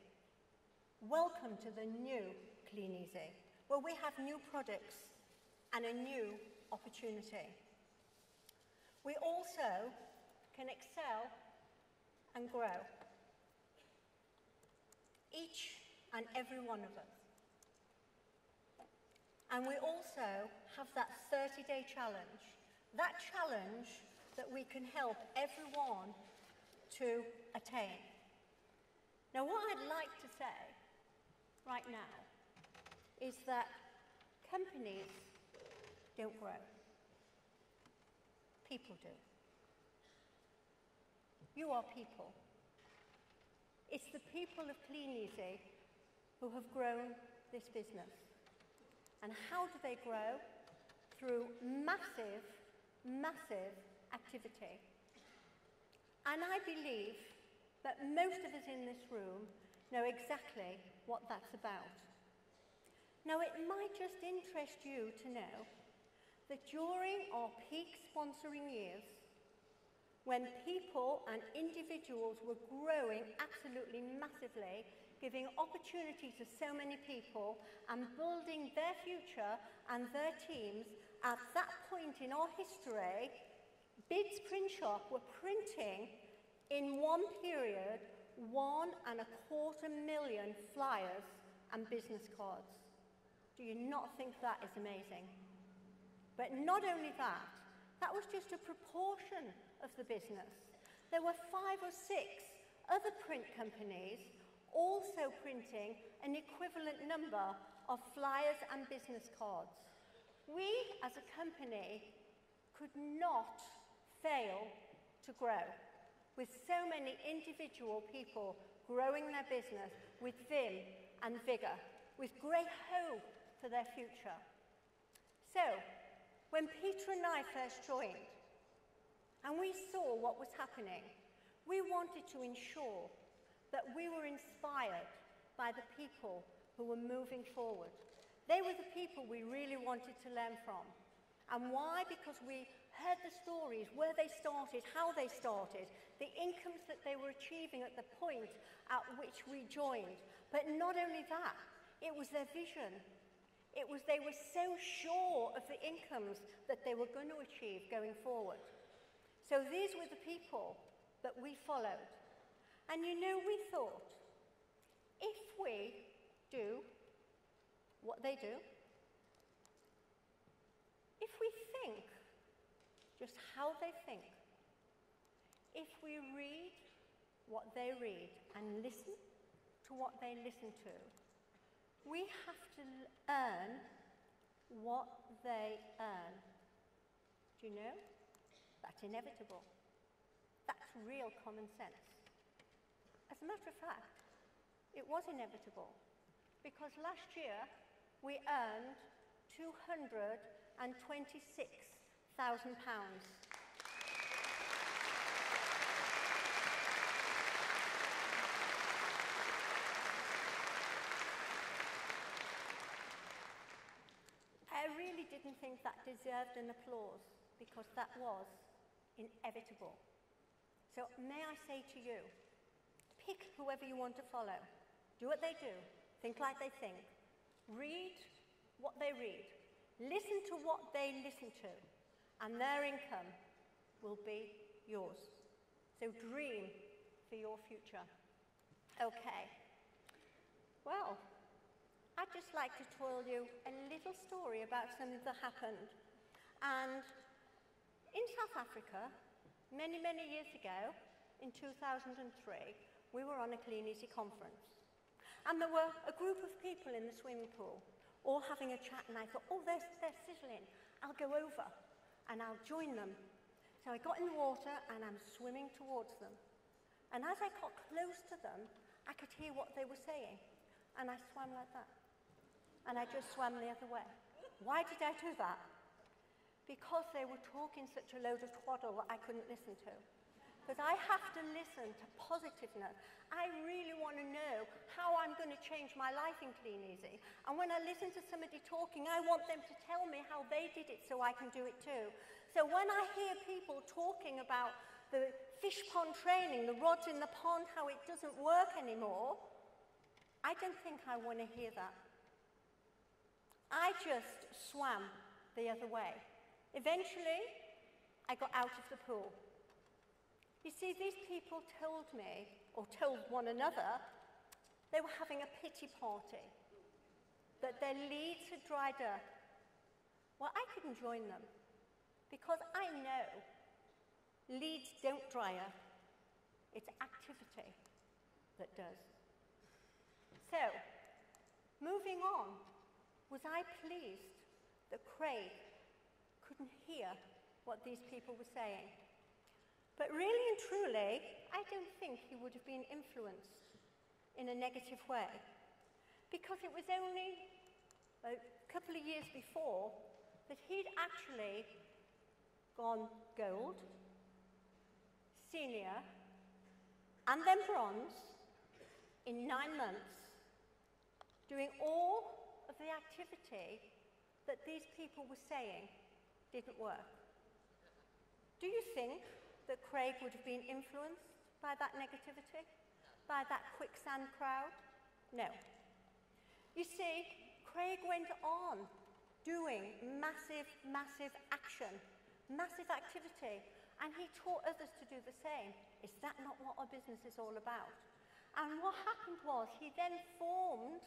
Welcome to the new Kleeneze, where we have new products and a new opportunity. We also can excel and grow. Each and every one of us. And we also have that 30-day challenge. That challenge that we can help everyone to attain. Now, what I'd like to say right now is that companies don't grow. People do. You are people. It's the people of Kleeneze who have grown this business. And how do they grow? through massive, massive activity. And I believe that most of us in this room know exactly what that's about. Now, it might just interest you to know that during our peak sponsoring years, when people and individuals were growing absolutely massively, giving opportunity to so many people and building their future and their teams, at that point in our history, Bids Print Shop were printing in one period 1,250,000 flyers and business cards. Do you not think that is amazing? But not only that, that was just a proportion of the business. There were 5 or 6 other print companies also printing an equivalent number of flyers and business cards. We, as a company, could not fail to grow, with so many individual people growing their business with vim and vigour, with great hope for their future. So, when Peter and I first joined, and we saw what was happening, we wanted to ensure that we were inspired by the people who were moving forward. They were the people we really wanted to learn from. And why? Because we heard the stories, where they started, how they started, the incomes that they were achieving at the point at which we joined. But not only that, it was their vision. It was they were so sure of the incomes that they were going to achieve going forward. So these were the people that we followed. And you know, we thought, if we do what they do, if we think just how they think, if we read what they read and listen to what they listen to, we have to earn what they earn. Do you know? That's inevitable. That's real common sense. As a matter of fact, it was inevitable, because last year we earned £226,000. I really didn't think that deserved an applause, because that was inevitable. So may I say to you, pick whoever you want to follow. Do what they do. Think like they think. Read what they read. Listen to what they listen to. And their income will be yours. So dream for your future. Okay. Well, I'd just like to tell you a little story about something that happened. And in South Africa, many, many years ago, in 2003, we were on a Kleeneze conference. And there were a group of people in the swimming pool, all having a chat, and I thought, oh, they're sizzling. I'll go over, and I'll join them. So I got in the water, and I'm swimming towards them. And as I got close to them, I could hear what they were saying. And I swam like that. And I just swam the other way. Why did I do that? Because they were talking such a load of twaddle that I couldn't listen to. Because I have to listen to positiveness. I really want to know how I'm going to change my life in Kleeneze. And when I listen to somebody talking, I want them to tell me how they did it so I can do it too. So when I hear people talking about the fish pond training, the rods in the pond, how it doesn't work anymore, I don't think I want to hear that. I just swam the other way. Eventually, I got out of the pool. You see, these people told me, or told one another, they were having a pity party, that their leads had dried up. Well, I couldn't join them, because I know leads don't dry up. It's activity that does. So, moving on, was I pleased that Craig couldn't hear what these people were saying? But really and truly, I don't think he would have been influenced in a negative way, because it was only a couple of years before that he'd actually gone gold, senior, and then bronze in 9 months, doing all of the activity that these people were saying didn't work. Do you think that Craig would have been influenced by that negativity? By that quicksand crowd? No. You see, Craig went on doing massive, massive action, massive activity, and he taught others to do the same. Is that not what our business is all about? And what happened was he then formed,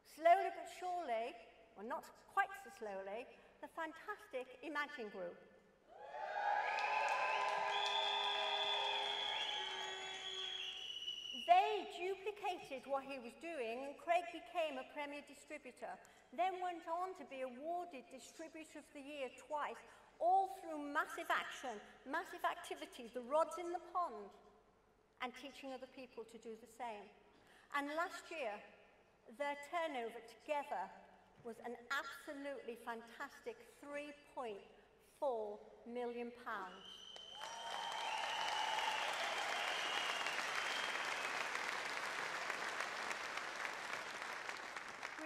slowly but surely, well, not quite so slowly, the fantastic Imagine Group. They duplicated what he was doing, and Craig became a premier distributor, then went on to be awarded Distributor of the Year twice, all through massive action, massive activity, the rods in the pond, and teaching other people to do the same. And last year, their turnover together was an absolutely fantastic £3.4 million.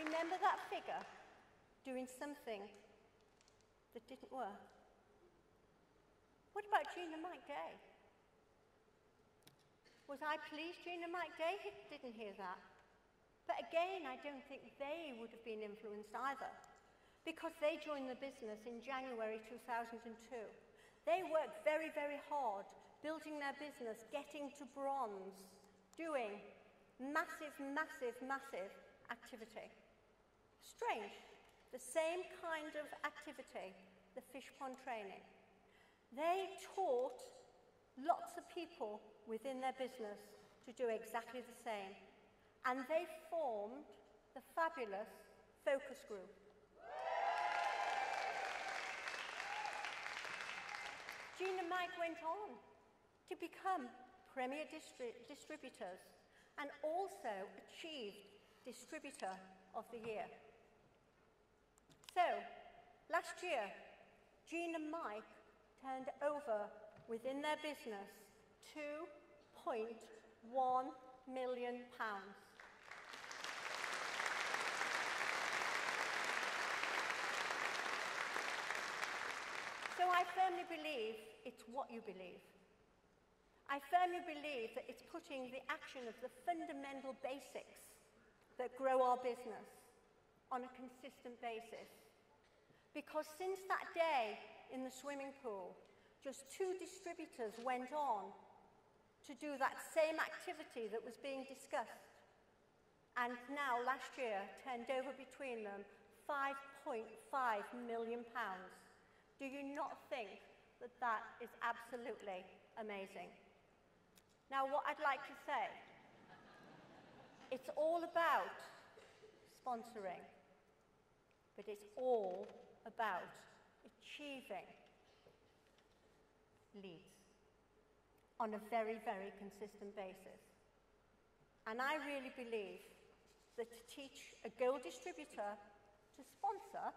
Remember that figure doing something that didn't work? What about Gina Mike Day? Was I pleased Gina Mike Day didn't hear that? But again, I don't think they would have been influenced either, because they joined the business in January 2002. They worked very, very hard, building their business, getting to bronze, doing massive, massive, massive activity. Strange, the same kind of activity, the fish pond training. They taught lots of people within their business to do exactly the same. And they formed the fabulous focus group. Gina Mike went on to become premier distributors and also achieved Distributor of the Year. So, last year, Gina Mike turned over within their business £2.1 million. So I firmly believe it's what you believe. I firmly believe that it's putting the action of the fundamental basics that grow our business on a consistent basis. Because since that day in the swimming pool, just 2 distributors went on to do that same activity that was being discussed. And now, last year, turned over between them £5.5 million. Do you not think that that is absolutely amazing? Now, what I'd like to say, it's all about sponsoring, but it's all about achieving leads on a very, very consistent basis. And I really believe that to teach a gold distributor to sponsor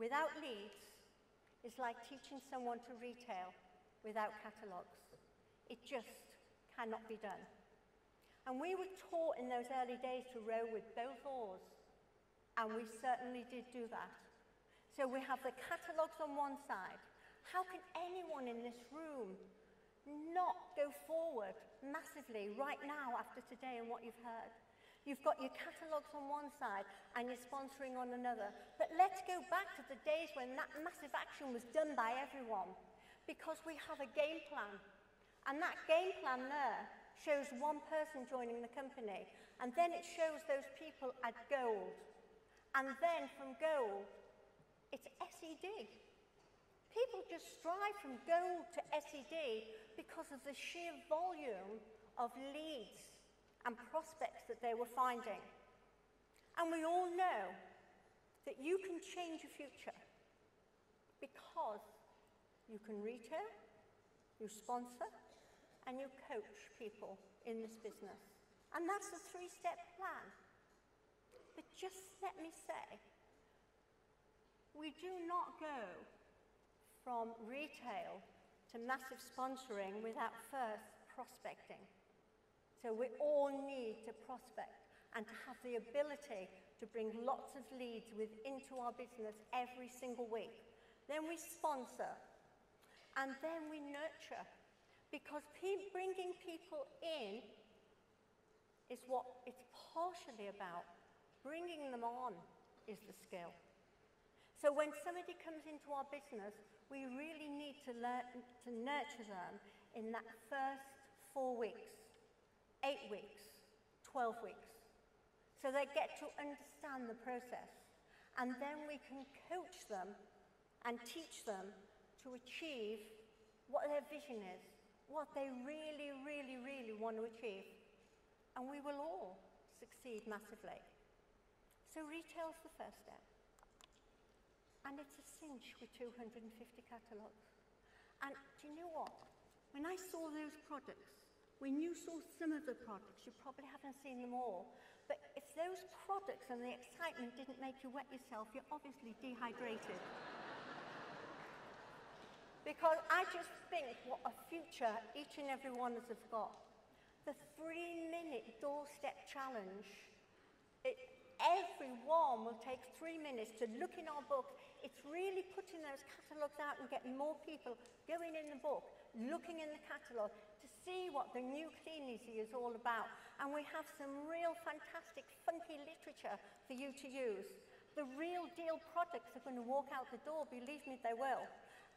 without leads is like teaching someone to retail without catalogues. It just cannot be done. And we were taught in those early days to row with both oars, and we certainly did do that. So we have the catalogues on one side. How can anyone in this room not go forward massively right now after today and what you've heard? You've got your catalogues on one side and you're sponsoring on another. But let's go back to the days when that massive action was done by everyone, because we have a game plan. And that game plan there shows one person joining the company, and then it shows those people at gold. And then from gold, it's SED. People just strive from gold to SED because of the sheer volume of leads and prospects that they were finding. And we all know that you can change your future because you can retail, you sponsor, and you coach people in this business. And that's a 3-step plan. But just let me say, we do not go from retail to massive sponsoring without first prospecting. So we all need to prospect and to have the ability to bring lots of leads into our business every single week. Then we sponsor, and then we nurture, because bringing people in is what it's partially about. Bringing them on is the skill. So when somebody comes into our business, we really need to learn to nurture them in that first 4 weeks, 8 weeks, 12 weeks. So they get to understand the process. And then we can coach them and teach them to achieve what their vision is, what they really, really, really want to achieve. And we will all succeed massively. So retail's the first step. And it's a cinch with 250 catalogues. And do you know what? When I saw those products, when you saw some of the products, you probably haven't seen them all. But if those products and the excitement didn't make you wet yourself, you're obviously dehydrated. Because I just think what a future each and every one of us have got. The 3-minute doorstep challenge. Everyone will take 3 minutes to look in our book. It's really putting those catalogues out and getting more people going in the book, looking in the catalogue to see what the new Kleeneze is all about. And we have some real fantastic, funky literature for you to use. The real deal products are going to walk out the door, believe me, they will.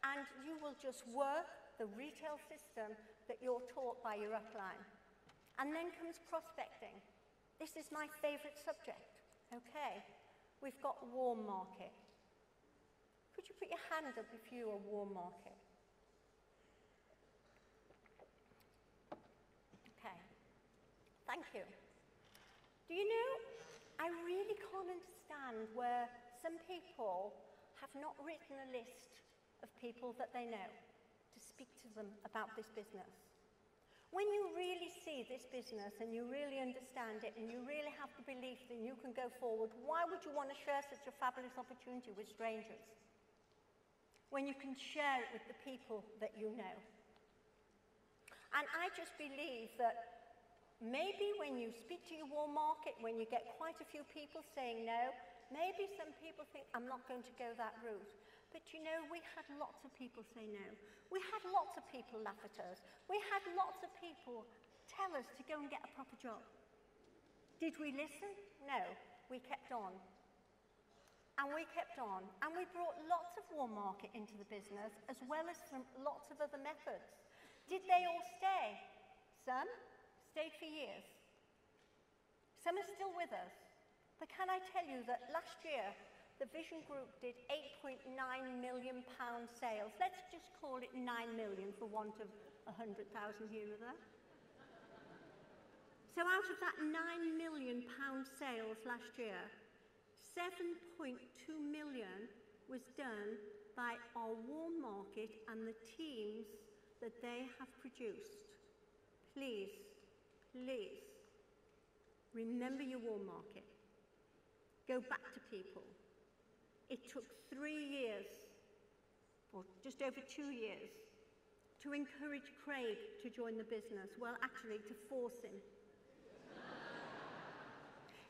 And you will just work the retail system that you're taught by your upline. And then comes prospecting. This is my favourite subject. Okay, we've got warm market. Could you put your hand up if you are warm market? Okay, thank you. Do you know, I really can't understand where some people have not written a list of people that they know to speak to them about this business. When you really see this business and you really understand it and you really have the belief that you can go forward, why would you want to share such a fabulous opportunity with strangers when you can share it with the people that you know? And I just believe that maybe when you speak to your warm market, when you get quite a few people saying no, maybe some people think, I'm not going to go that route. But you know, we had lots of people say no. We had lots of people laugh at us. We had lots of people tell us to go and get a proper job. Did we listen? No, we kept on. And we kept on. And we brought lots of warm market into the business, as well as from lots of other methods. Did they all stay? Some stayed for years. Some are still with us. But can I tell you that last year, the Vision Group did £8.9 million sales. Let's just call it 9 million for want of 100,000 here or there. So out of that £9 million sales last year, 7.2 million was done by our warm market and the teams that they have produced. Please, please, remember your warm market. Go back to people. It took 3 years, or just over 2 years, to encourage Craig to join the business. Well, actually, to force him.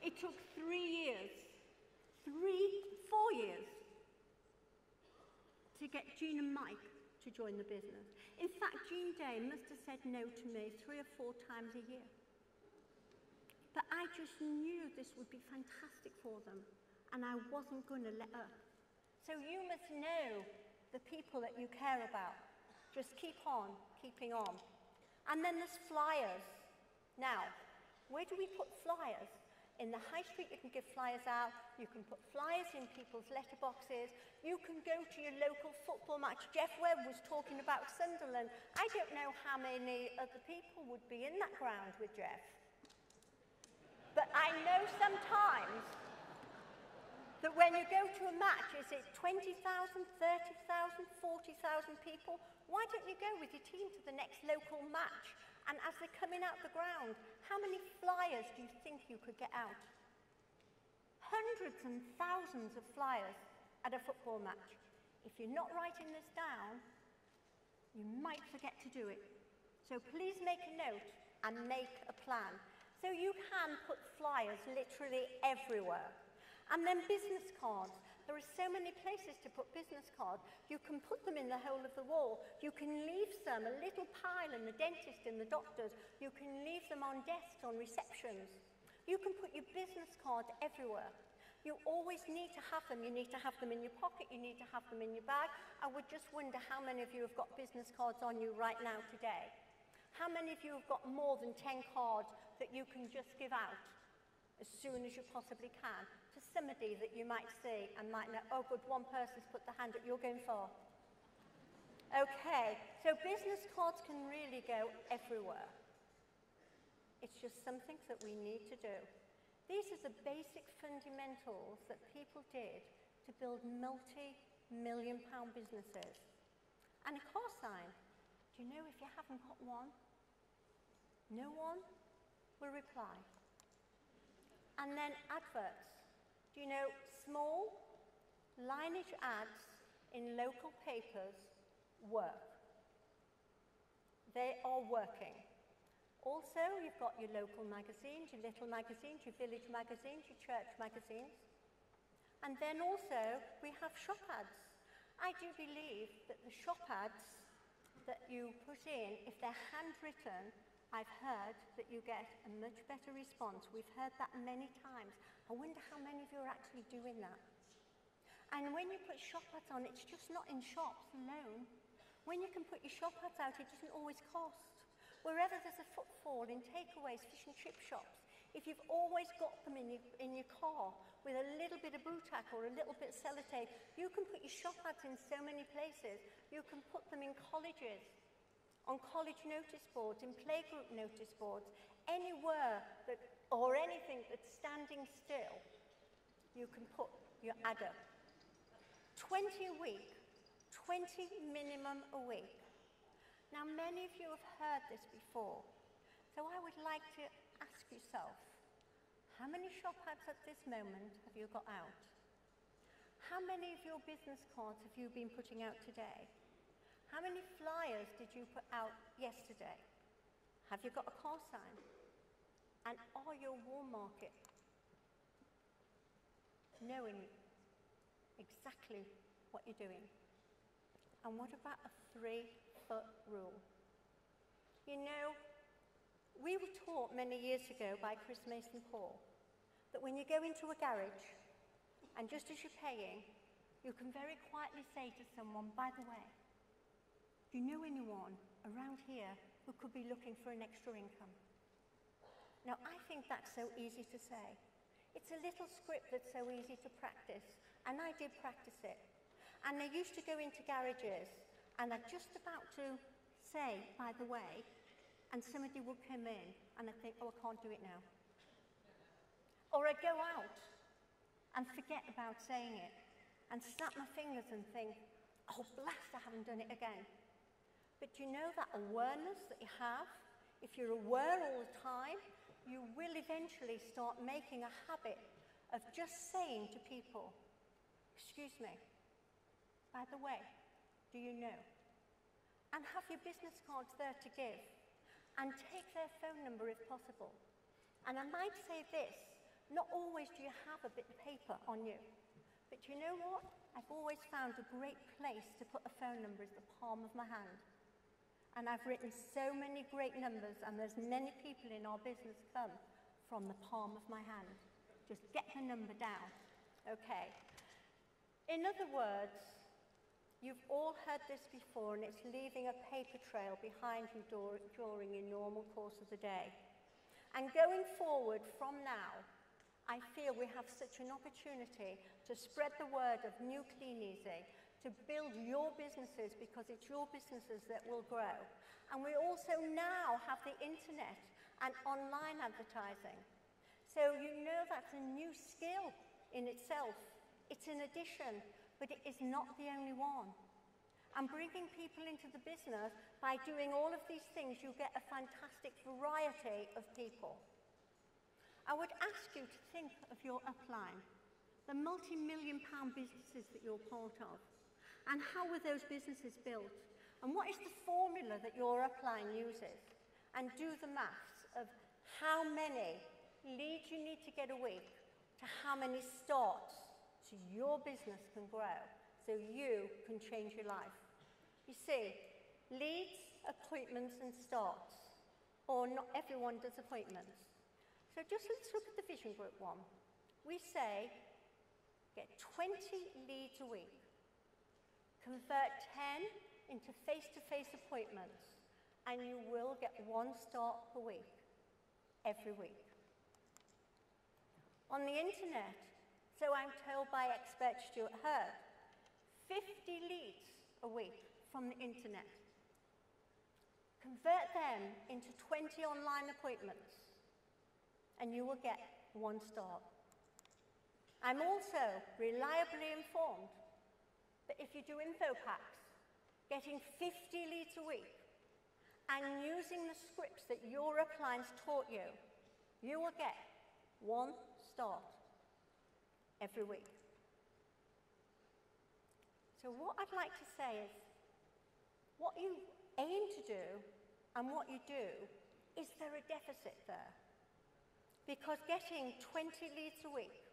It took 3 years, 4 years, to get Jean and Mike to join the business. In fact, Jean Day must have said no to me 3 or 4 times a year. But I just knew this would be fantastic for them. And I wasn't going to let up. So you must know the people that you care about. Just keep on, keeping on. And then there's flyers. Now, where do we put flyers? In the high street, you can give flyers out. You can put flyers in people's letterboxes. You can go to your local football match. Jeff Webb was talking about Sunderland. I don't know how many other people would be in that ground with Jeff. But I know sometimes that when you go to a match, is it 20,000, 30,000, 40,000 people? Why don't you go with your team to the next local match? And as they're coming out the ground, how many flyers do you think you could get out? Hundreds and thousands of flyers at a football match. If you're not writing this down, you might forget to do it. So please make a note and make a plan. So you can put flyers literally everywhere. And then business cards. There are so many places to put business cards. You can put them in the hole of the wall. You can leave some, a little pile in the dentist and the doctors. You can leave them on desks, on receptions. You can put your business cards everywhere. You always need to have them. You need to have them in your pocket. You need to have them in your bag. I would just wonder how many of you have got business cards on you right now today. How many of you have got more than 10 cards that you can just give out as soon as you possibly can to somebody that you might see and might know, oh good, one person's put the hand up, you're going far. Okay, so business cards can really go everywhere. It's just something that we need to do. These are the basic fundamentals that people did to build multi-million-pound businesses. And a call sign, do you know if you haven't got one, no one will reply. And then adverts. Do you know small lineage ads in local papers work? They are working. Also, you've got your local magazines, your little magazines, your village magazines, your church magazines. And then also, we have shop ads. I do believe that the shop ads that you put in, if they're handwritten, I've heard that you get a much better response. We've heard that many times. I wonder how many of you are actually doing that. And when you put shop ads on, it's just not in shops alone. When you can put your shop ads out, it doesn't always cost. Wherever there's a footfall in takeaways, fish and chip shops, if you've always got them in your car with a little bit of blue tack or a little bit of sellotape, you can put your shop ads in so many places. You can put them in colleges, on college notice boards, in playgroup notice boards, anywhere that, or anything that's standing still, you can put your ad up. 20 a week, 20 minimum a week. Now, many of you have heard this before, so I would like to ask yourself, how many shop ads at this moment have you got out? How many of your business cards have you been putting out today? How many flyers did you put out yesterday? Have you got a call sign? And are you a warm market? Knowing exactly what you're doing. And what about a 3-foot rule? You know, we were taught many years ago by Chris Mason Paul that when you go into a garage, and just as you're paying, you can very quietly say to someone, by the way, do you know anyone around here who could be looking for an extra income? Now, I think that's so easy to say. It's a little script that's so easy to practice, and I did practice it. And I used to go into garages, and I'm just about to say, by the way, and somebody would come in, and I'd think, oh, I can't do it now. Or I'd go out and forget about saying it, and snap my fingers and think, oh, blast, I haven't done it again. But you know that awareness that you have? If you're aware all the time, you will eventually start making a habit of just saying to people, excuse me, by the way, do you know? And have your business cards there to give. And take their phone number if possible. And I might say this, not always do you have a bit of paper on you. But you know what? I've always found a great place to put a phone number is the palm of my hand. And I've written so many great numbers, and there's many people in our business come from the palm of my hand. Just get the number down. Okay. In other words, you've all heard this before, and it's leaving a paper trail behind you during your normal course of the day. And going forward from now, I feel we have such an opportunity to spread the word of New Kleeneze, to build your businesses, because it's your businesses that will grow. And we also now have the internet and online advertising. So you know that's a new skill in itself. It's an addition, but it is not the only one. And bringing people into the business, by doing all of these things, you get a fantastic variety of people. I would ask you to think of your upline. the multi-million-pound businesses that you're part of? And how were those businesses built? And what is the formula that your upline uses? And do the maths of how many leads you need to get a week to how many starts so your business can grow, so you can change your life. You see, leads, appointments and starts, or not everyone does appointments. So just let's look at the vision group one. We say, get 20 leads a week, convert 10 into face-to-face appointments, and you will get 1 start per week, every week. On the internet, so I'm told by expert Stuart Hurd, 50 leads a week from the internet. Convert them into 20 online appointments, and you will get 1 start. I'm also reliably informed that if you do info packs, getting 50 leads a week, and using the scripts that your uplines taught you, you will get 1 start every week. So what I'd like to say is, what you aim to do and what you do, is there a deficit there? Because getting 20 leads a week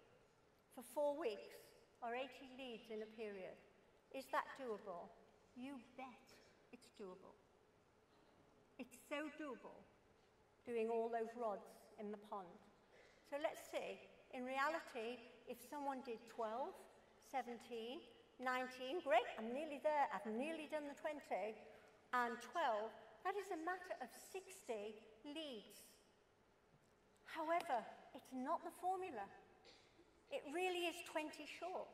for 4 weeks, or 80 leads in a period, is that doable? You bet it's doable. It's so doable, doing all those rods in the pond. So let's see, in reality, if someone did 12, 17, 19, great, I'm nearly there, I've nearly done the 20, and 12, that is a matter of 60 leads. However, it's not the formula. It really is 20 short.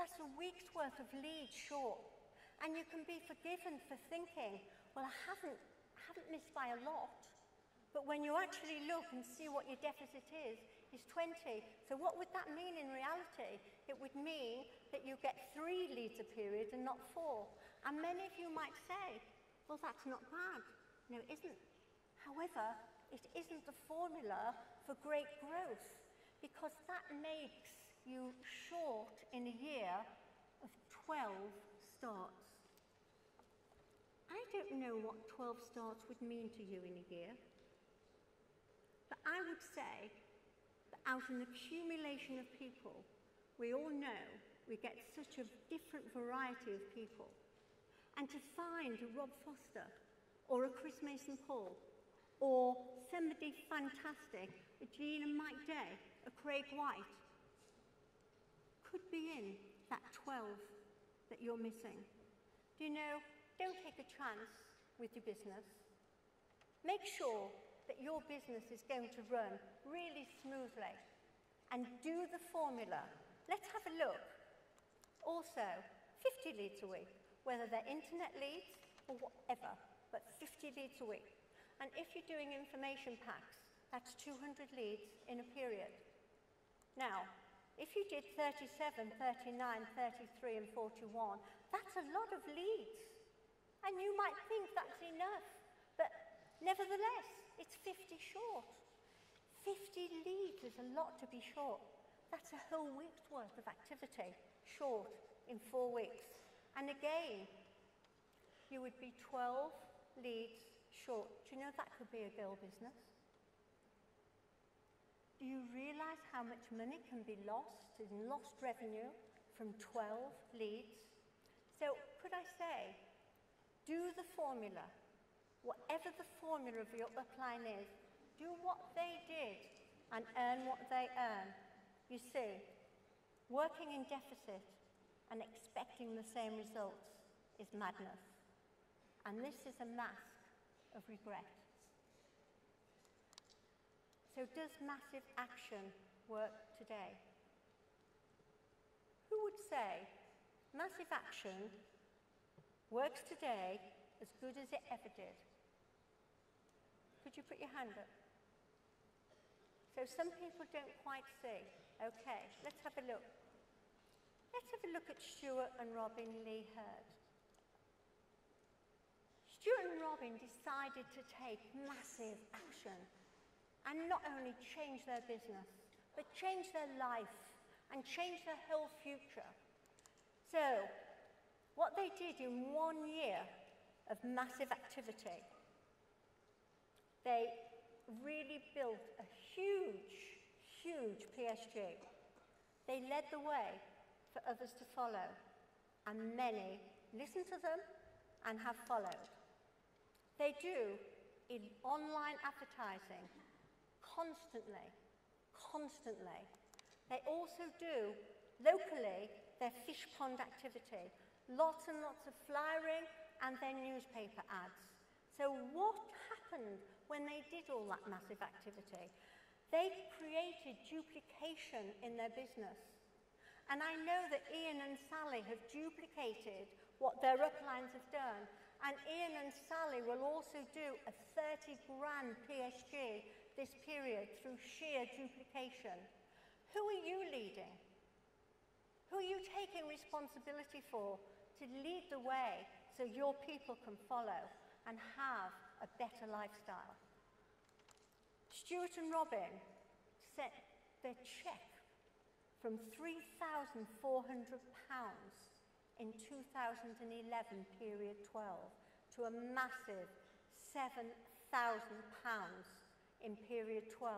That's a week's worth of leads short. And you can be forgiven for thinking, well, I haven't missed by a lot. But when you actually look and see what your deficit is 20. So what would that mean in reality? It would mean that you get 3 leads a period and not 4. And many of you might say, well, that's not bad. No, it isn't. However, it isn't the formula for great growth, because that makes you short in a year of 12 starts. I don't know what 12 starts would mean to you in a year, but I would say that out of an accumulation of people, we all know we get such a different variety of people. And to find a Rob Foster, or a Chris Mason Paul, or somebody fantastic, a Jean and Mike Day, a Craig White, could be in that 12 that you're missing. Do you know, don't take a chance with your business. Make sure that your business is going to run really smoothly, and do the formula. Let's have a look. Also, 50 leads a week, whether they're internet leads or whatever, but 50 leads a week. And if you're doing information packs, that's 200 leads in a period. Now, if you did 37, 39, 33 and 41, that's a lot of leads. And you might think that's enough, but nevertheless, it's 50 short. 50 leads is a lot to be short. That's a whole week's worth of activity short in 4 weeks. And again, you would be 12 leads short. Do you know that could be a girl business? Do you realize how much money can be lost in lost revenue from 12 leads? So could I say, do the formula. Whatever the formula of your upline is, do what they did and earn what they earn. You see, working in deficit and expecting the same results is madness. And this is a mask of regret. So does massive action work today? Who would say massive action works today as good as it ever did? Could you put your hand up? So some people don't quite see. Okay, let's have a look. Let's have a look at Stuart and Robin Lee Hurd. Stuart and Robin decided to take massive action and not only change their business, but change their life and change their whole future. So, what they did in 1 year of massive activity, they really built a huge, huge PSG. They led the way for others to follow, and many listened to them and have followed. They do in online advertising constantly, constantly. They also do locally their fish pond activity, lots and lots of flyering and their newspaper ads. So what happened when they did all that massive activity? They created duplication in their business. And I know that Ian and Sally have duplicated what their uplines have done. And Ian and Sally will also do a 30 grand PSG this period through sheer duplication. Who are you leading? Who are you taking responsibility for to lead the way so your people can follow and have a better lifestyle? Stuart and Robin set their check from £3,400 in 2011, period 12, to a massive £7,000 in period 12,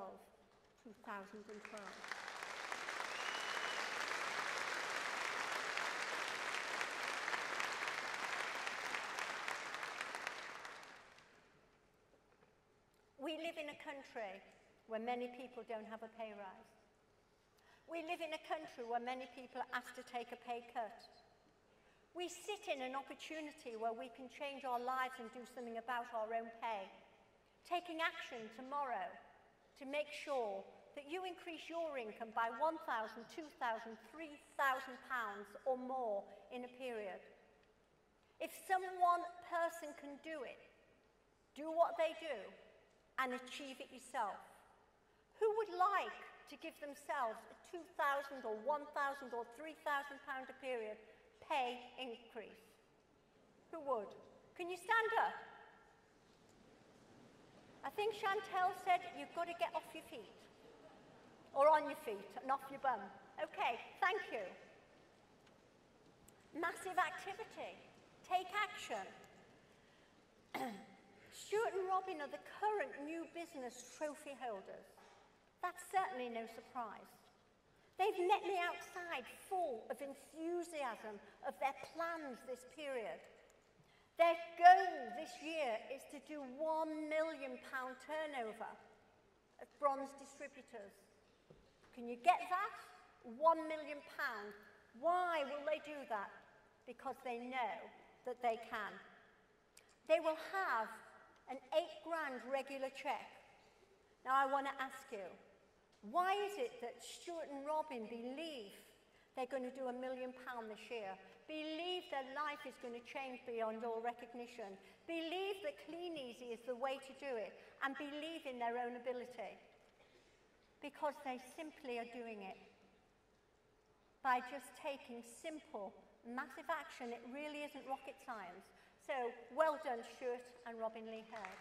2012. We live in a country where many people don't have a pay rise. We live in a country where many people are asked to take a pay cut. We sit in an opportunity where we can change our lives and do something about our own pay. Taking action tomorrow to make sure that you increase your income by £1,000, £2,000, £3,000 or more in a period. If one person can do it, do what they do and achieve it yourself. Who would like to give themselves a £2,000 or £1,000 or £3,000 a period pay increase? Who would? Can you stand up? I think Chantel said you've got to get off your feet. Or on your feet and off your bum. Okay, thank you. Massive activity. Take action. Stuart and Robin are the current new business trophy holders. That's certainly no surprise. They've met me outside full of enthusiasm of their plans this period. Their goal this year is to do £1 million turnover at bronze distributors. Can you get that? £1 million. Why will they do that? Because they know that they can. They will have an £8 grand regular check. Now I want to ask you, why is it that Stuart and Robin believe they're going to do £1 million this year? Believe their life is going to change beyond all recognition? Believe that Kleeneze is the way to do it? And believe in their own ability? Because they simply are doing it. By just taking simple, massive action. It really isn't rocket science. So, well done, Stuart and Robin Lee Hurd.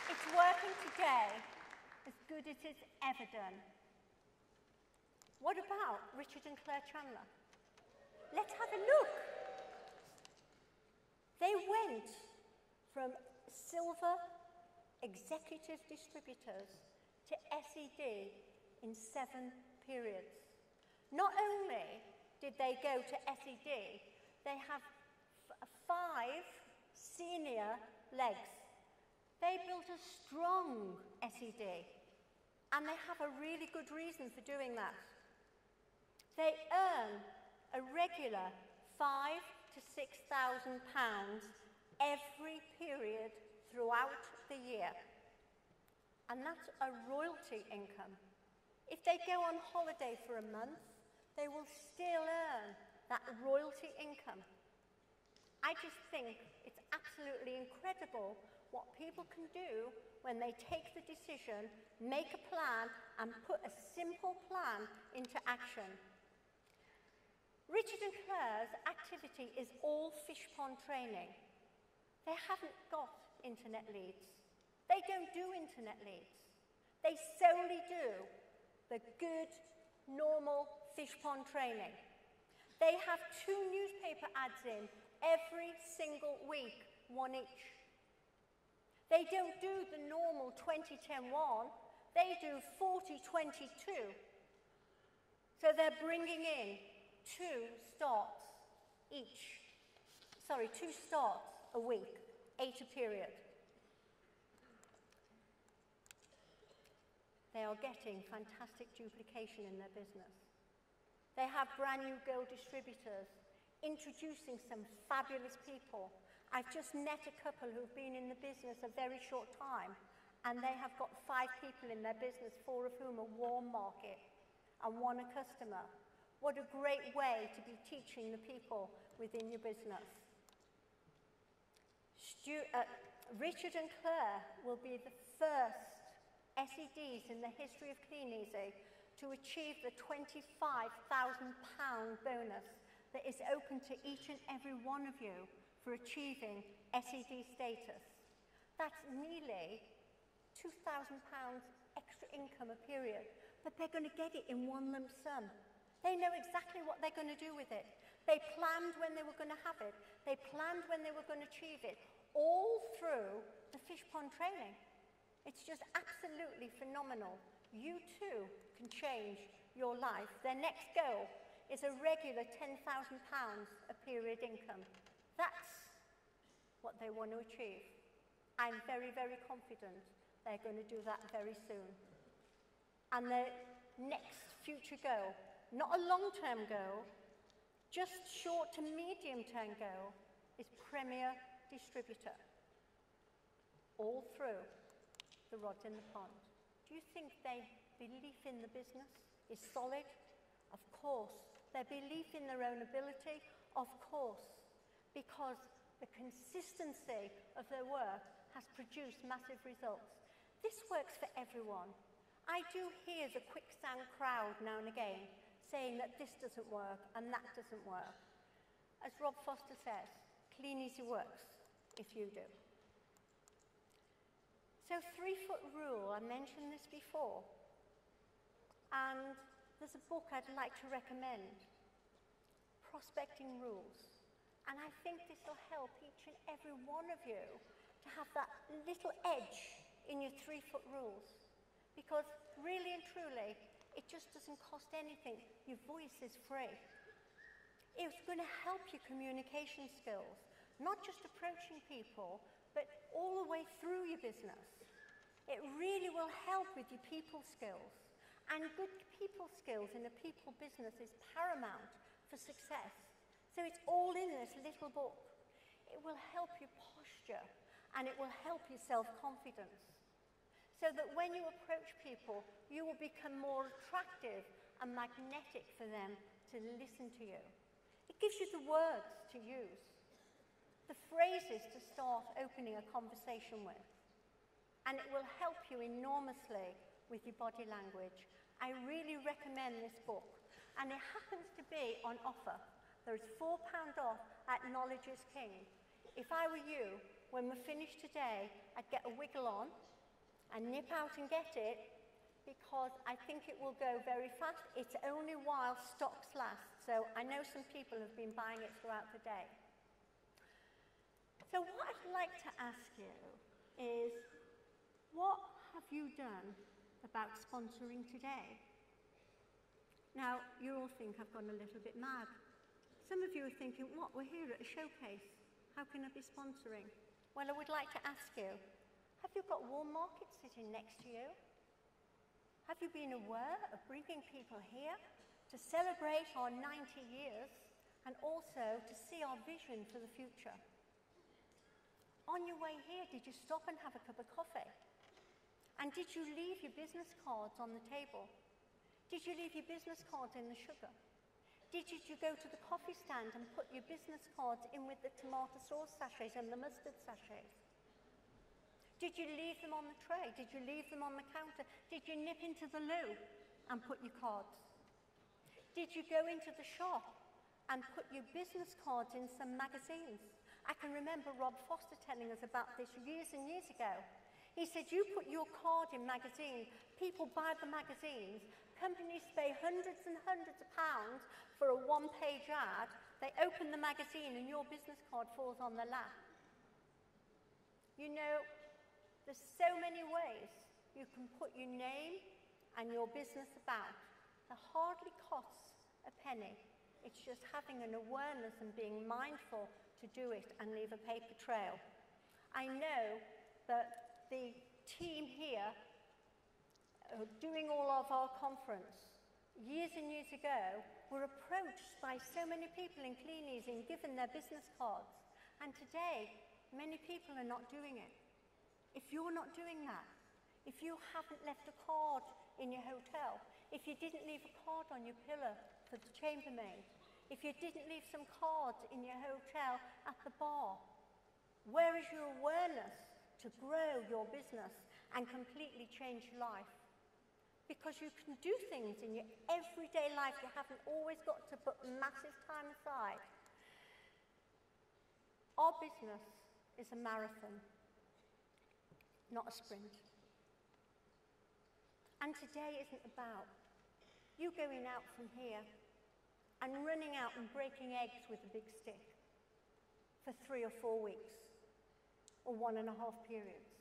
It's working today as good as it's ever done. What about Richard and Claire Chandler? Let's have a look. They went from silver executive distributors to SED in 7 periods. Not only did they go to SED, they have 5 senior legs. They built a strong SED, and they have a really good reason for doing that. They earn a regular £5,000 to £6,000 every period throughout the year. And that's a royalty income. If they go on holiday for a month, they will still earn that royalty income. I just think it's absolutely incredible what people can do when they take the decision, make a plan, and put a simple plan into action. Richard and Claire's activity is all fish pond training. They haven't got internet leads. They don't do internet leads. They solely do the good, normal fish pond training. They have 2 newspaper ads in every single week, 1 each. They don't do the normal 20-10-1, they do 40-22. So they're bringing in 2 starts each. Sorry, 2 starts a week, 8 a period. They are getting fantastic duplication in their business. They have brand new girl distributors, introducing some fabulous people. I've just met a couple who've been in the business a very short time, and they have got 5 people in their business, 4 of whom are warm market, and 1 a customer. What a great way to be teaching the people within your business. Richard and Claire will be the first SEDs in the history of Kleeneze to achieve the £25,000 bonus that is open to each and every one of you for achieving SED status. That's nearly £2,000 extra income a period, but they're going to get it in one lump sum. They know exactly what they're going to do with it. They planned when they were going to have it. They planned when they were going to achieve it, all through the fish pond training. It's just absolutely phenomenal. You too can change your life. Their next goal is a regular £10,000 a period income. That's what they want to achieve. I'm very, very confident they're going to do that very soon. And their next future goal, not a long-term goal, just short to medium-term goal, is Premier Distributor. All through the rods in the pond. Do you think their belief in the business is solid? Of course. Their belief in their own ability? Of course. Because the consistency of their work has produced massive results. This works for everyone. I do hear the quicksand crowd now and again saying that this doesn't work and that doesn't work. As Rob Foster says, Kleeneze works if you do. So 3-foot rule, I mentioned this before, and there's a book I'd like to recommend, Prospecting Rules, and I think this will help each and every one of you to have that little edge in your 3-foot rules, because really and truly, it just doesn't cost anything. Your voice is free. It's going to help your communication skills, not just approaching people, but all the way through your business. It really will help with your people skills. And good people skills in a people business is paramount for success. So it's all in this little book. It will help your posture and it will help your self-confidence. So that when you approach people, you will become more attractive and magnetic for them to listen to you. It gives you the words to use, the phrases to start opening a conversation with. And it will help you enormously with your body language. I really recommend this book. And it happens to be on offer. There is £4 off at Knowledge is King. If I were you, when we're finished today, I'd get a wiggle on and nip out and get it, because I think it will go very fast. It's only while stocks last. So I know some people have been buying it throughout the day. So what I'd like to ask you is, what have you done about sponsoring today? Now, you all think I've gone a little bit mad. Some of you are thinking, what, we're here at a showcase. How can I be sponsoring? Well, I would like to ask you, have you got Warm Market sitting next to you? Have you been aware of bringing people here to celebrate our 90 years and also to see our vision for the future? On your way here, did you stop and have a cup of coffee? And did you leave your business cards on the table? Did you leave your business cards in the sugar? Did you go to the coffee stand and put your business cards in with the tomato sauce sachets and the mustard sachets? Did you leave them on the tray? Did you leave them on the counter? Did you nip into the loo and put your cards? Did you go into the shop and put your business cards in some magazines I can remember Rob Foster telling us about this years and years ago. He said, you put your card in magazines, people buy the magazines, companies pay hundreds and hundreds of pounds for a one-page ad, they open the magazine and your business card falls on their lap. You know, there's so many ways you can put your name and your business about. It hardly costs a penny. It's just having an awareness and being mindful to do it and leave a paper trail. I know that the team here doing all of our conference years and years ago were approached by so many people in Kleeneze and given their business cards. And today, many people are not doing it. If you're not doing that, if you haven't left a card in your hotel, if you didn't leave a card on your pillar for the chambermaid, if you didn't leave some cards in your hotel at the bar, where is your awareness to grow your business and completely change your life? Because you can do things in your everyday life. You haven't always got to put massive time aside. Our business is a marathon, not a sprint. And today isn't about you going out from here and running out and breaking eggs with a big stick for 3 or 4 weeks or 1.5 periods.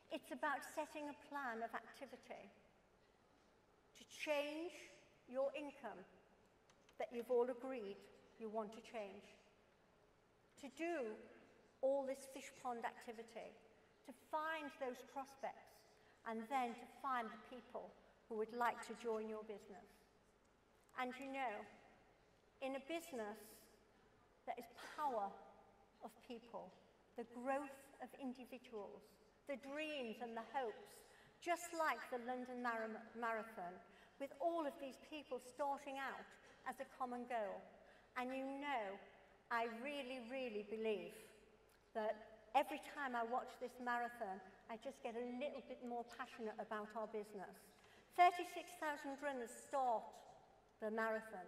It's about setting a plan of activity to change your income that you've all agreed you want to change, to do all this fish pond activity, to find those prospects, and then to find the people who would like to join your business. And you know, in a business that is power of people, the growth of individuals, the dreams and the hopes, just like the London Marathon, with all of these people starting out as a common goal. And you know, I really, really believe that every time I watch this marathon, I just get a little bit more passionate about our business. 36,000 runners start the marathon,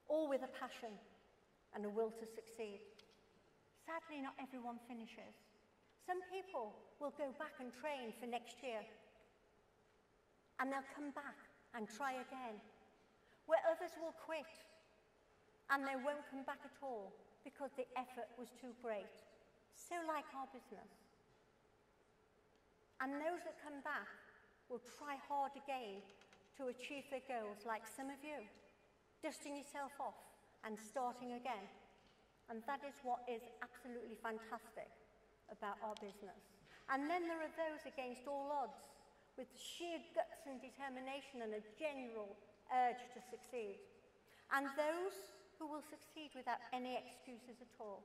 all with a passion and a will to succeed. Sadly, not everyone finishes. Some people will go back and train for next year, and they'll come back and try again, where others will quit, and they won't come back at all because the effort was too great. So like our business. And those that come back will try hard again to achieve their goals, like some of you, dusting yourself off and starting again. And that is what is absolutely fantastic about our business. And then there are those against all odds, with sheer guts and determination and a general urge to succeed. And those who will succeed without any excuses at all.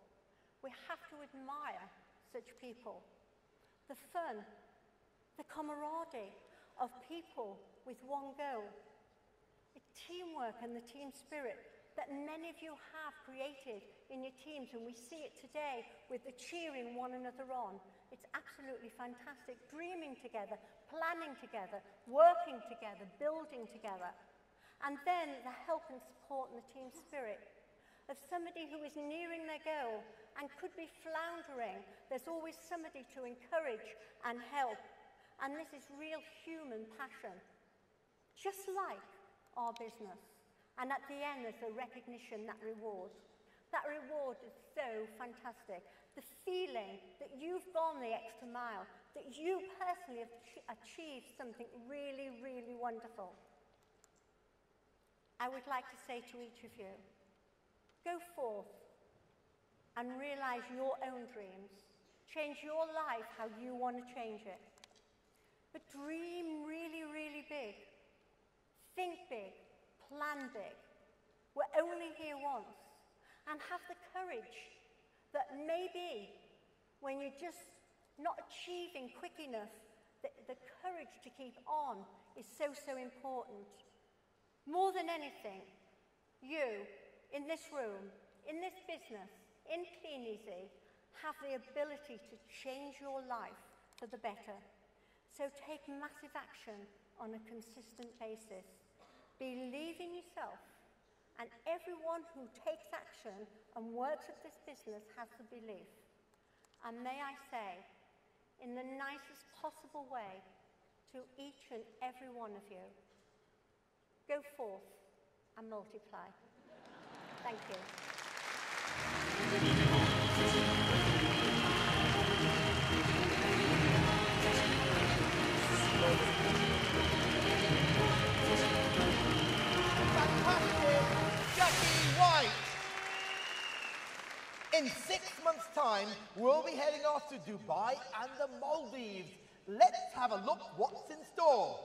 We have to admire such people. The fun, the camaraderie of people with one goal, the teamwork and the team spirit that many of you have created in your teams, and we see it today with the cheering one another on. It's absolutely fantastic. Dreaming together, planning together, working together, building together. And then the help and support and the team spirit of somebody who is nearing their goal and could be floundering. There's always somebody to encourage and help. And this is real human passion, just like our business. And at the end, there's the recognition, that reward. That reward is so fantastic. The feeling that you've gone the extra mile, that you personally have achieved something really, really wonderful. I would like to say to each of you, go forth and realize your own dreams. Change your life how you want to change it. But dream really, really big. Think big. Plan big. We're only here once. And have the courage that maybe when you're just not achieving quick enough, the courage to keep on is so, so important. More than anything, you, in this room, in this business, in Kleeneze, have the ability to change your life for the better. So take massive action on a consistent basis. Believe in yourself, and every everyone who takes action and works at this business has the belief, and may I say, in the nicest possible way, to each and every one of you, go forth and multiply. Thank you. Fantastic, Jackie White. In 6 months' time, we'll be heading off to Dubai and the Maldives. Let's have a look what's in store.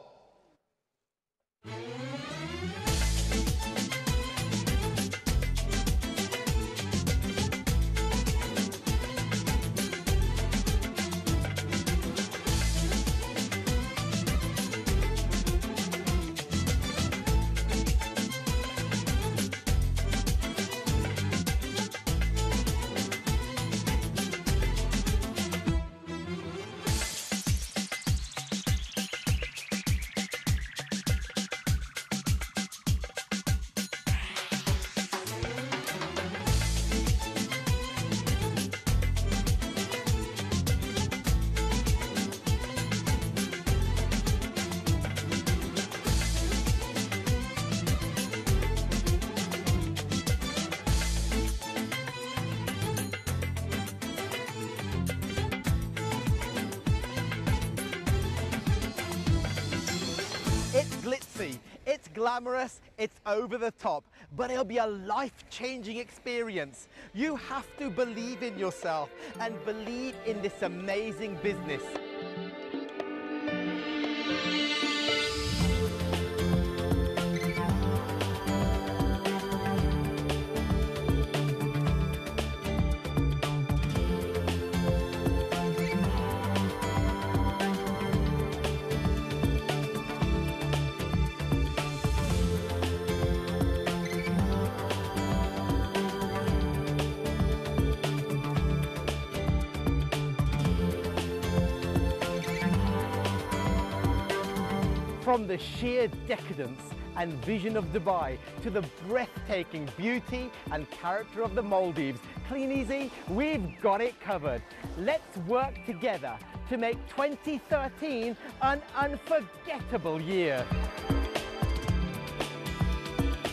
It's glitzy, it's glamorous, it's over the top, but it'll be a life-changing experience. You have to believe in yourself and believe in this amazing business. From the sheer decadence and vision of Dubai to the breathtaking beauty and character of the Maldives, Kleeneze, we've got it covered. Let's work together to make 2013 an unforgettable year.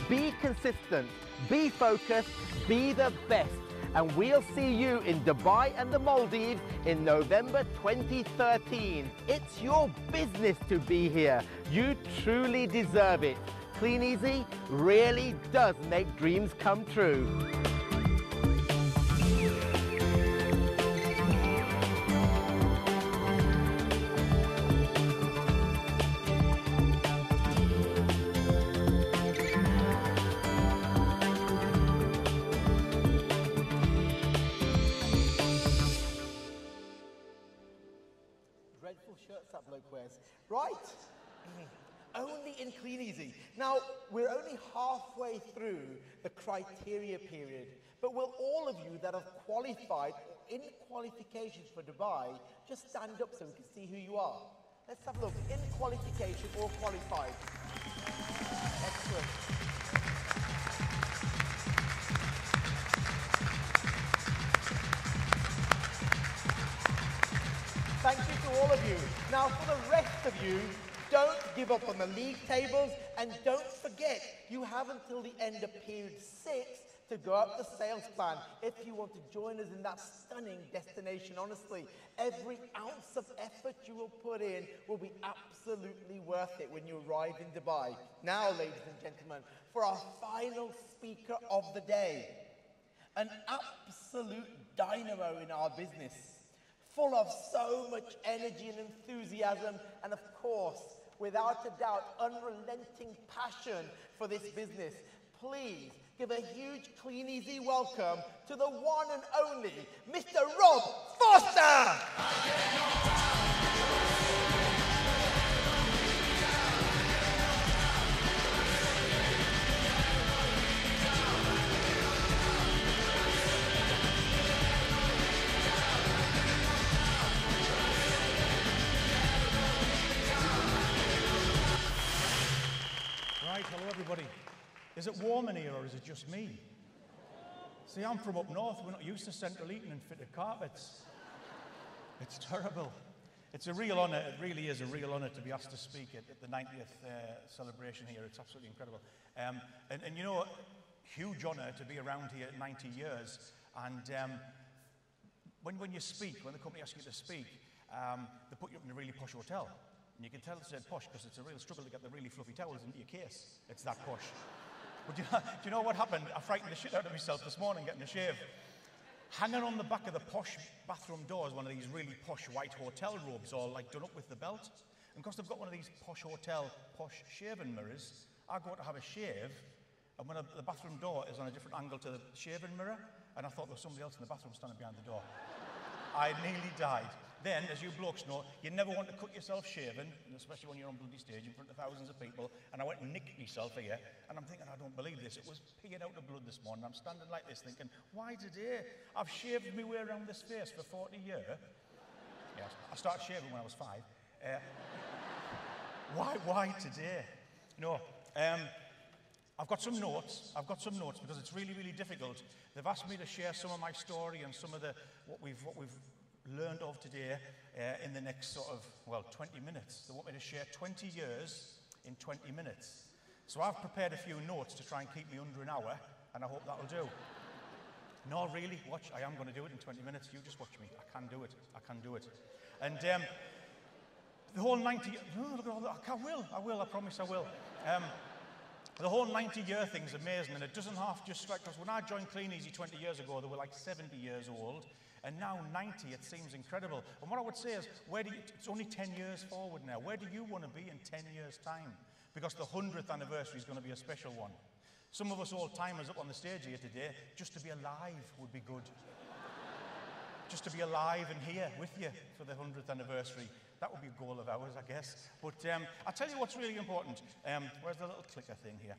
Be consistent, be focused, be the best. And we'll see you in Dubai and the Maldives in November 2013. It's your business to be here. You truly deserve it. Kleeneze really does make dreams come true. Dreadful shirts that bloke wears. Right. Only in Kleeneze. Now, we're only halfway through the criteria period, but will all of you that have qualified or in qualifications for Dubai just stand up so we can see who you are? Let's have a look. In qualification or qualified. Excellent. Thank you to all of you. Now, for the rest of you, don't give up on the league tables, and don't forget, you have until the end of period 6 to go up the sales plan if you want to join us in that stunning destination. Honestly, every ounce of effort you will put in will be absolutely worth it when you arrive in Dubai. Now, ladies and gentlemen, for our final speaker of the day, an absolute dynamo in our business, full of so much energy and enthusiasm, and of course, without a doubt, unrelenting passion for this business. Please give a huge Kleeneze welcome to the one and only Mr. Rob Foster! Hello everybody. Is it warm in here or is it just me? See, I'm from up north. We're not used to central heating and fitted carpets. It's terrible. It's a real honour. It really is a real honour to be asked to speak at the 90th celebration here. It's absolutely incredible. And you know, huge honour to be around here 90 years. And when you speak, when the company asks you to speak, they put you up in a really posh hotel. And you can tell it's posh because it's a real struggle to get the really fluffy towels into your case. It's that posh. But do you know what happened? I frightened the shit out of myself this morning getting a shave. Hanging on the back of the posh bathroom door is one of these really posh white hotel robes, all like done up with the belt. And because they've got one of these posh hotel, posh shaving mirrors, I go to have a shave, and when the bathroom door is on a different angle to the shaving mirror, and I thought there was somebody else in the bathroom standing behind the door. I nearly died. Then, as you blokes know, you never want to cut yourself shaving, especially when you're on bloody stage in front of thousands of people, and I went and nicked myself here, and I'm thinking, I don't believe this. It was peeing out of blood this morning. I'm standing like this thinking, why today? I've shaved my way around this face for 40 years. Yes, I started shaving when I was 5. Why today? No. I've got some notes. Because it's really, really difficult. They've asked me to share some of my story and some of what we've learned of today in the next 20 minutes. They want me to share 20 years in 20 minutes. So I've prepared a few notes to try and keep me under an hour, and I hope that'll do. No, really, watch. I am going to do it in 20 minutes. You just watch me. I can do it. And the whole 90... Oh, look at all that. I will. I promise I will. The whole 90-year thing's amazing, and it doesn't half just strike us. When I joined Kleeneze 20 years ago, they were like 70 years old, and now 90, it seems incredible. And what I would say is, it's only 10 years forward now. Where do you want to be in 10 years' time? Because the 100th anniversary is going to be a special one. Some of us old-timers up on the stage here today, just to be alive would be good. Just to be alive and here with you for the 100th anniversary. That would be a goal of ours, I guess. But I'll tell you what's really important. Where's the little clicker thing here?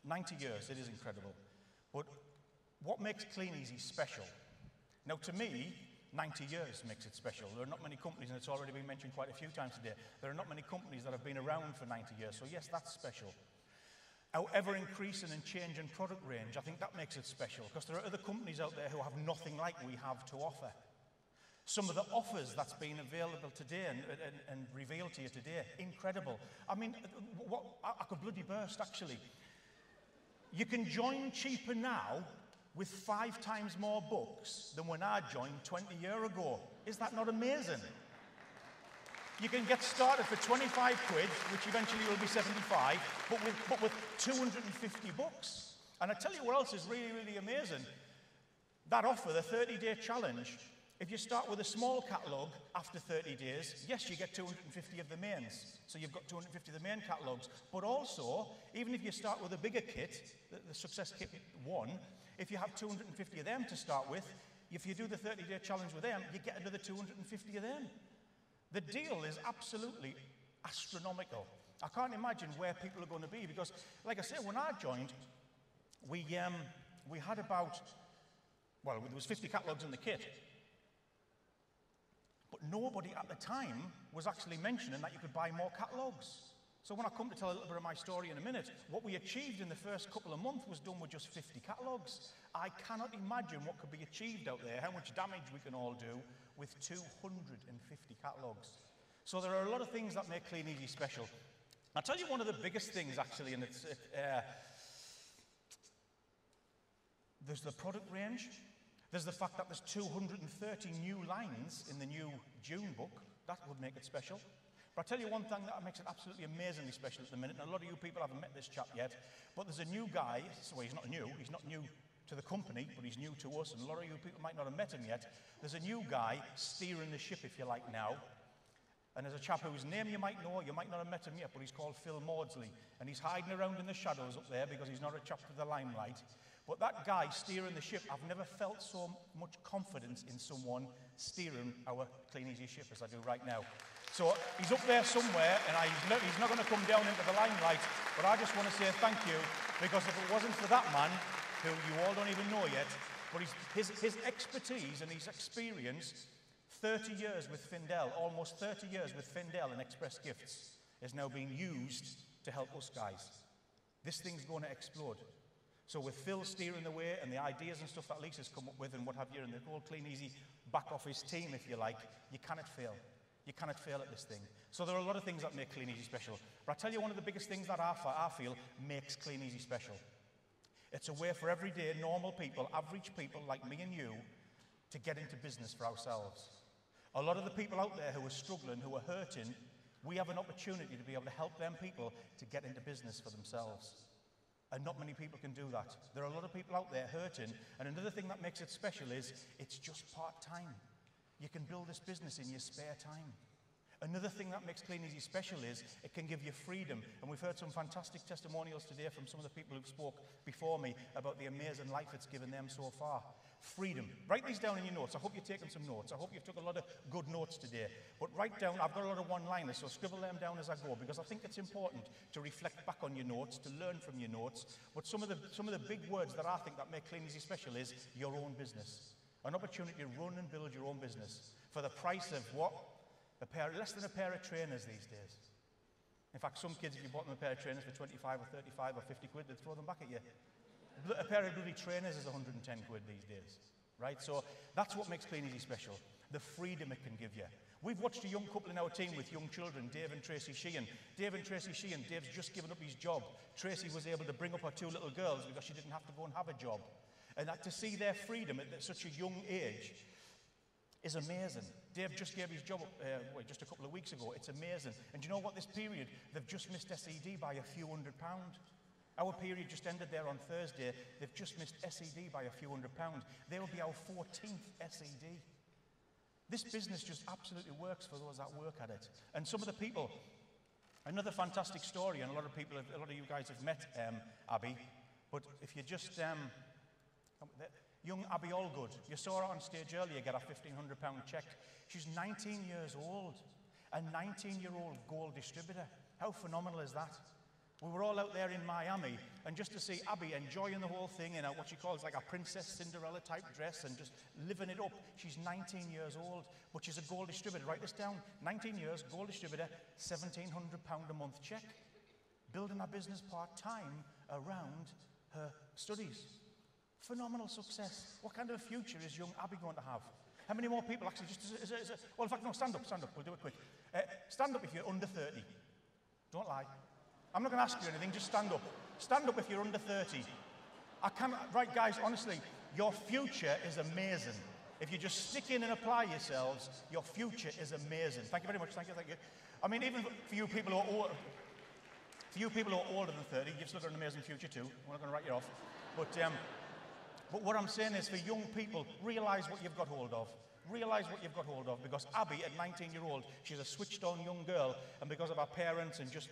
90 years, it is incredible. But what makes Kleeneze special? Now, to me, 90 years makes it special. There are not many companies, and it's already been mentioned quite a few times today, there are not many companies that have been around for 90 years. So yes, that's special. Our ever-increasing and changing product range, I think that makes it special, because there are other companies out there who have nothing like we have to offer. Some of the offers that's been available today and revealed to you today, incredible. I mean, I could bloody burst, actually. You can join cheaper now with 5 times more books than when I joined 20 years ago. Is that not amazing? You can get started for 25 quid, which eventually will be 75, but with 250 books. And I tell you what else is really, really amazing. That offer, the 30-day challenge, if you start with a small catalogue after 30 days, yes, you get 250 of the mains. So you've got 250 of the main catalogues. But also, even if you start with a bigger kit, the Success Kit 1, if you have 250 of them to start with, if you do the 30-day challenge with them, you get another 250 of them. The deal is absolutely astronomical. I can't imagine where people are going to be because, like I say, when I joined, we had about, well, there was 50 catalogues in the kit. But nobody at the time was actually mentioning that you could buy more catalogues. So when I come to tell a little bit of my story in a minute, what we achieved in the first couple of months was done with just 50 catalogues. I cannot imagine what could be achieved out there, how much damage we can all do with 250 catalogues. So there are a lot of things that make Kleeneze special. I'll tell you one of the biggest things, actually, and there's the product range. There's the fact that there's 230 new lines in the new June book. That would make it special. But I'll tell you one thing that makes it absolutely amazingly special at the minute, and a lot of you people haven't met this chap yet, but there's a new guy, well, he's not new to the company, but he's new to us, and a lot of you people might not have met him yet. There's a new guy steering the ship, if you like, now. And there's a chap whose name you might know, you might not have met him yet, but he's called Phil Maudsley, and he's hiding around in the shadows up there because he's not a chap for the limelight. But that guy steering the ship, I've never felt so much confidence in someone steering our Kleeneze ship as I do right now. So he's up there somewhere, and he's not going to come down into the limelight, but I just want to say thank you, because if it wasn't for that man, who you all don't even know yet, but his expertise and his experience, 30 years with Findel, almost 30 years with Findel and Express Gifts, is now being used to help us guys. This thing's going to explode. So with Phil steering the way and the ideas and stuff that Lisa's come up with and what have you, and the whole Kleeneze back office team, if you like, you cannot fail. You cannot fail at this thing. So there are a lot of things that make Kleeneze special. But I tell you, one of the biggest things that I feel makes Kleeneze special. It's a way for everyday, normal people, average people like me and you, to get into business for ourselves. A lot of the people out there who are struggling, who are hurting, we have an opportunity to be able to help them people to get into business for themselves. And not many people can do that. There are a lot of people out there hurting, and another thing that makes it special is it's just part-time. You can build this business in your spare time. Another thing that makes Kleeneze special is it can give you freedom. And we've heard some fantastic testimonials today from some of the people who've spoke before me about the amazing life it's given them so far. Freedom. Write these down in your notes. I hope you've taken some notes. I hope you've took a lot of good notes today. But write down, I've got a lot of one-liners, so scribble them down as I go, because I think it's important to reflect back on your notes, to learn from your notes. But some of the big words that I think that make Kleeneze special is your own business. An opportunity to run and build your own business for the price of what? Less than a pair of trainers these days. In fact, some kids, if you bought them a pair of trainers for 25 or 35 or 50 quid, they'd throw them back at you. A pair of bloody trainers is 110 quid these days, right? So that's what makes Kleeneze special, the freedom it can give you. We've watched a young couple in our team with young children, Dave and Tracy Sheehan. Dave and Tracy Sheehan, Dave's just given up his job. Tracy was able to bring up her 2 little girls because she didn't have to go and have a job. And that, to see their freedom at such a young age is amazing. Dave just gave his job up just a couple of weeks ago. It's amazing. And do you know what, this period, they've just missed SED by a few £100. Our period just ended there on Thursday. They've just missed SED by a few £100. They will be our 14th SED. This business just absolutely works for those that work at it. And some of the people, another fantastic story, and a lot of you guys have met Abby, but if you just, young Abby Allgood, you saw her on stage earlier get a £1,500 check. She's 19 years old, a 19-year-old gold distributor. How phenomenal is that? We were all out there in Miami, and just to see Abby enjoying the whole thing in what she calls like a Princess Cinderella type dress and just living it up. She's 19 years old, but she's a gold distributor. Write this down. 19 years, gold distributor, £1,700 a month check. Building a business part-time around her studies. Phenomenal success. What kind of a future is young Abby going to have? How many more people actually well, in fact, no, stand up. We'll do it quick. Stand up if you're under 30. Don't lie. I'm not going to ask you anything, just stand up. Stand up if you're under 30. Right, guys, honestly, your future is amazing. If you just stick in and apply yourselves, your future is amazing. Thank you very much, thank you. I mean, even for you people who are older than 30, you've still got an amazing future too. I'm not going to write you off. But what I'm saying is, for young people, realise what you've got hold of. Realise what you've got hold of, because Abby, at 19-year-old, she's a switched-on young girl, and because of her parents and just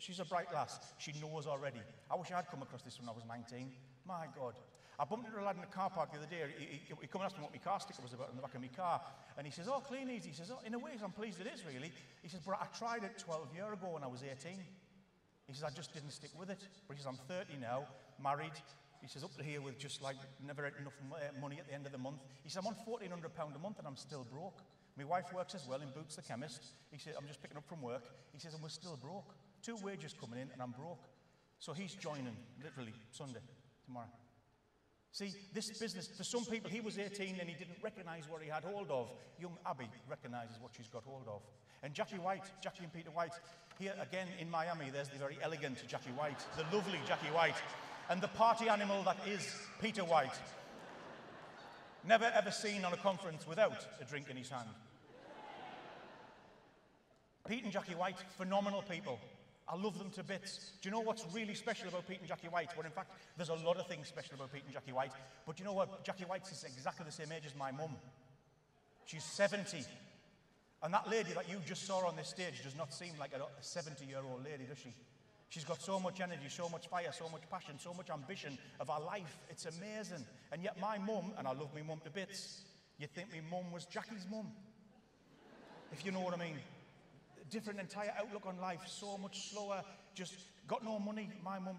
she's a bright lass. She knows already. I wish I'd come across this when I was 19. My God. I bumped into a lad in the car park the other day. He come and asked me what my car sticker was about on the back of my car, and he says, "Oh, Kleeneze." He says, "Oh, in a way, I'm pleased it is, really." He says, "But I tried it 12 years ago when I was 18. He says, "I just didn't stick with it." But he says, "I'm 30 now, married." He says, up to here with just like never had enough money at the end of the month. He says, "I'm on £1,400 a month and I'm still broke. My wife works as well in Boots the chemist." He says, "I'm just picking up from work." He says, "And we're still broke. 2 wages coming in and I'm broke." So he's joining literally Sunday, tomorrow. See, this business, for some people, he was 18 and he didn't recognise what he had hold of. Young Abby recognises what she's got hold of. And Jackie and Peter White, here again in Miami, there's the very elegant Jackie White, the lovely Jackie White. And the party animal that is Peter White. Never ever seen on a conference without a drink in his hand. Pete and Jackie White, phenomenal people. I love them to bits. Do you know what's really special about Pete and Jackie White? Well, in fact, there's a lot of things special about Pete and Jackie White. But you know what? Jackie White's is exactly the same age as my mum. She's 70. And that lady that you just saw on this stage does not seem like a 70-year-old lady, does she? She's got so much energy, so much fire, so much passion, so much ambition of her life. It's amazing. And yet my mum, and I love my mum to bits, you'd think my mum was Jackie's mum. If you know what I mean. Different entire outlook on life, so much slower, just got no money. My mum,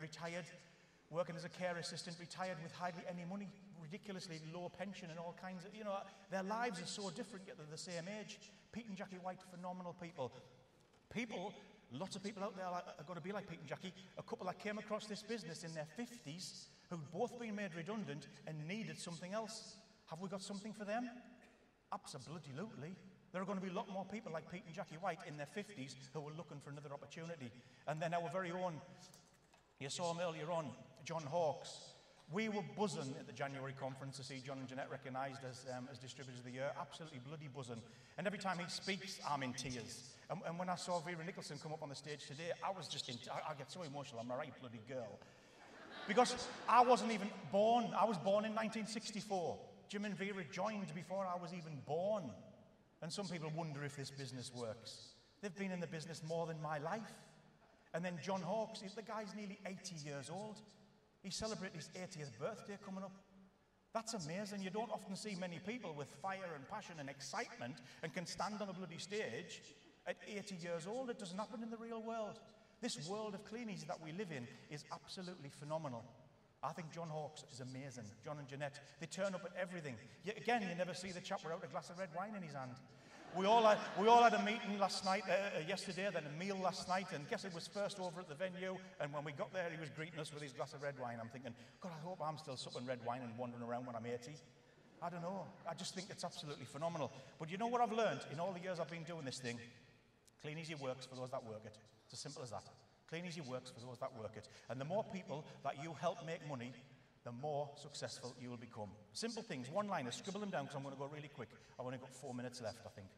retired, working as a care assistant, retired with hardly any money, ridiculously low pension and all kinds of, their lives are so different, yet they're the same age. Pete and Jackie White, phenomenal people. People Lots of people out there are going to be like Pete and Jackie, a couple that came across this business in their 50s who'd both been made redundant and needed something else. Have we got something for them? Absolutely. There are going to be a lot more people like Pete and Jackie White in their 50s who are looking for another opportunity. And then our very own, you saw him earlier on, John Hawkes. We were buzzing at the January conference to see John and Jeanette recognised as Distributors of the Year. Absolutely bloody buzzing. And every time he speaks, I'm in tears. And when I saw Vera Nicholson come up on the stage today, I was just I get so emotional. I'm a right bloody girl. Because I wasn't even born. I was born in 1964. Jim and Vera joined before I was even born. And some people wonder if this business works. They've been in the business more than my life. And then John Hawkes, the guy's nearly 80 years old. He's celebrating his 80th birthday coming up. That's amazing. You don't often see many people with fire and passion and excitement and can stand on a bloody stage at 80 years old. It doesn't happen in the real world. This world of Kleeneze that we live in is absolutely phenomenal. I think John Hawkes is amazing. John and Jeanette, they turn up at everything. Again, you never see the chap without a glass of red wine in his hand. We all had a meeting last night, yesterday, then a meal last night, and guess it was first over at the venue, and when we got there, he was greeting us with his glass of red wine. I'm thinking, God, I hope I'm still supping red wine and wandering around when I'm 80. I don't know. I just think it's absolutely phenomenal. But you know what I've learned in all the years I've been doing this thing? Kleeneze works for those that work it. It's as simple as that. Kleeneze works for those that work it. And the more people that you help make money, the more successful you will become. Simple things, one-liners, scribble them down because I'm going to go really quick. I've only got 4 minutes left, I think.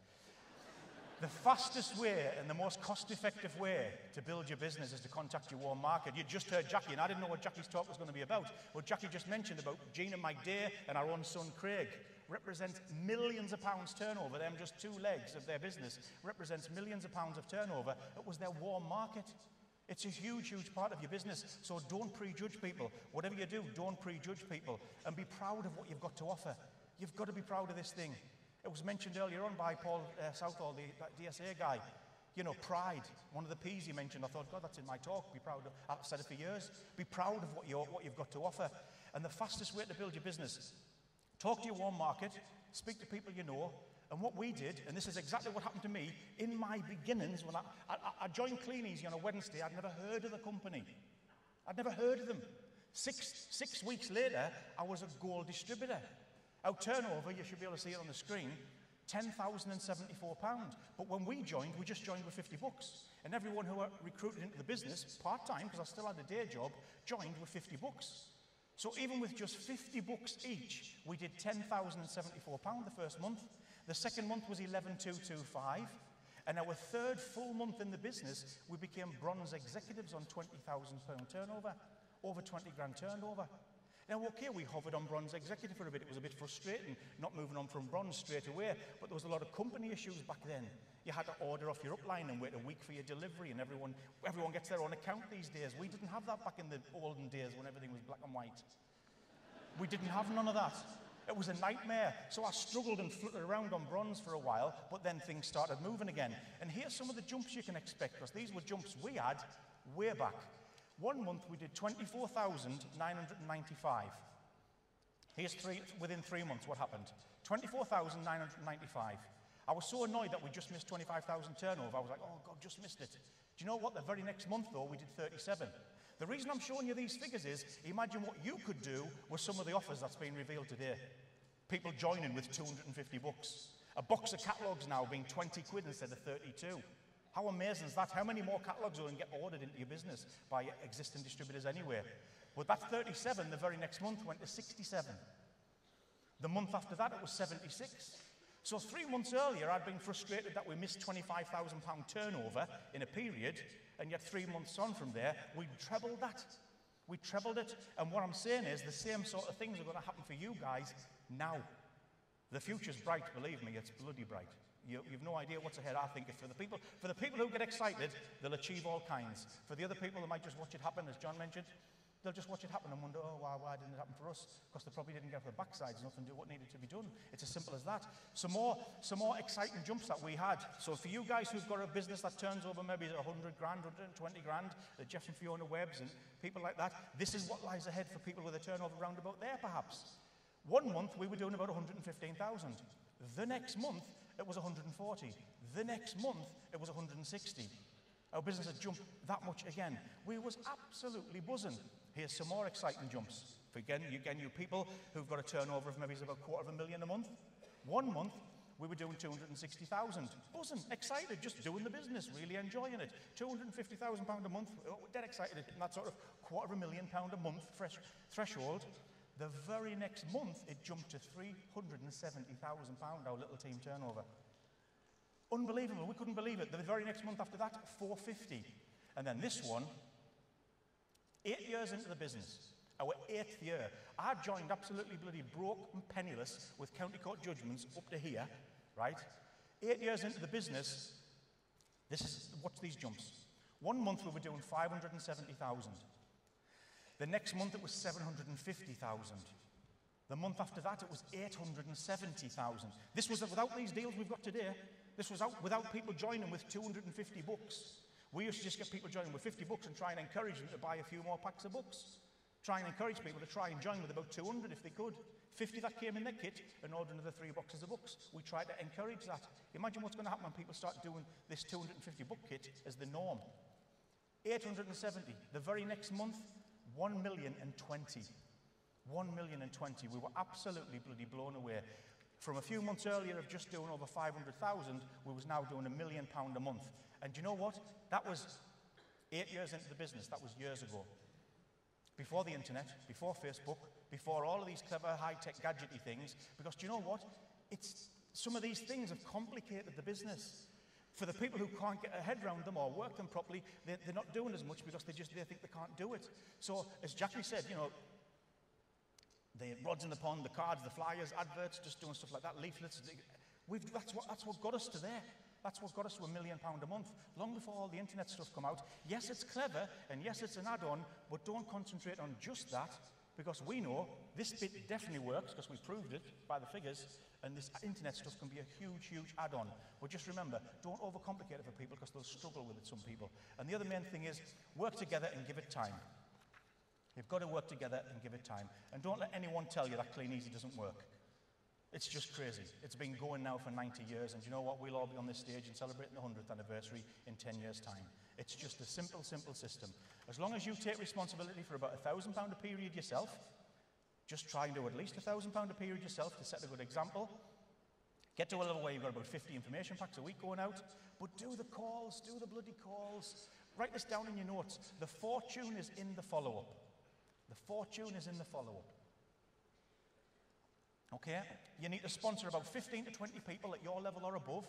The fastest way and the most cost-effective way to build your business is to contact your warm market. You just heard Jackie, and I didn't know what Jackie's talk was going to be about. Well, Jackie just mentioned about Jean and Mike Day and our own son Craig. Represents millions of pounds turnover. Them just two legs of their business represents millions of pounds of turnover. It was their warm market. It's a huge, huge part of your business. So don't prejudge people. Whatever you do, don't prejudge people. And be proud of what you've got to offer. You've got to be proud of this thing. It was mentioned earlier on by Paul Southall, the DSA guy. You know, pride. One of the P's he mentioned. I thought, God, that's in my talk. Be proud of. I've said it for years. Be proud of what you've got to offer. And the fastest way to build your business, talk to your warm market, speak to people you know. And what we did, and this is exactly what happened to me, in my beginnings, when I joined Kleeneze on a Wednesday, I'd never heard of the company. I'd never heard of them. Six weeks later, I was a gold distributor. Our turnover, you should be able to see it on the screen, £10,074. But when we joined, we just joined with $50. And everyone who recruited into the business, part-time, because I still had a day job, joined with $50. So even with just $50 each, we did £10,074 the first month. The second month was 11,225. And our third full month in the business, we became bronze executives on £20,000 turnover, over 20 grand turnover. Now, okay, we hovered on bronze executive for a bit. It was a bit frustrating, not moving on from bronze straight away, but there was a lot of company issues back then. You had to order off your upline and wait a week for your delivery, and everyone gets their own account these days. We didn't have that back in the olden days when everything was black and white. We didn't have none of that. It was a nightmare. So I struggled and fluttered around on bronze for a while, but then things started moving again. And here's some of the jumps you can expect, because these were jumps we had way back. 1 month we did 24,995. Here's within 3 months what happened. 24,995. I was so annoyed that we just missed 25,000 turnover. I was like, oh God, just missed it. Do you know what? The very next month though, we did 37. The reason I'm showing you these figures is, imagine what you could do with some of the offers that's been revealed today. People joining with $250. A box of catalogues now being 20 quid instead of 32. How amazing is that? How many more catalogues will get ordered into your business by existing distributors anyway? But that 37, the very next month, went to 67. The month after that, it was 76. So 3 months earlier, I'd been frustrated that we missed £25,000 turnover in a period, and yet 3 months on from there, we trebled that. We trebled it. And what I'm saying is the same sort of things are going to happen for you guys now. The future's bright, believe me, it's bloody bright. You've no idea what's ahead. I think for the people who get excited, they'll achieve all kinds. For the other people who might just watch it happen, as John mentioned, they'll just watch it happen and wonder, oh, why didn't it happen for us? Because they probably didn't get off the backsides enough and do what needed to be done. It's as simple as that. Some more exciting jumps that we had. So for you guys who've got a business that turns over maybe 100 grand, 120 grand, the Jeff and Fiona Webbs and people like that, this is what lies ahead for people with a turnover round about there, perhaps. 1 month, we were doing about 115,000. The next month, it was 140. The next month, it was 160. Our business had jumped that much again. We was absolutely buzzing. Here's some more exciting jumps. For again, you people who've got a turnover of maybe about $250,000 a month. 1 month, we were doing 260,000. Buzzing, excited, just doing the business, really enjoying it. £250,000 a month, dead excited. And that sort of £250,000 a month threshold. The very next month, it jumped to £370,000, our little team turnover. Unbelievable, we couldn't believe it. The very next month after that, 450. And then this one, 8 years into the business, our 8th year, I joined absolutely bloody broke and penniless with county court judgments up to here, right? 8 years into the business, watch these jumps. 1 month we were doing 570,000. The next month it was 750,000. The month after that it was 870,000. This was without these deals we've got today. This was without people joining with 250 books. We used to just get people joining with 50 books and try and encourage them to buy a few more packs of books. Try and encourage people to try and join with about 200 if they could. 50 that came in their kit and ordered another 3 boxes of books. We tried to encourage that. Imagine what's going to happen when people start doing this 250 book kit as the norm. 870. The very next month, 1,020,000. 1,020,000. We were absolutely bloody blown away. From a few months earlier of just doing over 500,000, we was now doing £1 million a month. And do you know what? That was 8 years into the business. That was years ago. Before the internet, before Facebook, before all of these clever high-tech gadgety things. Because do you know what? Some of these things have complicated the business. For the people who can't get a head around them or work them properly, they're not doing as much because they think they can't do it. So, as Jackie said, you know, the rods in the pond, the cards, the flyers, adverts, just doing stuff like that, leaflets. That's what got us to there. That's what got us to £1 million a month, long before all the internet stuff come out. Yes, it's clever, and yes, it's an add-on, but don't concentrate on just that, because we know this bit definitely works, because we proved it by the figures, and this internet stuff can be a huge, huge add-on. But just remember, don't overcomplicate it for people, because they'll struggle with it, some people. And the other main thing is, work together and give it time. You've got to work together and give it time. And don't let anyone tell you that Kleeneze doesn't work. It's just crazy. It's been going now for 90 years, and you know what? We'll all be on this stage and celebrating the 100th anniversary in 10 years' time. It's just a simple, simple system. As long as you take responsibility for about £1,000 a period yourself, just try and do at least £1,000 a period yourself to set a good example. Get to a level where you've got about 50 information packs a week going out, but do the calls, do the bloody calls. Write this down in your notes. The fortune is in the follow-up. The fortune is in the follow-up. Okay? You need to sponsor about 15 to 20 people at your level or above.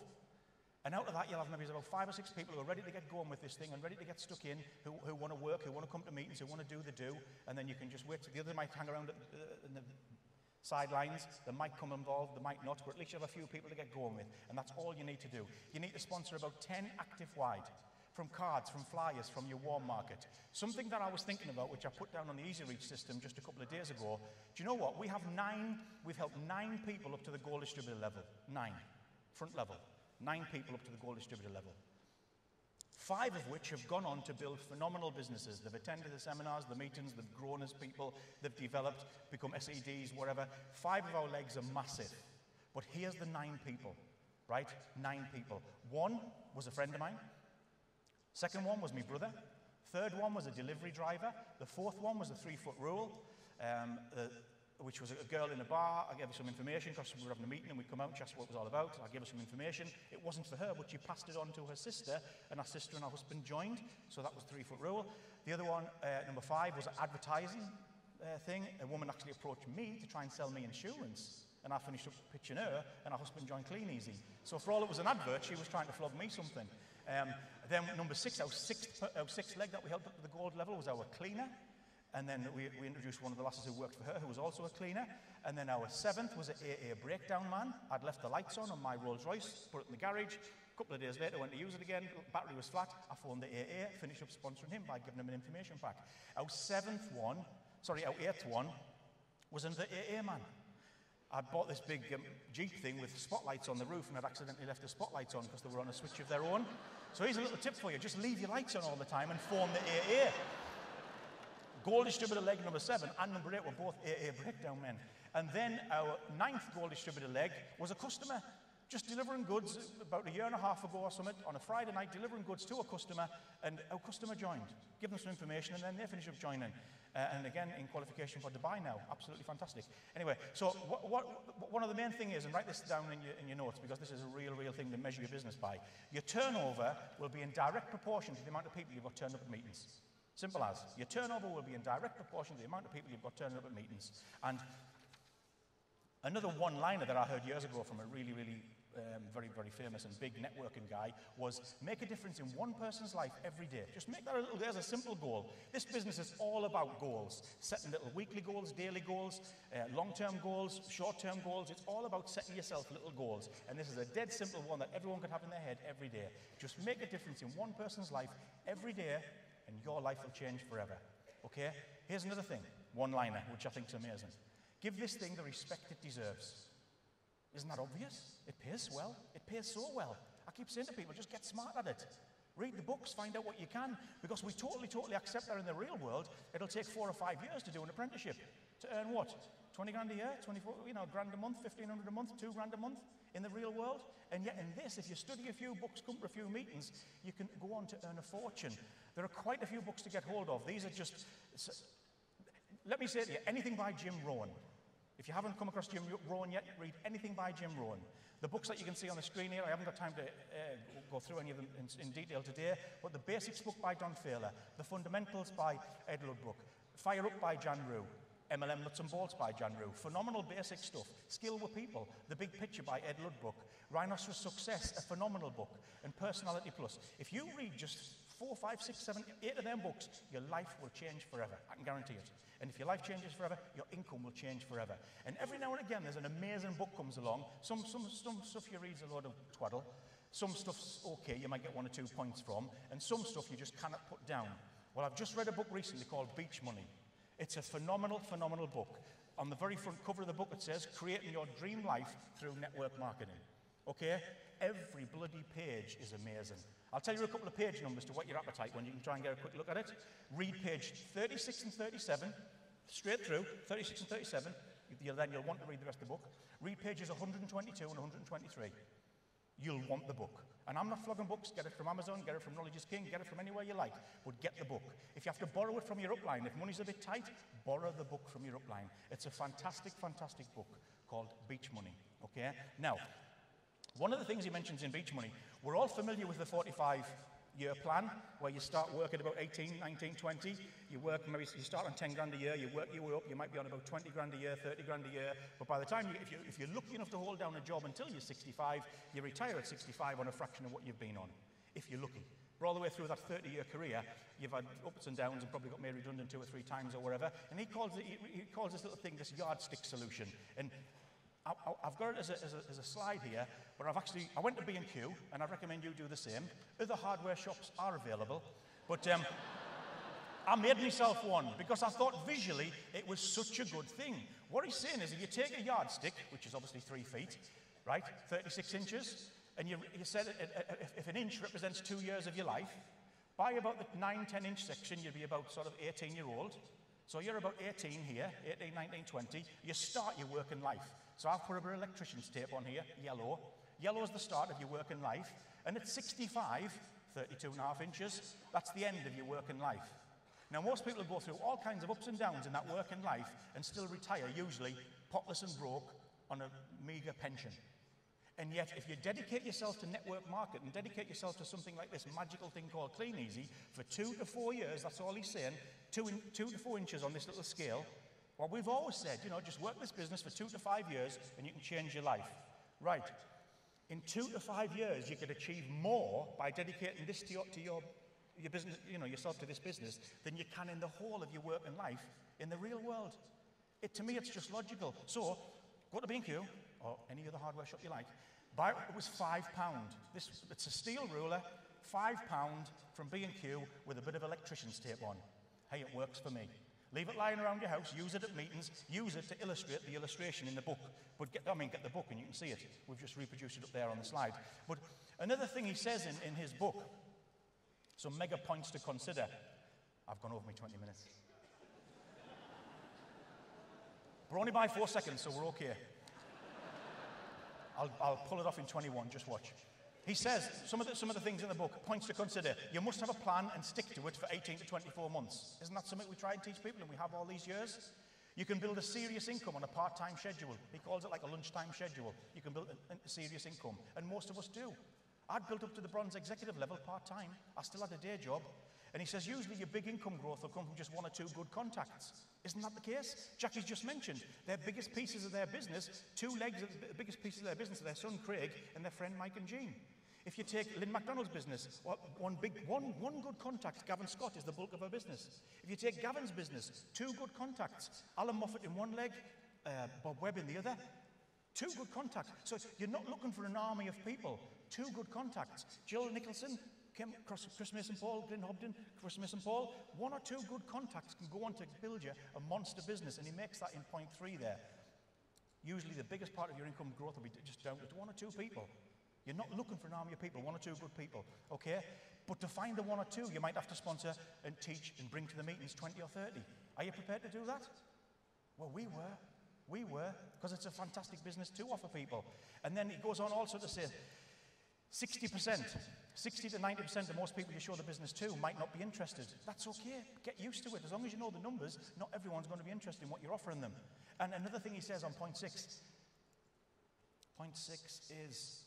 And out of that, you'll have maybe about 5 or 6 people who are ready to get going with this thing and ready to get stuck in, who want to work, who want to come to meetings, who want to do the do. And then you can just wait. The others might hang around in the sidelines. They might come involved, they might not. But at least you have a few people to get going with. And that's all you need to do. You need to sponsor about 10 active wide. From cards, from flyers, from your warm market. Something that I was thinking about, which I put down on the Easy Reach system just a couple of days ago. Do you know what? We've helped 9 people up to the gold distributor level. 9. Front level. 9 people up to the gold distributor level. 5 of which have gone on to build phenomenal businesses. They've attended the seminars, the meetings, they've grown as people, they've developed, become SEDs, whatever. 5 of our legs are massive. But here's the 9 people, right? 9 people. 1 was a friend of mine. Second one was my brother. Third one was a delivery driver. The 4th one was the 3-foot rule, which was a girl in a bar. I gave her some information because we were having a meeting and we'd come out and she asked what it was all about. I gave her some information. It wasn't for her, but she passed it on to her sister, and our sister and our husband joined. So that was 3-foot rule. The other one, number 5, was an advertising thing. A woman actually approached me to try and sell me insurance. And I finished up pitching her, and our husband joined Kleeneze. So for all it was an advert, she was trying to flog me something. Then number 6, our sixth leg that we helped up to the gold level was our cleaner. And then we introduced one of the lasses who worked for her, who was also a cleaner. And then our 7th was an AA breakdown man. I'd left the lights on my Rolls Royce, put it in the garage. A couple of days later, went to use it again. Battery was flat. I phoned the AA, finished up sponsoring him by giving him an information pack. Our 8th one was another AA man. I bought this big Jeep thing with spotlights on the roof, and I'd accidentally left the spotlights on because they were on a switch of their own. So here's a little tip for you. Just leave your lights on all the time and phone the AA. Gold distributor leg number 7 and number 8 were both AA breakdown men. And then our 9th gold distributor leg was a customer. just delivering goods about a year and a half ago or something, on a Friday night, delivering goods to a customer, and our customer joined. Give them some information, and then they finish up joining. And again, in qualification for Dubai now. Absolutely fantastic. Anyway, so one of the main things is, and write this down in your notes, because this is a real thing to measure your business by. Your turnover will be in direct proportion to the amount of people you've got turned up at meetings. Simple as. Your turnover will be in direct proportion to the amount of people you've got turned up at meetings. And another one-liner that I heard years ago from a really very famous and big networking guy was, make a difference in one person's life every day. Just make that there's a simple goal. This business is all about goals. Setting little weekly goals, daily goals, long-term goals, short-term goals. It's all about setting yourself little goals. And this is a dead simple one that everyone can have in their head every day. Just make a difference in one person's life every day, and your life will change forever. Okay? Here's another thing, one-liner, which I think is amazing. Give this thing the respect it deserves. Isn't that obvious? It pays well. It pays so well. I keep saying to people, just get smart at it. Read the books, find out what you can, because we totally accept that in the real world, it'll take 4 or 5 years to do an apprenticeship. To earn what? 20 grand a year, 24, grand a month, 1,500 a month, 2 grand a month in the real world. And yet in this, if you study a few books, come to a few meetings, you can go on to earn a fortune. There are quite a few books to get hold of. These are just, let me say to you, anything by Jim Rohn. If you haven't come across Jim Rohn yet, read anything by Jim Rohn. The books that you can see on the screen here, I haven't got time to go through any of them in detail today, but the Basics book by Don Failer, The Fundamentals by Ed Ludbrook, Fire Up by Jan Rue, MLM Nuts and Bolts by Jan Rue, phenomenal basic stuff, Skill with People, The Big Picture by Ed Ludbrook, Rhinoceros Success, a phenomenal book, and Personality Plus. If you read just 4, 5, 6, 7, 8 of them books, your life will change forever. I can guarantee it. And if your life changes forever, your income will change forever. And every now and again, there's an amazing book comes along. Some stuff you read's a load of twaddle. Some stuff's okay, you might get 1 or 2 points from. And some stuff you just cannot put down. Well, I've just read a book recently called Beach Money. It's a phenomenal book. On the very front cover of the book, it says, Creating Your Dream Life Through Network Marketing. Okay? Every bloody page is amazing. I'll tell you a couple of page numbers to whet your appetite when you can try and get a quick look at it. Read page 36 and 37, straight through, 36 and 37. Then you'll want to read the rest of the book. Read pages 122 and 123. You'll want the book. And I'm not flogging books. Get it from Amazon, get it from Knowledge is King, get it from anywhere you like. But get the book. If you have to borrow it from your upline, if money's a bit tight, borrow the book from your upline. It's a fantastic book called Beach Money. Okay? Now, one of the things he mentions in Beach Money, we're all familiar with the 45-year plan, where you start work at about 18, 19, 20. You work, maybe you start on 10 grand a year, you work your way up, you might be on about 20 grand a year, 30 grand a year. But by the time, if you're lucky enough to hold down a job until you're 65, you retire at 65 on a fraction of what you've been on, if you're lucky. But all the way through that 30-year career, you've had ups and downs and probably got made redundant 2 or 3 times or whatever. And he calls this little thing this yardstick solution. And I've got it as a slide here, but I went to B&Q, and I recommend you do the same. Other hardware shops are available, but I made myself one because I thought visually it was such a good thing. What he's saying is if you take a yardstick, which is obviously 3 feet, right, 36 inches, and you said if an inch represents 2 years of your life, by about the 9, 10 inch section, you'd be about sort of 18-year-old. So you're about 18 here, 18, 19, 20. You start your working life. So I've put a bit of electrician's tape on here, yellow. Yellow is the start of your working life. And at 65, 32.5 inches, that's the end of your working life. Now, most people go through all kinds of ups and downs in that working life and still retire, usually potless and broke on a meagre pension. And yet, if you dedicate yourself to network marketing, dedicate yourself to something like this magical thing called Kleeneze for 2 to 4 years, that's all he's saying, 2 to 4 inches on this little scale. Well, we've always said, just work this business for 2 to 5 years and you can change your life. Right. In 2 to 5 years, you could achieve more by dedicating this to your business, yourself to this business than you can in the whole of your working life in the real world. To me, it's just logical. So, go to B&Q or any other hardware shop you like. It was £5. It's a steel ruler, £5 from B&Q with a bit of electrician's tape on. Hey, it works for me. Leave it lying around your house, use it at meetings, use it to illustrate the illustration in the book. But get the book and you can see it. We've just reproduced it up there on the slide. But another thing he says in his book, some mega points to consider. I've gone over my 20 minutes. We're only by 4 seconds, so we're okay. I'll pull it off in 21, just watch. He says, some of the things in the book, points to consider. You must have a plan and stick to it for 18 to 24 months. Isn't that something we try and teach people and we have all these years? You can build a serious income on a part-time schedule. He calls it like a lunchtime schedule. You can build a serious income, and most of us do. I'd built up to the bronze executive level part-time. I still had a day job. And he says, usually your big income growth will come from just 1 or 2 good contacts. Isn't that the case? Jackie's just mentioned their biggest pieces of their business, 2 legs of the biggest pieces of their business are their son Craig and their friend Mike and Jean. If you take Lynn McDonald's business, one good contact, Gavin Scott, is the bulk of her business. If you take Gavin's business, 2 good contacts, Alan Moffat in one leg, Bob Webb in the other. 2 good contacts. So you're not looking for an army of people. 2 good contacts. Jill Nicholson came across Chris Mason Paul, Glyn Hobden, Chris Mason Paul. 1 or 2 good contacts can go on to build you a monster business, and he makes that in point 3 there. Usually the biggest part of your income growth will be just down to 1 or 2 people. You're not looking for an army of people, 1 or 2 good people, okay? But to find the 1 or 2, you might have to sponsor and teach and bring to the meetings 20 or 30. Are you prepared to do that? Well, we were, because it's a fantastic business to offer people. And then he goes on also to say 60%, 60 to 90% of most people you show the business to might not be interested. That's okay. Get used to it. As long as you know the numbers, not everyone's going to be interested in what you're offering them. And another thing he says on point 6 is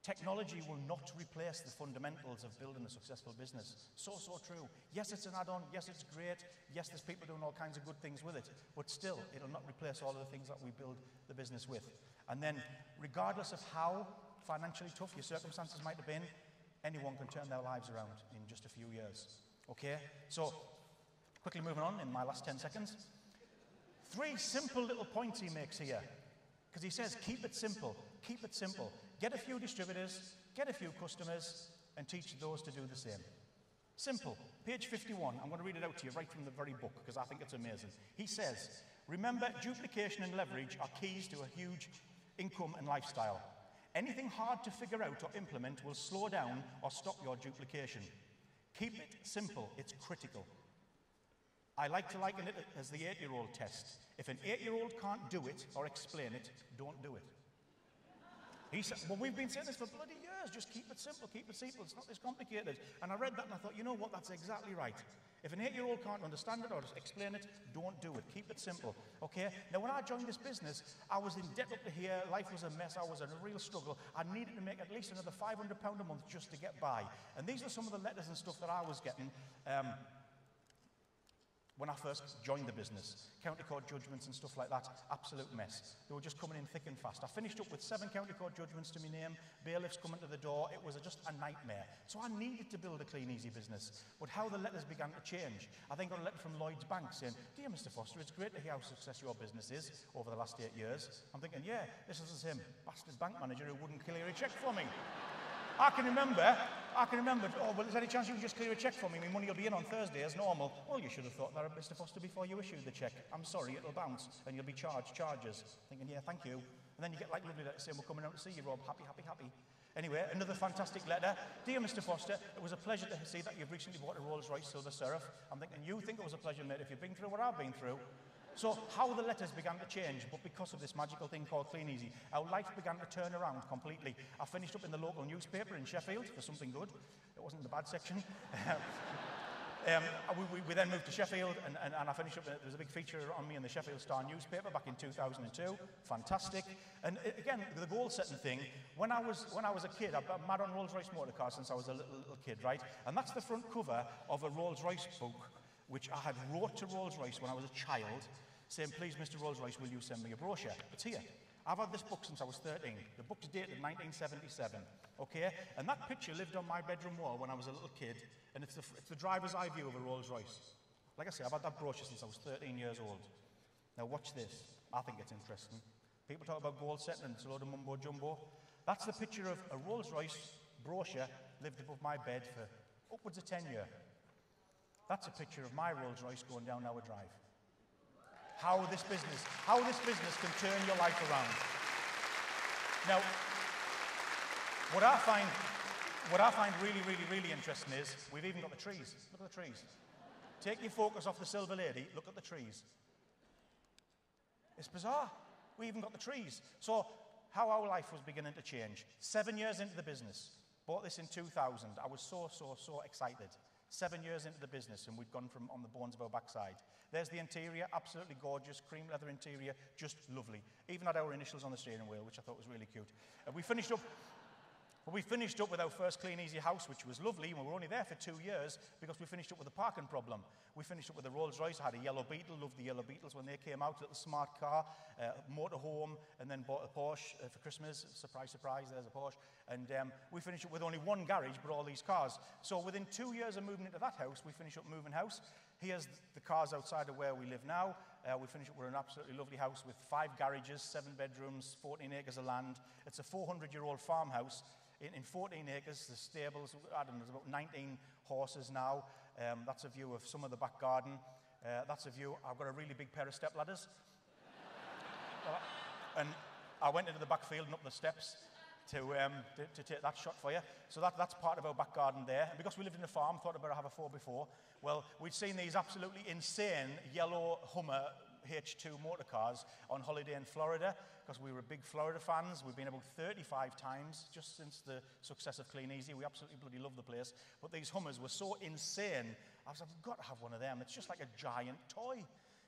technology will not replace the fundamentals of building a successful business. So true. Yes, it's an add-on. Yes, it's great. Yes, there's people doing all kinds of good things with it. But still, it'll not replace all of the things that we build the business with. And then, regardless of how financially tough your circumstances might have been, anyone can turn their lives around in just a few years. Okay? So, quickly moving on in my last 10 seconds. 3 simple little points he makes here. Because he says, keep it simple. Keep it simple. Get a few distributors, get a few customers, and teach those to do the same. Simple. Page 51. I'm going to read it out to you right from the very book because I think it's amazing. He says, remember, duplication and leverage are keys to a huge income and lifestyle. Anything hard to figure out or implement will slow down or stop your duplication. Keep it simple. It's critical. I like to liken it as the 8-year-old test. If an 8-year-old can't do it or explain it, don't do it. He said, well, we've been saying this for bloody years. Just keep it simple, keep it simple. It's not this complicated. And I read that and I thought, you know what? That's exactly right. If an 8-year-old can't understand it or explain it, don't do it. Keep it simple, okay? Now, when I joined this business, I was in debt up to here. Life was a mess. I was in a real struggle. I needed to make at least another £500 a month just to get by. And these are some of the letters and stuff that I was getting when I first joined the business. County court judgments and stuff like that, absolute mess. They were just coming in thick and fast. I finished up with 7 county court judgments to my name, bailiffs coming to the door. It was just a nightmare. So I needed to build a Kleeneze business. But how the letters began to change. I then got a letter from Lloyd's Bank saying, dear Mr. Foster, it's great to hear how successful your business is over the last 8 years. I'm thinking, yeah, this is the same bastard bank manager who wouldn't clear a cheque for me. I can remember, oh, well, is there any chance you can just clear a cheque for me? My money will be in on Thursday as normal. Well, you should have thought that, Mr. Foster, before you issued the cheque. I'm sorry, it'll bounce, and you'll be charged charges. Thinking, yeah, thank you. And then you get like lovely letters saying, we're coming out to see you, Rob. Happy, happy, happy. Anyway, another fantastic letter. Dear Mr. Foster, it was a pleasure to see that you've recently bought a Rolls-Royce Silver Seraph. I'm thinking, you think it was a pleasure, mate, if you've been through what I've been through. So how the letters began to change, but because of this magical thing called Kleeneze, our life began to turn around completely. I finished up in the local newspaper in Sheffield for something good. It wasn't in the bad section. We then moved to Sheffield, and I finished up. There was a big feature on me in the Sheffield Star newspaper back in 2002. Fantastic. And again, the goal-setting thing. When I was a kid, I've been mad on Rolls-Royce motor cars since I was a little kid, right? And that's the front cover of a Rolls-Royce book, which I had wrote to Rolls-Royce when I was a child, saying, please, Mr. Rolls-Royce, will you send me a brochure? It's here. I've had this book since I was 13. The book's dated 1977, okay? And that picture lived on my bedroom wall when I was a little kid, and it's the driver's eye view of a Rolls-Royce. Like I say, I've had that brochure since I was 13 years old. Now watch this. I think it's interesting. People talk about goal setting and it's a load of mumbo-jumbo. That's the picture of a Rolls-Royce brochure lived above my bed for upwards of 10 years. That's a picture of my Rolls-Royce going down our drive. How this business can turn your life around. Now, what I find really interesting is we've even got the trees. Look at the trees. Take your focus off the silver lady, look at the trees. It's bizarre. We even got the trees. So how our life was beginning to change. 7 years into the business. Bought this in 2000. I was so excited. 7 years into the business, and we'd gone from on the bones of our backside. There's the interior, absolutely gorgeous, cream leather interior, just lovely. Even had our initials on the steering wheel, which I thought was really cute. We finished up with our first Kleeneze house, which was lovely, and we were only there for 2 years because we finished up with a parking problem. We finished up with a Rolls Royce. I had a yellow Beetle, loved the yellow Beetles when they came out, little smart car, motorhome, and then bought a Porsche for Christmas. Surprise, surprise, there's a Porsche. And we finished up with only one garage, but all these cars. So within 2 years of moving into that house, we finished up moving house. Here's the cars outside of where we live now. We finished up with an absolutely lovely house with 5 garages, 7 bedrooms, 14 acres of land. It's a 400-year-old farmhouse. In 14 acres, the stables, I don't know, there's about 19 horses now. That's a view of some of the back garden. That's a view. I've got a really big pair of step ladders. And I went into the back field and up the steps to take that shot for you. So that's part of our back garden there. And because we lived in a farm, thought I'd better have a 4x4. Well, we'd seen these absolutely insane yellow Hummer H2 motor cars on holiday in Florida because we were big Florida fans. We've been about 35 times just since the success of Kleeneze. We absolutely bloody love the place. But these Hummers were so insane. I was like, I've got to have one of them. It's just like a giant toy.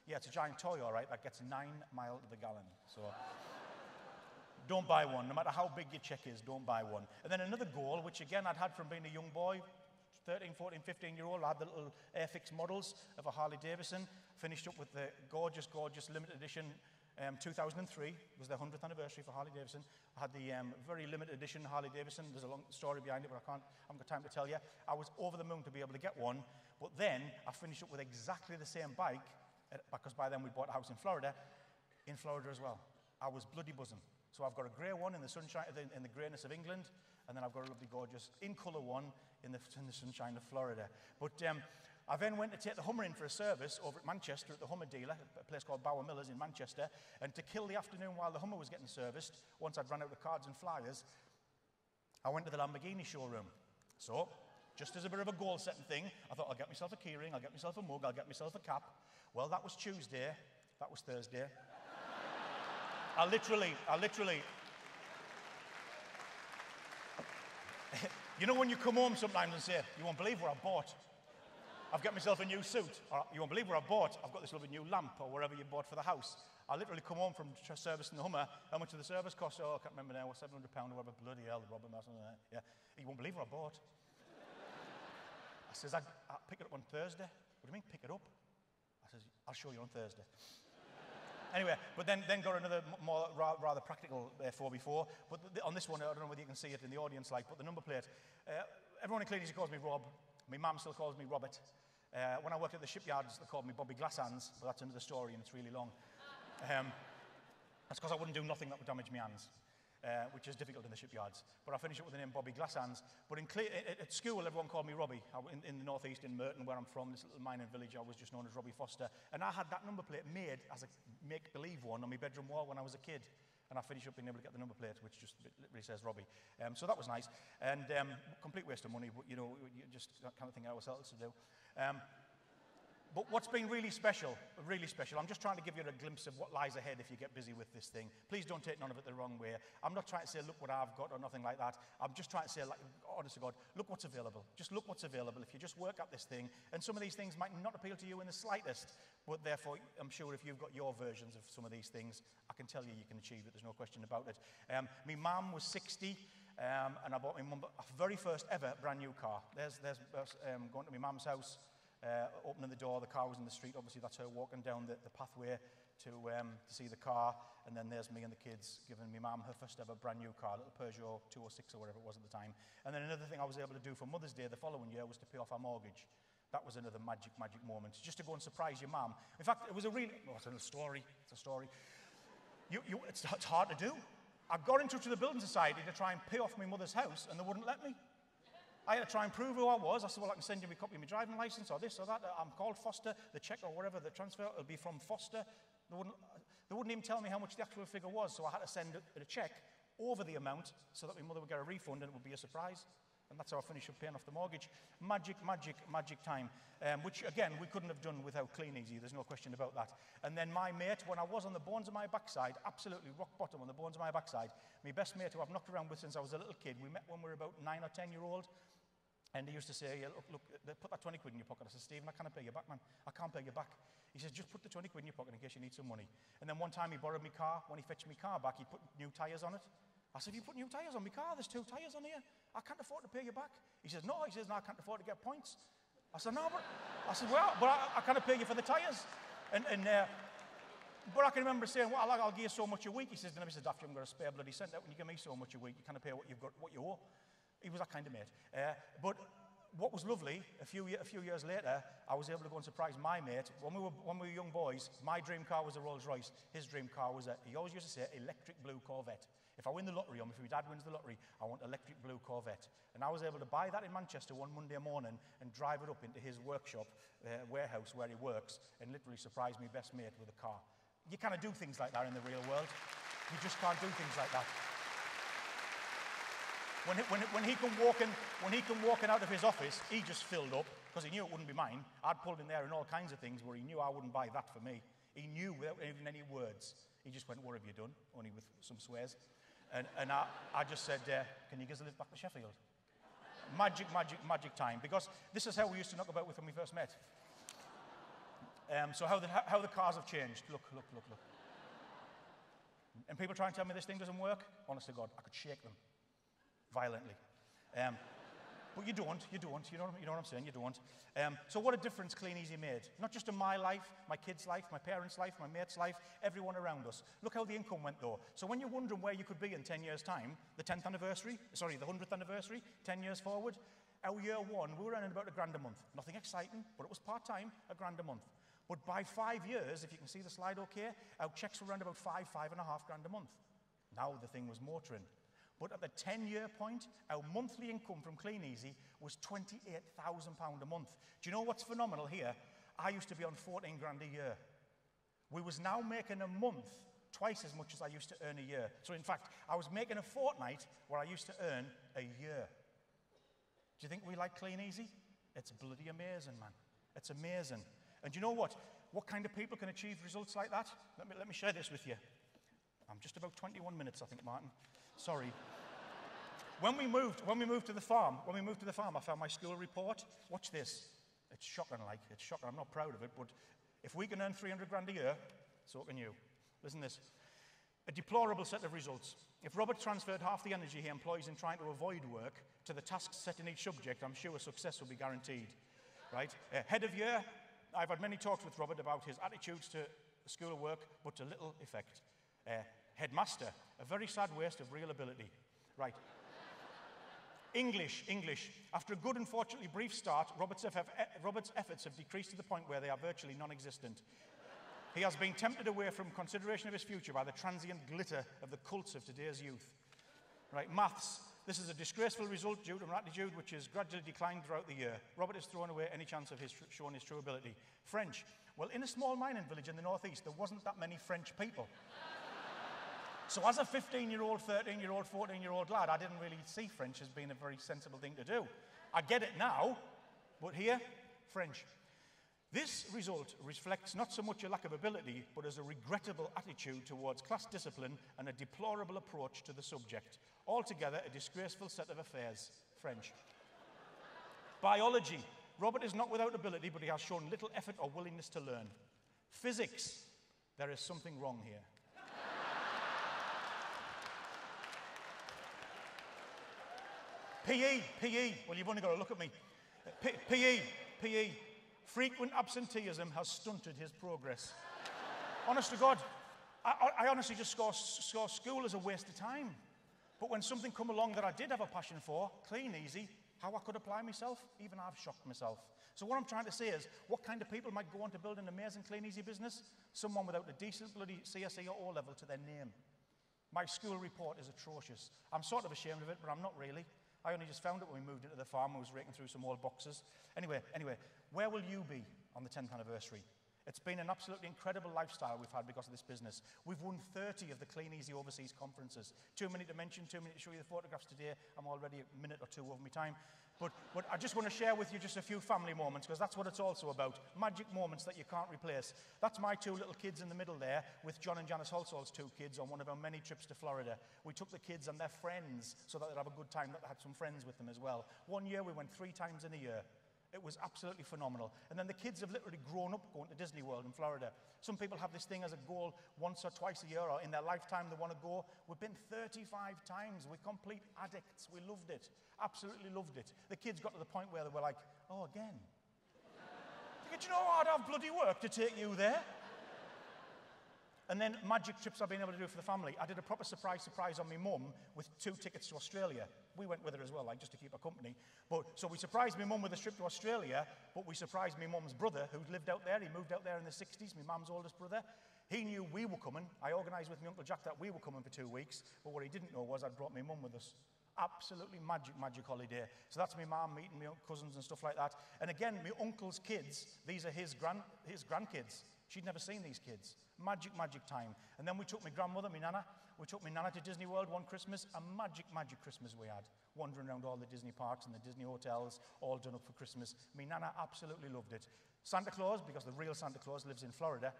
Yeah, it's a giant toy, all right, that gets 9 miles to the gallon. So don't buy one. No matter how big your check is, don't buy one. And then another goal, which again I'd had from being a young boy, 13, 14, 15-year-old, I had the little Airfix models of a Harley Davidson. Finished up with the gorgeous, gorgeous limited edition 2003 was the 100th anniversary for Harley Davidson. I had the very limited edition Harley Davidson. There's a long story behind it, but I haven't got time to tell you. I was over the moon to be able to get one, but then I finished up with exactly the same bike, because by then we bought a house in Florida as well. I was bloody buzzing. So I've got a grey one in the sunshine, in the greyness of England, and then I've got a lovely, gorgeous, in-colour one in the sunshine of Florida. But I then went to take the Hummer in for a service over at Manchester at the Hummer dealer, a place called Bower Millers in Manchester, and to kill the afternoon while the Hummer was getting serviced, once I'd run out of cards and flyers, I went to the Lamborghini showroom. So, just as a bit of a goal-setting thing, I thought, I'll get myself a keyring, I'll get myself a mug, I'll get myself a cap. Well, that was Tuesday, that was Thursday. I literally, you know when you come home sometimes and say, you won't believe what I bought. I've got myself a new suit. Or, you won't believe what I bought. I've got this lovely new lamp or whatever you bought for the house. I literally come home from servicing the Hummer. How much did the service cost? Oh, I can't remember now. £700 or whatever. Bloody hell, the Robin or something like that. Yeah. You won't believe what I bought. I says, I'll pick it up on Thursday. What do you mean, pick it up? I says, I'll show you on Thursday. Anyway, but then got another more rather practical 4x4. But on this one, I don't know whether you can see it in the audience, but the number plate. Everyone in Kleeneze calls me Rob. My mum still calls me Robert. When I worked at the shipyards, they called me Bobby Glasshands, but that's another story and it's really long. That's because I wouldn't do nothing that would damage my hands, which is difficult in the shipyards. But I finished up with the name Bobby Glasshands. But at school, everyone called me Robbie. In the northeast, in Merton, where I'm from, this little mining village, I was just known as Robbie Foster. And I had that number plate made as a make-believe one on my bedroom wall when I was a kid. And I finished up being able to get the number plate, which just literally says Robbie. So that was nice. And complete waste of money, but you just kind of think what else to do. But what's been really special, I'm just trying to give you a glimpse of what lies ahead if you get busy with this thing. Please don't take none of it the wrong way. I'm not trying to say, look what I've got or nothing like that. I'm just trying to say, honest to God, look what's available. Just look what's available if you just work at this thing. And some of these things might not appeal to you in the slightest, but therefore, I'm sure if you've got your versions of some of these things, I can tell you can achieve it. There's no question about it. My mum was 60. And I bought my mum a very first ever brand new car. There's going to my mum's house, opening the door, the car was in the street. Obviously, that's her walking down the pathway to see the car. And then there's me and the kids giving my mum her first ever brand new car, a little Peugeot 206 or whatever it was at the time. And then another thing I was able to do for Mother's Day the following year was to pay off our mortgage. That was another magic moment, just to go and surprise your mum. In fact, it was it's a story. It's a story. It's hard to do. I got in touch with the Building Society to try and pay off my mother's house, and they wouldn't let me. I had to try and prove who I was. I said, well, I can send you a copy of my driving license or this or that. I'm called Foster. The cheque or whatever, the transfer, it'll be from Foster. They wouldn't even tell me how much the actual figure was, so I had to send a cheque over the amount so that my mother would get a refund and it would be a surprise. And that's how I finished up paying off the mortgage. Magic, magic, magic time. Which, again, we couldn't have done without Kleeneze. There's no question about that. And then my mate, when I was on the bones of my backside, absolutely rock bottom on the bones of my backside, my best mate, who I've knocked around with since I was a little kid, we met when we were about 9 or 10-year-old. And he used to say, yeah, look, put that 20 quid in your pocket. I said, Stephen, I can't pay you back, man. I can't pay you back. He says, just put the 20 quid in your pocket in case you need some money. And then one time he borrowed my car. When he fetched my car back, he put new tyres on it. I said, you put new tyres on my car? There's 2 tyres on here. I can't afford to pay you back. He says, no. He says, no, I can't afford to get points. I said, no, but... I said, well, but I can't pay you for the tyres. But I can remember saying, well, I'll give you so much a week. He says, no, Mr. Daft, you haven't got a spare bloody cent out when you give me so much a week. You can't pay what you owe. He was that kind of mate. But what was lovely, a few years later, I was able to go and surprise my mate. When we were young boys, my dream car was a Rolls Royce. His dream car was he always used to say, electric blue Corvette. If I win the lottery, or if my dad wins the lottery, I want electric blue Corvette. And I was able to buy that in Manchester one Monday morning and drive it up into his workshop, warehouse where he works, and literally surprise my best mate with a car. You can't do things like that in the real world. You just can't do things like that. When he come walking out of his office, he just filled up, because he knew it wouldn't be mine. I'd pulled in there in all kinds of things where he knew I wouldn't buy that for me. He knew without even any words. He just went, what have you done? Only with some swears. And I just said, can you give us a lift back to Sheffield? Magic, magic, magic time. Because this is how we used to knock about with when we first met. So how the cars have changed. Look. And people try and tell me this thing doesn't work. Honest to God, I could shake them violently. But you don't. You know what I'm saying? You don't. So what a difference Kleeneze made. Not just in my life, my kids' life, my parents' life, my mate's life, everyone around us. Look how the income went, though. So when you're wondering where you could be in 10 years' time, the 100th anniversary, 10 years forward, our year one, we were earning about £1,000 a month. Nothing exciting, but it was part-time, £1,000 a month. But by 5 years, if you can see the slide okay, our checks were around about £5,500 a month. Now the thing was motoring. But at the 10-year point, our monthly income from Kleeneze was £28,000 a month. Do you know what's phenomenal here? I used to be on 14 grand a year. We was now making a month twice as much as I used to earn a year. So in fact, I was making a fortnight where I used to earn a year. Do you think we like Kleeneze? It's bloody amazing, man. It's amazing. And do you know what? What kind of people can achieve results like that? Let me share this with you. I'm just about 21 minutes, I think, Martin. Sorry. When we moved to the farm, I found my school report. Watch this. It's shocking, it's shocking. I'm not proud of it, but if we can earn 300 grand a year, so can you. Listen to this. A deplorable set of results. If Robert transferred half the energy he employs in trying to avoid work to the tasks set in each subject, I'm sure success will be guaranteed. Right? Head of year, I've had many talks with Robert about his attitudes to schoolwork, but to little effect. Headmaster, a very sad waste of real ability. Right. English. After a good, unfortunately brief start, Robert's efforts have decreased to the point where they are virtually non-existent. He has been tempted away from consideration of his future by the transient glitter of the cults of today's youth. Right. Maths. This is a disgraceful result due to an attitude which has gradually declined throughout the year. Robert has thrown away any chance of showing his true ability. French. Well, in a small mining village in the northeast, there wasn't that many French people. So as a 15-year-old, 13-year-old, 14-year-old lad, I didn't really see French as being a very sensible thing to do. I get it now, but here, French. This result reflects not so much a lack of ability, but as a regrettable attitude towards class discipline and a deplorable approach to the subject. Altogether, a disgraceful set of affairs. French. Biology. Robert is not without ability, but he has shown little effort or willingness to learn. Physics. There is something wrong here. PE. Well, you've only got to look at me. PE. Frequent absenteeism has stunted his progress. Honest to God, I honestly just saw school as a waste of time. But when something come along that I did have a passion for, Kleeneze, how I could apply myself, even I've shocked myself. So what I'm trying to say is, what kind of people might go on to build an amazing Kleeneze business? Someone without a decent bloody CSE or O-level to their name. My school report is atrocious. I'm sort of ashamed of it, but I'm not really. I only just found it when we moved into the farm. I was raking through some old boxes. Anyway, where will you be on the 10th anniversary? It's been an absolutely incredible lifestyle we've had because of this business. We've won 30 of the Kleeneze overseas conferences. Too many to mention, too many to show you the photographs today. I'm already a minute or two over my time. But I just want to share with you just a few family moments, because that's what it's also about. Magic moments that you can't replace. That's my two little kids in the middle there, with John and Janice Holsall's two kids on one of our many trips to Florida. We took the kids and their friends so that they'd have a good time, that they had some friends with them as well. One year we went 3 times in a year. It was absolutely phenomenal. And then the kids have literally grown up going to Disney World in Florida. Some people have this thing as a goal once or twice a year, or in their lifetime they want to go. We've been 35 times. We're complete addicts. We loved it. Absolutely loved it. The kids got to the point where they were like, oh, again. Do you know I'd have bloody work to take you there? And then magic trips I've been able to do for the family. I did a proper surprise on my mum with 2 tickets to Australia. We went with her as well, like, just to keep her company. So we surprised my mum with a trip to Australia, but we surprised my mum's brother, who'd lived out there. He moved out there in the 60s, my mum's oldest brother. He knew we were coming. I organised with my Uncle Jack that we were coming for 2 weeks, but what he didn't know was I'd brought my mum with us. Absolutely magic holiday. So that's my mum meeting my cousins and stuff like that. And again, my uncle's kids, these are his grandkids. She'd never seen these kids. Magic time. And then we took my grandmother, my nana. We took my nana to Disney World one Christmas. A magic Christmas we had. Wandering around all the Disney parks and the Disney hotels, all done up for Christmas. My nana absolutely loved it. Santa Claus, because the real Santa Claus lives in Florida.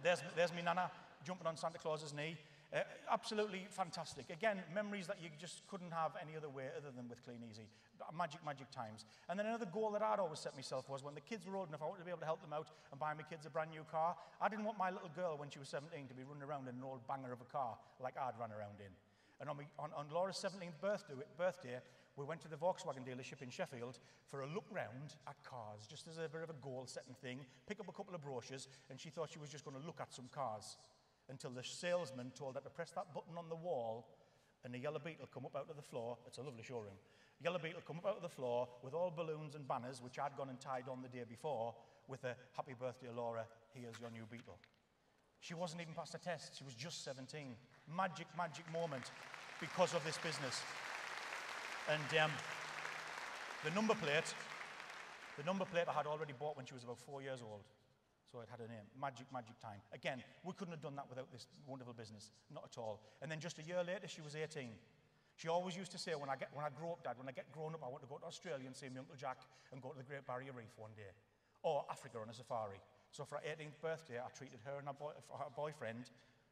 There's my nana jumping on Santa Claus's knee. Absolutely fantastic. Again, memories that you just couldn't have any other way other than with Kleeneze. Magic times. And then another goal that I'd always set myself was, when the kids were old enough, I wanted to be able to help them out and buy my kids a brand new car. I didn't want my little girl, when she was 17, to be running around in an old banger of a car like I'd run around in. And on Laura's 17th birthday, we went to the Volkswagen dealership in Sheffield for a look round at cars, just as a bit of a goal-setting thing, pick up a couple of brochures, and she thought she was just going to look at some cars, until the salesman told her to press that button on the wall, and a yellow beetle come up out of the floor. It's a lovely showroom. Yellow beetle come up out of the floor with all balloons and banners, which I'd gone and tied on the day before, with a happy birthday, Laura, here's your new beetle. She wasn't even past the test. She was just 17. Magic moment because of this business. And the number plate I had already bought when she was about 4 years old. So it had a name. Magic time. Again, we couldn't have done that without this wonderful business. Not at all. And then just a year later, she was 18. She always used to say, when I grow up, Dad, when I get grown up, I want to go to Australia and see my Uncle Jack and go to the Great Barrier Reef one day. Or Africa on a safari. So for her 18th birthday, I treated her and her boyfriend.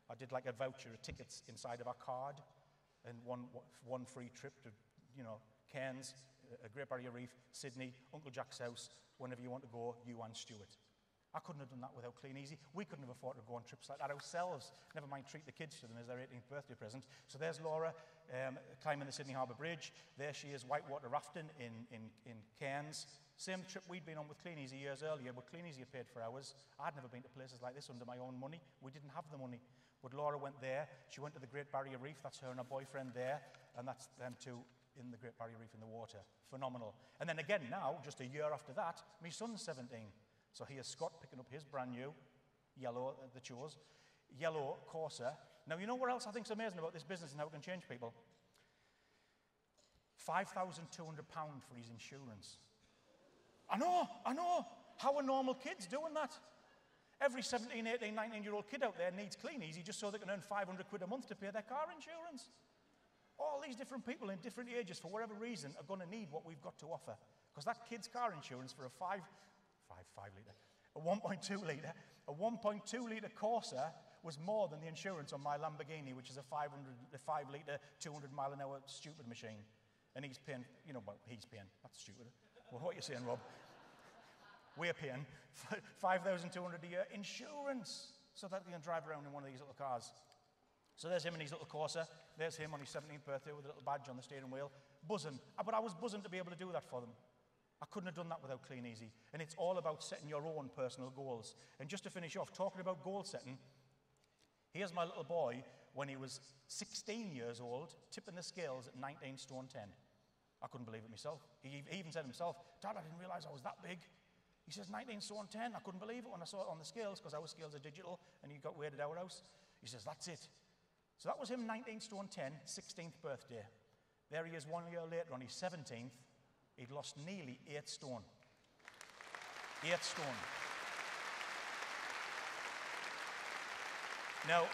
I did like a voucher of tickets inside of our card, and one free trip to, Cairns, Great Barrier Reef, Sydney, Uncle Jack's house, whenever you want to go, you and Stuart. I couldn't have done that without Kleeneze. We couldn't have afforded to go on trips like that ourselves, never mind treat the kids to them as their 18th birthday present. So there's Laura climbing the Sydney Harbour Bridge. There she is whitewater rafting in Cairns. Same trip we'd been on with Kleeneze years earlier, but Kleeneze had paid for ours. I'd never been to places like this under my own money. We didn't have the money. But Laura went there. She went to the Great Barrier Reef. That's her and her boyfriend there. And that's them two in the Great Barrier Reef in the water. Phenomenal. And then again now, just a year after that, my son's 17. So here's Scott picking up his brand new yellow, the chose, yellow Corsa. Now, you know what else I think is amazing about this business and how it can change people? £5,200 for his insurance. I know. How are normal kids doing that? Every 17, 18, 19-year-old kid out there needs Kleeneze just so they can earn 500 quid a month to pay their car insurance. All these different people in different ages, for whatever reason, are going to need what we've got to offer. Because that kid's car insurance for a 1.2 litre Corsa was more than the insurance on my Lamborghini, which is a 5 litre, 200 mile an hour stupid machine. And he's paying, he's paying. That's stupid. Well, what are you saying, Rob? We're paying 5,200 a year insurance so that we can drive around in one of these little cars. So there's him in his little Corsa. There's him on his 17th birthday with a little badge on the steering wheel. Buzzing. But I was buzzing to be able to do that for them. I couldn't have done that without Kleeneze. And it's all about setting your own personal goals. And just to finish off, talking about goal setting, here's my little boy when he was 16 years old, tipping the scales at 19 stone 10. I couldn't believe it myself. He even said himself, Dad, I didn't realize I was that big. He says, 19 stone 10. I couldn't believe it when I saw it on the scales, because our scales are digital, and he got weighed at our house. He says, that's it. So that was him, 19 stone 10, 16th birthday. There he is 1 year later on his 17th. He'd lost nearly 8 stone. 8 stone. Now,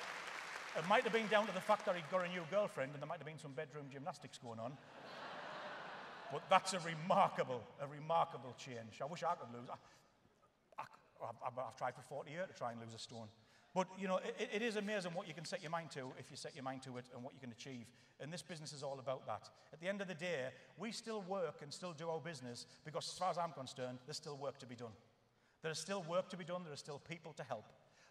it might have been down to the fact that he'd got a new girlfriend and there might have been some bedroom gymnastics going on. But that's a remarkable change. I wish I could lose. I've tried for 40 years to try and lose a stone. But, you know, it is amazing what you can set your mind to if you set your mind to it and what you can achieve. And this business is all about that. At the end of the day, we still work and still do our business because, as far as I'm concerned, there's still work to be done. There is still work to be done. There are still people to help.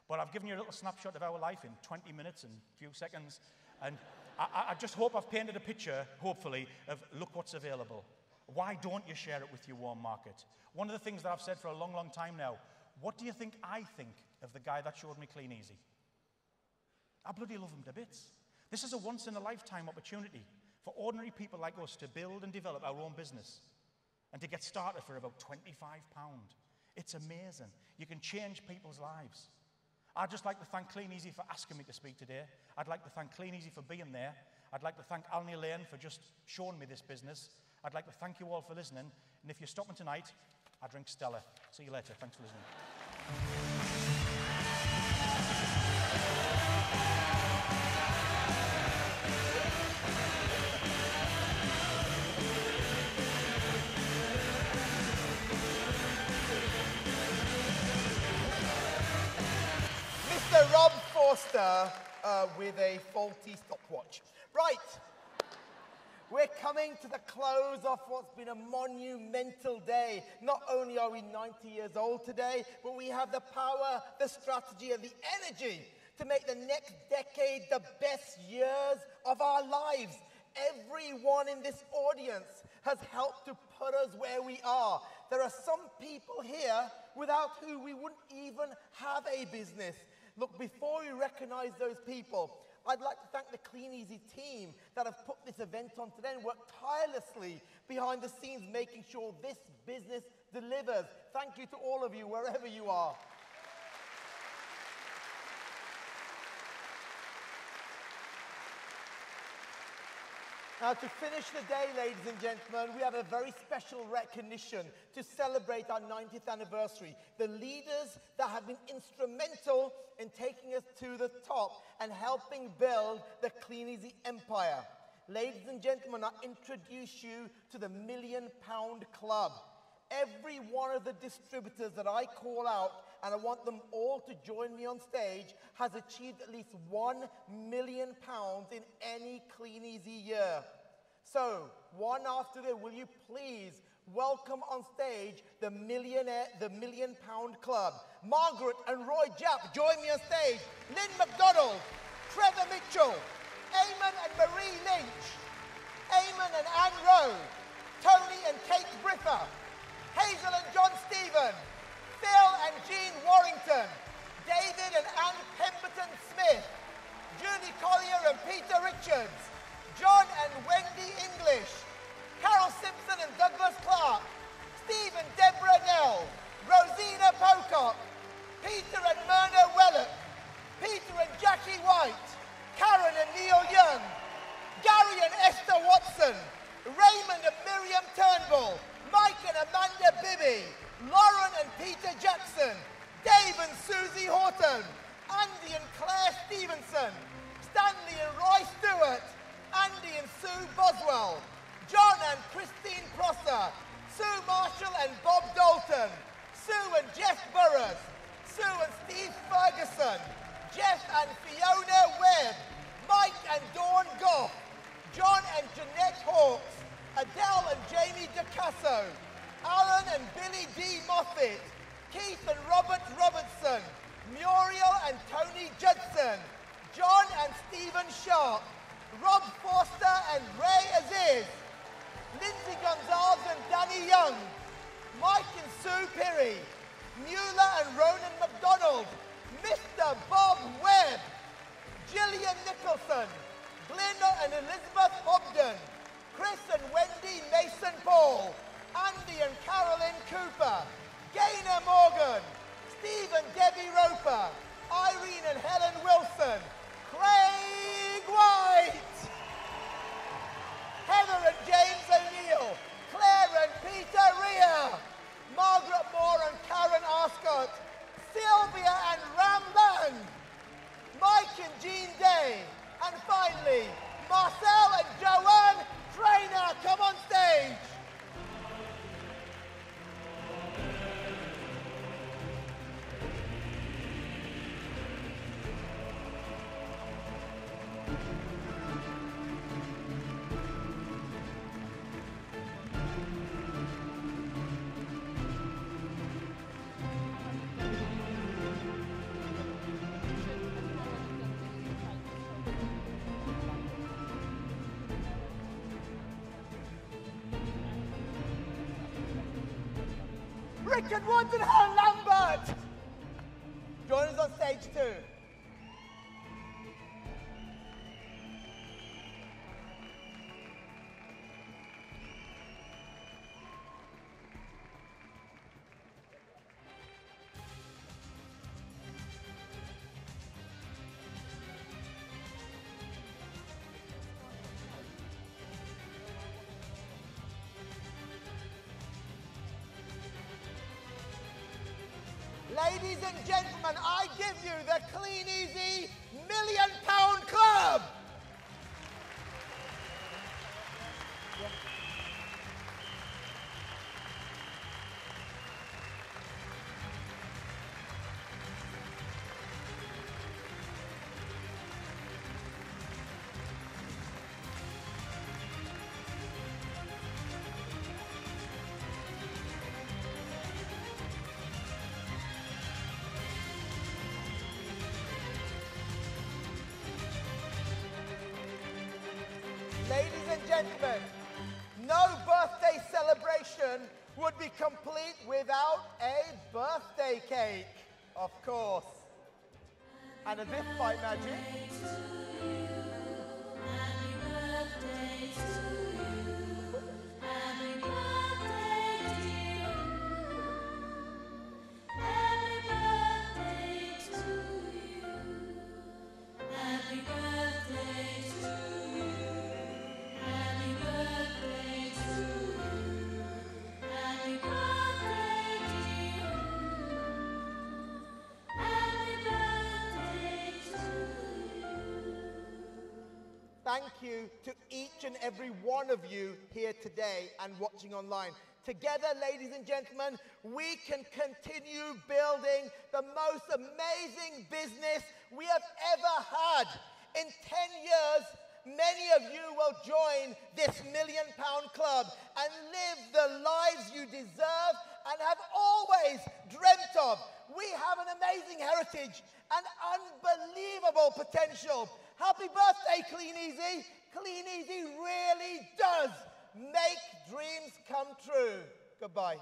But I've given you a little snapshot of our life in 20 minutes and a few seconds. And I just hope I've painted a picture, hopefully, of look what's available. Why don't you share it with your warm market? One of the things that I've said for a long, long time now, what do you think I think of the guy that showed me Kleeneze? I bloody love him to bits. This is a once-in-a-lifetime opportunity for ordinary people like us to build and develop our own business and to get started for about £25. It's amazing. You can change people's lives. I'd just like to thank Kleeneze for asking me to speak today. I'd like to thank Kleeneze for being there. I'd like to thank Alney Lane for just showing me this business. I'd like to thank you all for listening. And if you're stopping tonight, I drink Stella. See you later. Thanks for listening. Mr. Rob Forster with a faulty stopwatch. Right. We're coming to the close of what's been a monumental day. Not only are we 90 years old today, but we have the power, the strategy, and the energy to make the next decade the best years of our lives. Everyone in this audience has helped to put us where we are. There are some people here without who we wouldn't even have a business. Look, before we recognize those people, I'd like to thank the Kleeneze team that have put this event on today and worked tirelessly behind the scenes making sure this business delivers. Thank you to all of you, wherever you are. Now, to finish the day, ladies and gentlemen, we have a very special recognition to celebrate our 90th anniversary. The leaders that have been instrumental in taking us to the top and helping build the Kleeneze empire. Ladies and gentlemen, I introduce you to the £1 Million Club. Every one of the distributors that I call out, and I want them all to join me on stage, has achieved at least £1 million in any Kleeneze year. So, one after the other, will you please welcome on stage the £1 Million Club. Margaret and Roy Japp, join me on stage. Lynn McDonald, Trevor Mitchell, Eamon and Marie Lynch, Eamon and Anne Rowe, Tony and Kate Brither, Hazel and John Stephen, Phil and Jean Warrington, David and Anne Pemberton Smith, Julie Collier and Peter Richards, John and Wendy English, Carol Simpson and Douglas Clark, Steve and Deborah Nell, Rosina Pocock, Peter and Myrna Wellock, Peter and Jackie White, Karen and Neil Young, Gary and Esther Watson, Raymond and Miriam Turnbull, Mike and Amanda Bibby, Lauren and Peter Jackson, Dave and Susie Horton, Andy and Claire Stevenson, Stanley and Roy Stewart, Andy and Sue Boswell, John and Christine Prosser, Sue Marshall and Bob Dalton, Sue and Jeff Burrows, Sue and Steve Ferguson, Jeff and Fiona Webb, Mike and Dawn Goff, John and Jeanette Hawkes, Adele and Jamie DeCasso, Alan and Billy D. Moffitt, Keith and Robert Robertson, Muriel and Tony Judson, John and Stephen Sharp, Rob Forster and Ray Aziz, Lindsay Gonzalez and Danny Young, Mike and Sue Pirry, Mueller and Ronan McDonald, Mr. Bob Webb, Gillian Nicholson, Glenn and Elizabeth Hobden, Chris and Wendy Mason Paul, Andy and Carolyn Cooper, Gaynor Morgan, Steve and Debbie Roper, Irene and Helen Wilson, Craig White, Heather and James O'Neill, Claire and Peter Rea, Margaret Moore and Karen Arscott, Sylvia and Ram Band, Mike Richard Woods and Helen Lambert. Join us on stage 2. Ladies and gentlemen, I give you the Kleeneze £1 Million Club. Ladies and gentlemen, no birthday celebration would be complete without a birthday cake, of course. And as if by magic, thank you to each and every one of you here today and watching online. Together, ladies and gentlemen, we can continue building the most amazing business we have ever had. In 10 years, many of you will join this £1 Million Club and live the lives you deserve and have always dreamt of. We have an amazing heritage and unbelievable potential. Happy birthday, Kleeneze. Kleeneze really does make dreams come true. Goodbye.